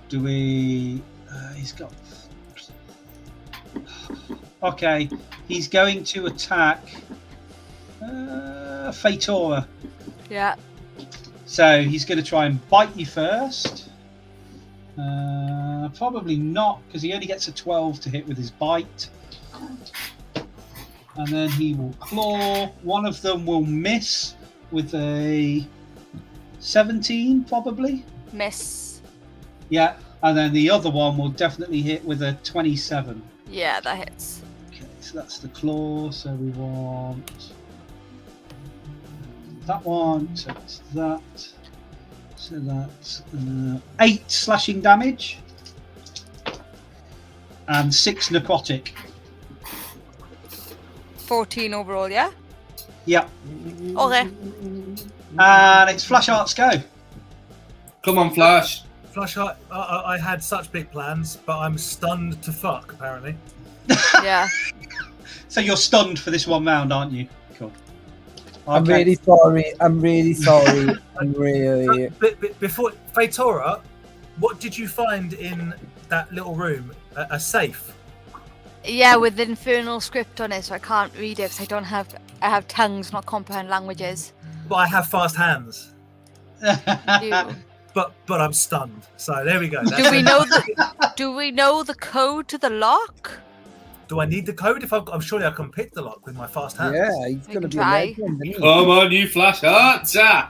do we? He's got. Okay, he's going to attack Fatora. Yeah. So he's going to try and bite you first. Probably not, because he only gets a 12 to hit with his bite. And then he will claw. One of them will miss with a 17, probably. Miss. Yeah, and then the other one will definitely hit with a 27. Yeah, that hits. Okay, so that's the claw. So we want that one. So it's that. So that's 8 slashing damage and 6 necrotic. 14 overall, yeah? Yep. Okay. And it's Flash Art's go. Come on, Flash. Flashheart, I had such big plans, but I'm stunned to fuck, apparently. Yeah. So you're stunned for this one round, aren't you? Cool. I'm Okay. really sorry. I'm really sorry. I'm really. But before, Fatora, what did you find in that little room? A safe? Yeah, with the infernal script on it, so I can't read it because I have tongues, not comprehend languages. But I have fast hands. You- But I'm stunned. So there we go. Do we know the code to the lock? Do I need the code? I'm surely I can pick the lock with my fast hands. Yeah, he's We going to can be try. a legend, isn't he? Come on, you Flash Arts. Yeah,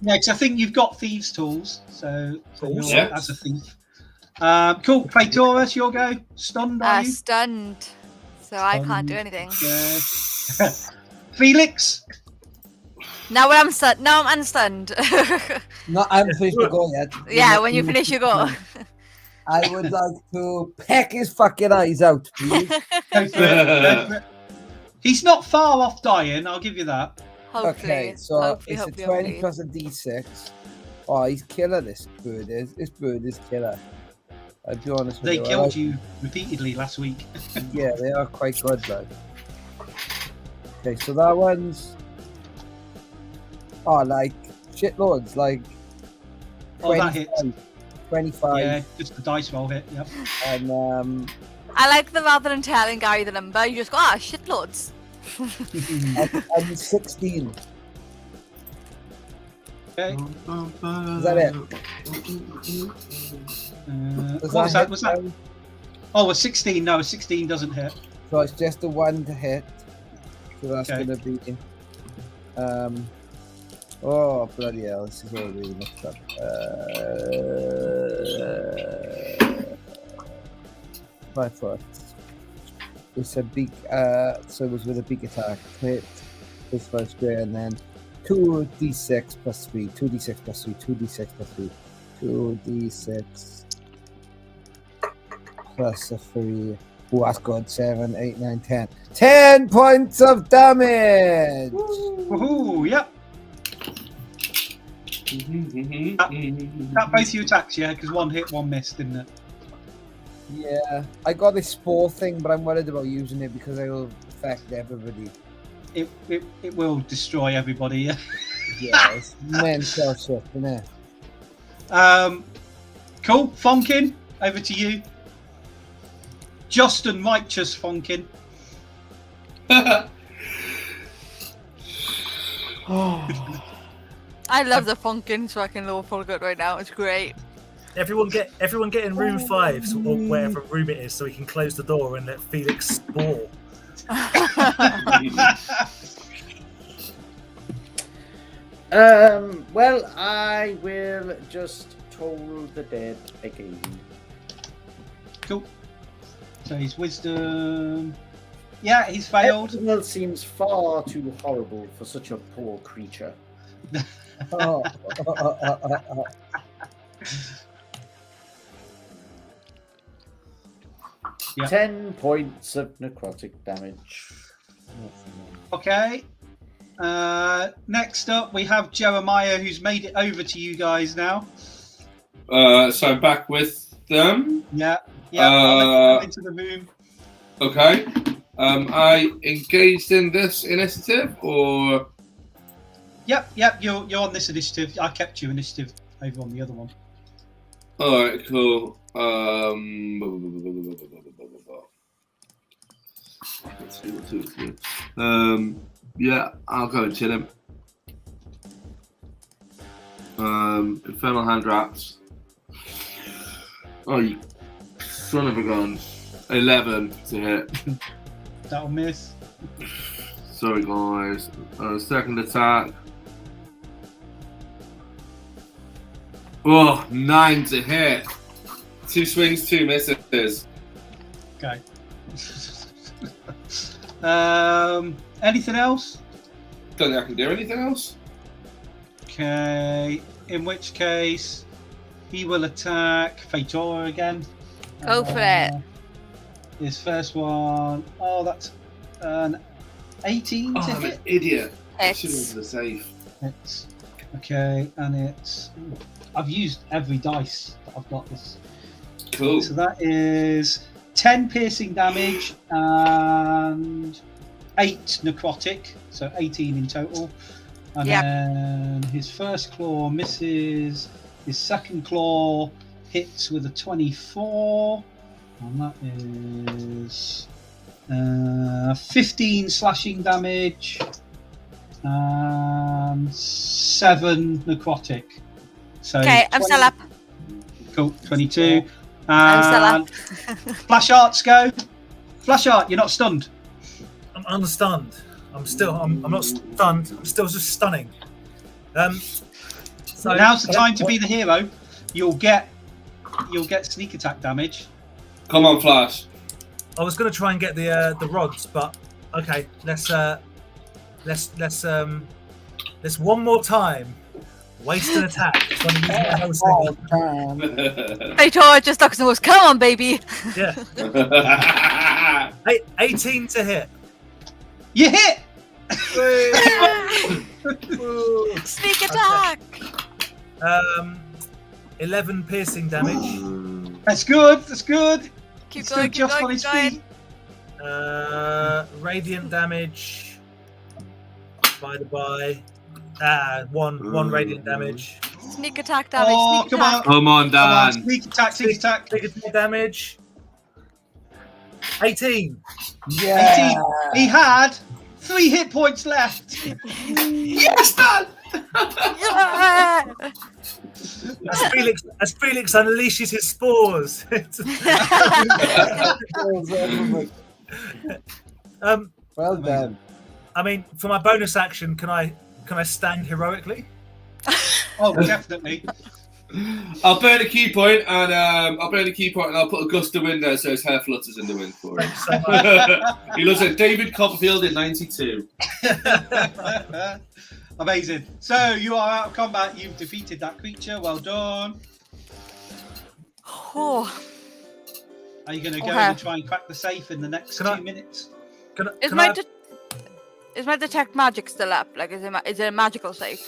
because I think you've got thieves' tools, so you're Yeah. as a thief. Cool. Praetorus, your go. Stunned, are you? Stunned. So I can't do anything. Yeah. Felix. Now when I'm stunned. Now I'm unstunned. No, I haven't finished the go yet. Yeah, when you finish your go. I would like to peck his fucking eyes out, please. Go for it, go for it. He's not far off dying, I'll give you that. Hopefully. Okay, so hopefully, it's hopefully, a 20 hopefully. plus a d6. Oh, he's killer, this bird is. This bird is killer. I'll be honest with They you. I killed like- you repeatedly last week. Yeah, they are quite good, like. Okay, so that one's. Oh, like, shitloads, like. Oh, that hits. 25. Yeah, just the dice roll hit. Yep. And I like the rather than telling Gary the number, you just go, shitloads. and 16. Okay. Is that it? Does What was that? hit Was that? now? Oh, a 16. No, a 16 doesn't hit. So it's just a 1 to hit. So that's Okay. going to be. Oh, bloody hell. This is all really mixed up. My foot. It's a big. So it was with a big attack. Hit his first grade and then 2d6 plus 3. 2d6 plus 3. 2d6 plus 3. 2d6 plus a 3. Oh, that's good. 7, 8, 9, 10. 10 points of damage! Woohoo! Yep. That both your attacks, yeah, because one hit, one missed, didn't it? Yeah, I got this spore thing, but I'm worried about using it because it will affect everybody. It will destroy everybody. Yeah. Yeah, it's mental shit, isn't it? Cool. Fonkin, over to you. Just and righteous Fonkin. I love the funkin' so I can lower full good right now. It's great. Everyone get in room 5 or wherever room it is, so we can close the door and let Felix spore. Well, I will just toll the dead again. Cool. So his wisdom. Yeah, he's failed. Everything else seems far too horrible for such a poor creature. Oh. Yeah. 10 points of necrotic damage. Okay. Next up, we have Jeremiah, who's made it over to you guys now. So I'm back with them. Yeah. I'll let you come into the room. Okay. I engaged in this initiative, or Yep. You're on this initiative. I kept you initiative over on the other one. all right, cool. Yeah, I'll go and chill him. Infernal hand wraps. Oh, you son of a gun! 11 to hit. That'll miss. Sorry, guys. Second attack. Oh, 9 to hit. 2 swings, 2 misses. Okay. Anything else? Don't think I can do anything else. Okay. In which case, he will attack Fatora again. Go for it. His first one. Oh, that's an 18 to Oh, I'm hit. an idiot. I should have It's been safe. It's okay, and it's. I've used every dice that I've got this. Cool. So that is 10 piercing damage and 8 necrotic, so 18 in total. And Yep. then his first claw misses. His second claw hits with a 24, and that is 15 slashing damage and 7 necrotic. So okay. I'm still up. Cool, 22. I'm still up. And flash arts go. Flash art, you're not stunned. I'm unstunned. I'm not stunned. I'm still just stunning. So Now's the time to be the hero. You'll get sneak attack damage. Come on, Flash. I was going to try and get the rods, but okay. Let's one more time. Waste an attack. So I'm using my whole second. Fatora just looks and goes, "Come on, baby." Yeah. 18 to hit. You hit. Sneak attack. 11 piercing damage. That's good. That's good. Keep He's going. still Keep just on going. his Keep going. feet. Radiant damage divided by one radiant damage. Sneak attack damage. Oh, Sneak come attack. on. Come on, Come on, Dan. sneak attack. Sneak attack. Big attack damage. 18. Yeah. 18. He had 3 hit points left. Yes, Dan. Yeah. As Felix unleashes his spores. Well done. I mean, for my bonus action, can I stand heroically? Oh, definitely. I'll burn a key point and I'll put a gust of wind there so his hair flutters in the wind for him. So much. He looks like David Copperfield in '92. Amazing. So you are out of combat. You've defeated that creature. Well done. Oh. Are you going to go Okay. and try and crack the safe in the next Can I- 2 minutes? Is my detect magic still up? Like, is it a magical save?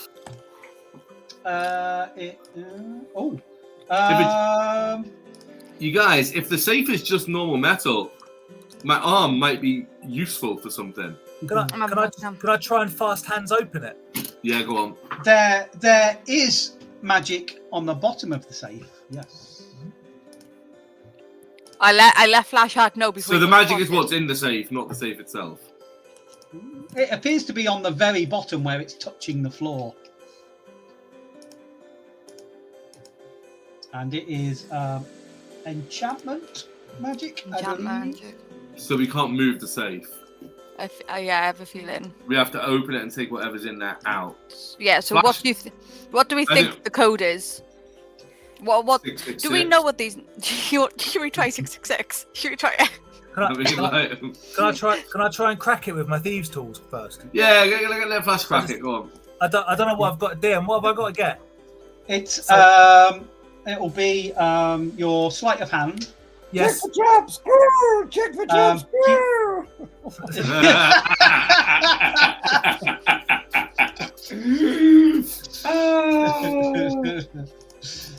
You guys, if the safe is just normal metal, my arm might be useful for something. Can I try and fast hands open it? Yeah, go on. There is magic on the bottom of the safe. Yes. I let Flash Heart know before. So the he magic goes is what's in the safe, not the safe itself. It appears to be on the very bottom where it's touching the floor. And it is enchantment magic, I Enchant believe. magic. So we can't move the safe. I have a feeling. We have to open it and take whatever's in there out. Yeah. So Flash. what do we I think don't- the code is? What 666. do we know what these? Should we try 666? Should we try? I mean, like, Can I try and crack it with my thieves' tools first? yeah, let Flash crack it. Go on. I don't know what I've got to do and what have I got to get. It's it'll be your sleight of hand. Yes. Check for traps. Grrr, check for traps.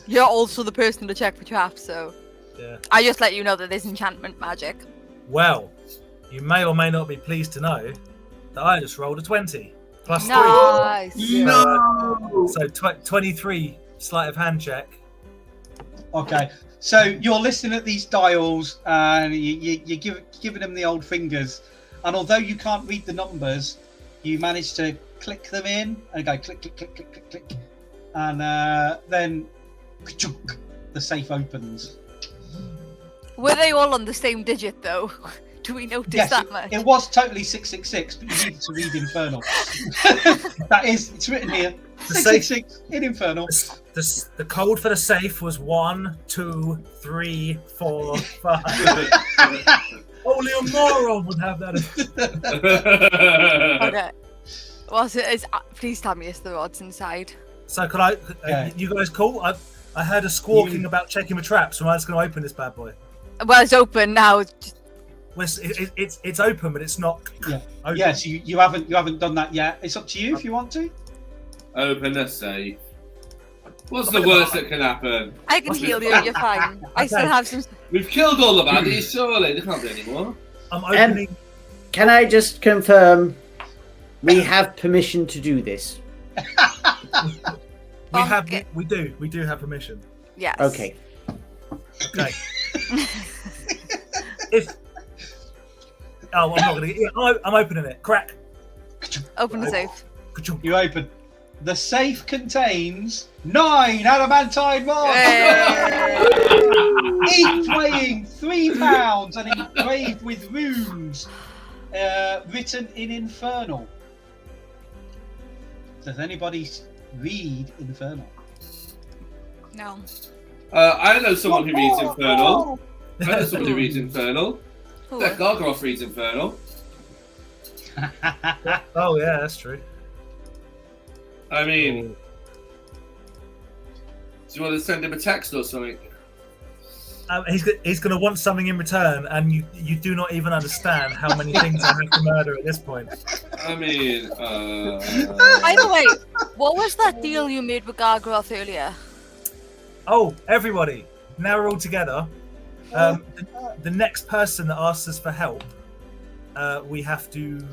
You're also the person to check for traps, so Yeah. I just let you know that there's enchantment magic. Well, you may or may not be pleased to know that I just rolled a 20 plus Nice. No. So 23 sleight of hand check. Okay, so you're listening at these dials and you're giving them the old fingers, and although you can't read the numbers, you manage to click them in and go click, click, click, click, click, click, and then the safe opens. Were they all on the same digit though? Do we notice Yes, that much? it was totally 666, but you needed to read Infernal. It's written here. The 666 in Infernal. The code for the safe was 1, 2, 3, 4, 5. Only a moron would have that. Okay. Was it? Please tell me it's the rods inside. So can I? Yeah. You guys cool? I heard a squawking about checking the traps, so I'm just going to open this bad boy. Well, it's open now. Well, it's open, but it's not. Yeah. Open. Yes, you haven't done that yet. It's up to you if you want to. Open the safe. What's the worst that can happen? I can heal you. You're fine. I still have some. We've killed all the baddies, surely. There can't be any more. I'm opening. Can I just confirm we have permission to do this? We do have permission. Yes. Okay. Okay. I'm not gonna. Yeah, I'm opening it. Crack. Open the safe. You open. The safe contains 9 adamantine rods, each weighing 3 pounds and engraved with runes written in Infernal. Does anybody read Infernal? No. I know someone who reads Infernal. I know someone who reads Infernal. Who? That Gargaroth reads Infernal. Oh yeah, that's true. I mean, do you want to send him a text or something? He's going to want something in return, and you do not even understand how many things I have to murder at this point. I mean, By the way, what was that deal you made with Gargaroth earlier? Oh, everybody! Now we're all together. The next person that asks us for help, we have to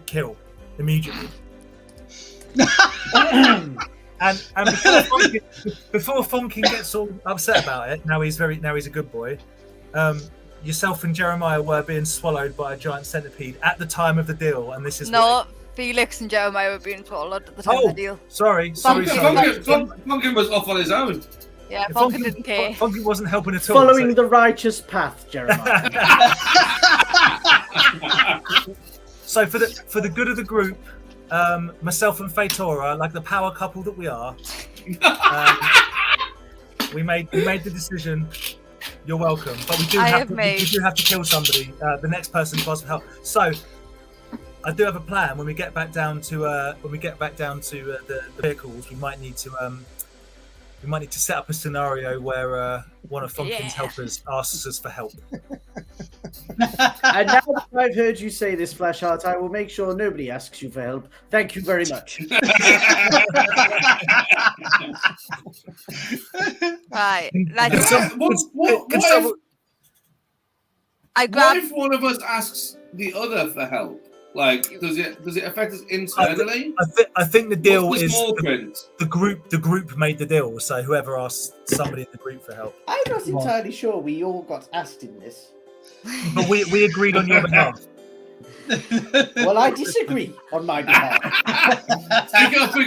kill immediately. and before Funkin gets all upset about it, now he's a good boy. Yourself and Jeremiah were being swallowed by a giant centipede at the time of the deal, and this is No, Felix and Jeremiah were being swallowed at the time of the deal. Sorry. Funkin was off on his own. Yeah, Funkin didn't care. Funkin wasn't helping at all. Following the righteous path, Jeremiah. So for the good of the group, myself and Fatora, like the power couple that we are, we made the decision. You're welcome, but we do have to kill somebody. The next person to ask for help. So I do have a plan. When we get back down to the vehicles, we might need to set up a scenario where one of Funkin's helpers asks us for help. And now that I've heard you say this, Flashheart, I will make sure nobody asks you for help. Thank you very much. Right. What if one of us asks the other for help? Like, does it affect us internally? I think the deal What's the is small print? the group made the deal. So whoever asks somebody in the group for help. I'm not entirely sure we all got asked in this. But we agreed on your behalf. Well, I disagree on my behalf. Take up a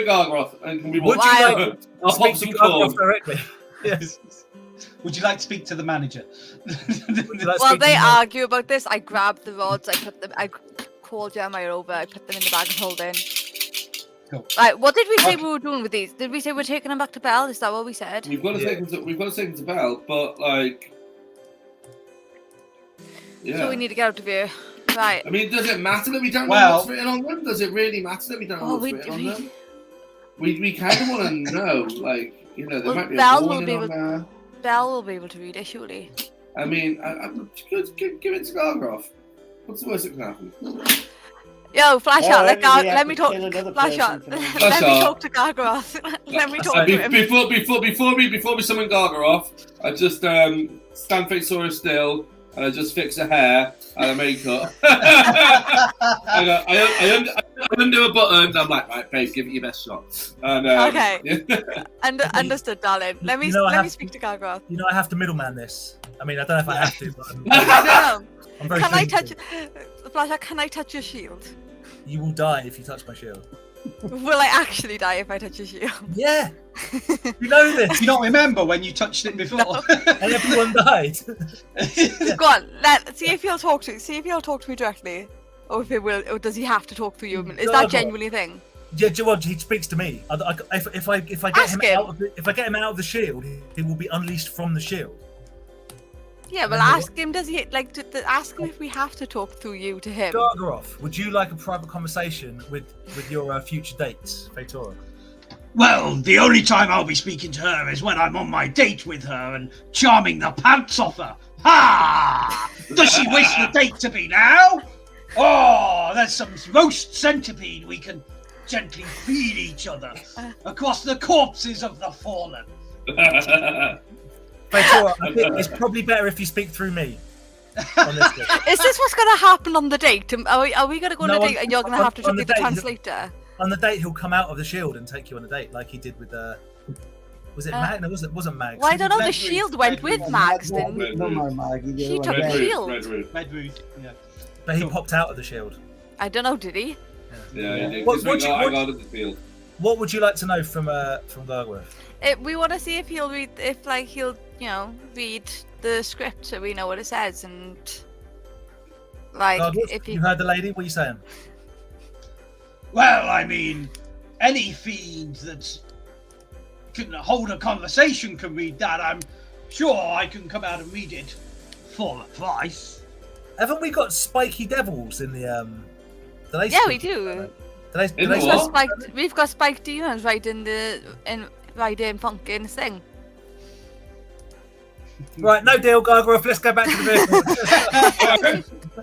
Gargaroth and can we Would watch? you like I'll to speak pop some to Gargaroth corn. directly? Yes. Would you like to speak to the manager? While they argue about this, I grabbed the rods. I called Jeremiah over. I put them in the bag and hold in. Cool. Right. What did we say we were doing with these? Did we say we're taking them back to Bell? Is that what we said? We've got to take them to Bell, but like, yeah. So we need to get out of here. Right. I mean, does it matter that we don't know Well- what's written on them? Does it really matter that we don't know Oh, what's we- written on we- them? We kind of want to know, like, you know, there Well, might be Belle a will warning be on able- there. Belle will be able to read it, surely. I mean, give it to Gargroff. What's the worst that can happen? Yo, Flash Or out. Let maybe we let have me to talk. kill another Flash out. person for no reason. Let me Flash out. talk to Gargoth. Let me talk to him. Before we summon Gargaroth, I just stand Fatesaurus still, and I just fix her hair and her makeup. I undo a button. And I'm like, right, babe, give it your best shot. And, Okay. yeah. Understood, darling. Let me You know, I let me have- speak to Gargoth. You know, I have to middleman this. I mean, I don't know if I have to, but No. I'm very Can I keen touch? to. Flash out. Can I touch your shield? You will die if you touch my shield. Will I actually die if I touch your shield? Yeah, you know this. Do you not remember when you touched it before? And everyone died. Go on. See if he'll talk to. See if he'll talk to me directly, or if it will, or does he have to talk through you? Is that Gargoth. genuinely a thing? Yeah, do you know what? He speaks to me. If I get Ask him him. if I get him out of the shield, he will be unleashed from the shield. Yeah, well, No, no, ask him. Does he like to ask him if we have to talk through you to him? Gargaroth, would you like a private conversation with your future dates, Fatora? Well, the only time I'll be speaking to her is when I'm on my date with her and charming the pants off her. Ha! Does she wish the date to be now? Oh, there's some roast centipede we can gently feed each other across the corpses of the fallen. Fatora, I think it's probably better if you speak through me on this bit. Is this what's going to happen on the date? Are we going to go on No, a date and you're going to have to on be the the date, translator? On the date, he'll come out of the shield and take you on a date, like he did with was it Mag? No, it wasn't Mag. Well, I don't know. The Red shield Root, went Red with Root. Max, No, didn't no, no, Maggie. She you took were the right. shield. Red Root. Red Root, yeah. But he popped out of the shield. I don't know. Did he? Yeah, you did. What- 'cause what you- I what- guarded the field. What would you like to know from Gargaroth? We want to see if he'll read, if like he'll, read the script so we know what it says, and like Gargaroth, if he. you heard the lady. What are you saying? Well, I mean, any fiend that can hold a conversation can read that. I'm sure I can come out and read it for a price. Haven't we got spiky devils in the do they Yeah, we speak? do. Do they In We've the got, what? we've got spiked demons right in Funkin's thing. Right, no deal, Gargaroth. Let's go back to the vehicle.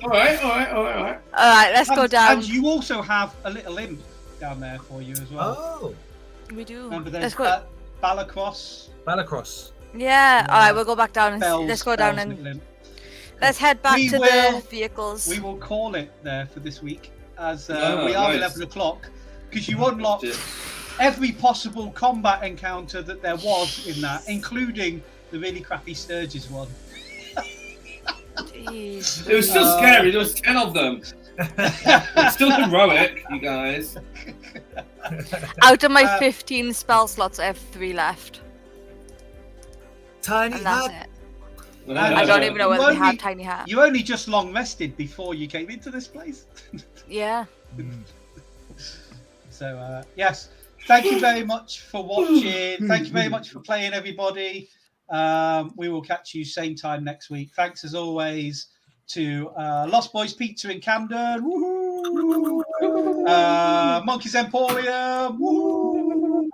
All right. All right, let's go down. And you also have a little imp down there for you as well. Oh, We do. Remember, Let's there's go. Balacross. Balacross. Yeah. All right, we'll go back down and Bells, let's go down Bells, and little imp. let's head back We to will- the vehicles. We will call it there for this week, as Oh, we are nice. 11 o'clock, because you unlocked every possible combat encounter that there was in that, including the really crappy Sturgis one. Jeez. It was still scary. There was 10 of them. It's still heroic, you guys. Out of my 15 spell slots, I have 3 left, Tiny and that's hat. it. I don't even know whether we only- had tiny hat. You only just long rested before you came into this place. Yeah. So, yes, thank you very much for watching. Thank you very much for playing, everybody. We will catch you same time next week. Thanks, as always, to Lost Boys Pizza in Camden. Woohoo! Monkeys Emporium. Woohoo!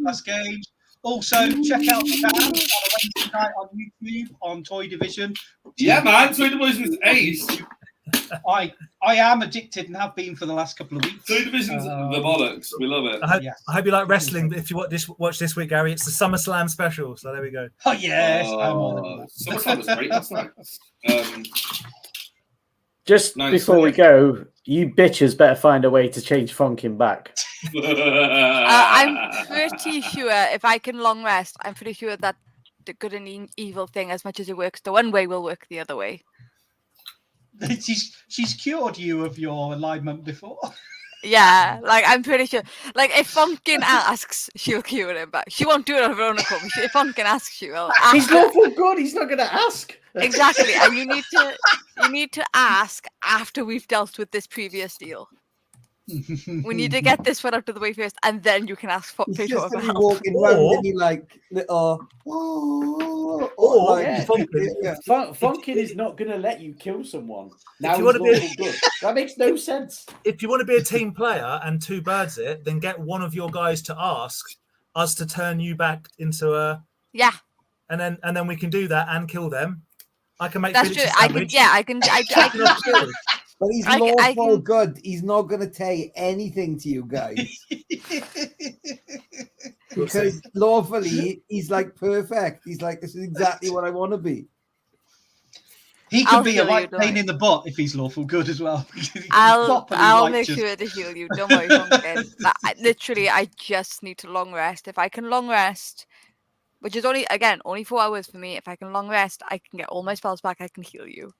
Last Games. Also, check out the band on a Wednesday night on YouTube on Toy Division. Yeah, man. Toy Division's ace. I am addicted and have been for the last couple of weeks. Toy Division's the bollocks. We love it. Yes. I hope you like wrestling. If you watch this week, Gary, it's the SummerSlam special. So there we go. Oh yes, I'm all in that. SummerSlam was great last night. Just Nice. before we go, you bitches better find a way to change Funkin back. I'm pretty sure if I can long rest, I'm pretty sure that the good and evil thing, as much as it works the one way, will work the other way. She's cured you of your alignment before. Yeah, like I'm pretty sure. Like if Funkin asks, she'll cure him, but she won't do it on her own accord. If Funkin asks, she will. He's lawful good. He's not going to ask. Exactly, and you need to ask after we've dealt with this previous deal. We need to get this one out of the way first, and then you can ask for He's Fator just for gonna be help. walking around and he like little. Or like, Yeah. Funkin is not going to let you kill someone. Now you he's wanna be- lawful good. That makes no sense. If you want to be a team player and two birds it, then get one of your guys to ask us to turn you back into a, Yeah, and then we can do that and kill them. I can make that's Felix true. a I can. sandwich. Yeah, I can. I can. But he's I lawful can- good. He's not going to say anything to you guys because lawfully he's like perfect. He's like, this is exactly what I want to be. He can I'll be a heal you, right don't pain worry. in the butt if he's lawful good as well. He's I'll properly make righteous. sure to heal you. Don't worry, Funkin. Literally, I just need to long rest. If I can long rest, which is only 4 hours for me. If I can long rest, I can get all my spells back. I can heal you.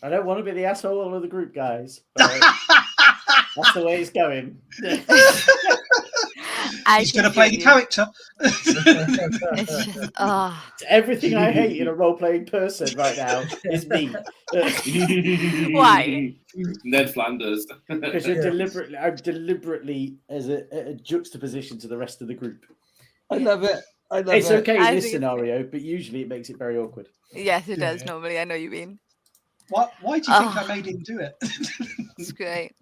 I don't want to be the asshole of the group, guys. But that's the way it's going. He's going to play the character. It's just, It's everything I hate in a role-playing person right now is me. Why? Ned Flanders. Because I'm deliberately as a juxtaposition to the rest of the group. I love it. I love It's it. okay I in this think it's scenario, but usually it makes it very awkward. yes, it does Yeah. normally. I know you mean. Why do you think I made him do it? It's great.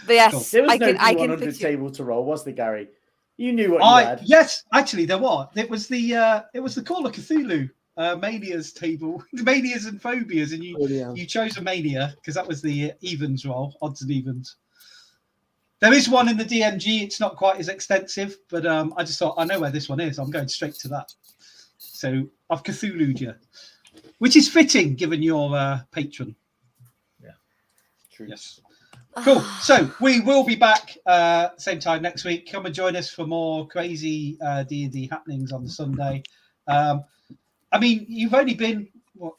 But yes, There was I can. no I can D100 fix you. table to roll, was there, Gary? You knew what you had. Yes, actually there was. It was the Call of Cthulhu manias table, manias and phobias, and you chose a mania because that was the evens roll, odds and evens. There is one in the DMG. It's not quite as extensive, but I just thought I know where this one is. I'm going straight to that. So I've Cthulhu'd you, which is fitting given your patron. True. Yes. Cool. So we will be back same time next week. Come and join us for more crazy D&D happenings on the Sunday. I mean, you've only been what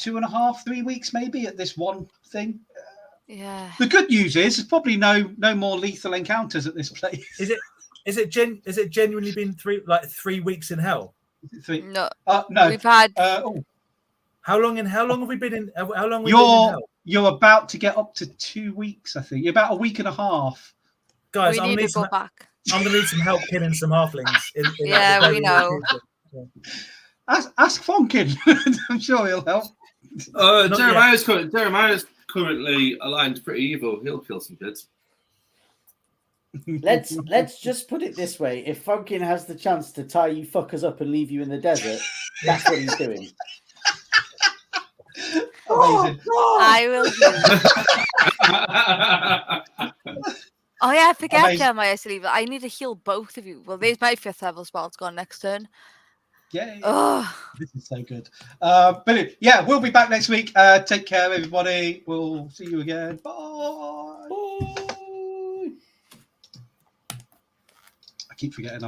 2.5, 3 weeks maybe at this one thing. Yeah. The good news is there's probably no more lethal encounters at this place. Is it genuinely been 3 weeks in hell? No. No. We've had. How long have we been in? How long have we been in hell? You're about to get up to 2 weeks, I think. You're about a week and a half. Guys, we need to go back. I'm gonna need some help killing some halflings. Yeah, the we know. Ask Fonkin. I'm sure he'll help. Jeremiah's currently aligned pretty evil. He'll kill some kids. Let's just put it this way: if Funkin has the chance to tie you fuckers up and leave you in the desert, that's what he's doing. Amazing. I will heal. Oh yeah, I forget Amazing. Jeremiah to leave. I need to heal both of you. Well, there's my 5th level spell. It's gone next turn. Yeah. Oh. This is so good. Brilliant. Yeah, we'll be back next week. Take care, everybody. We'll see you again. Bye. I keep forgetting.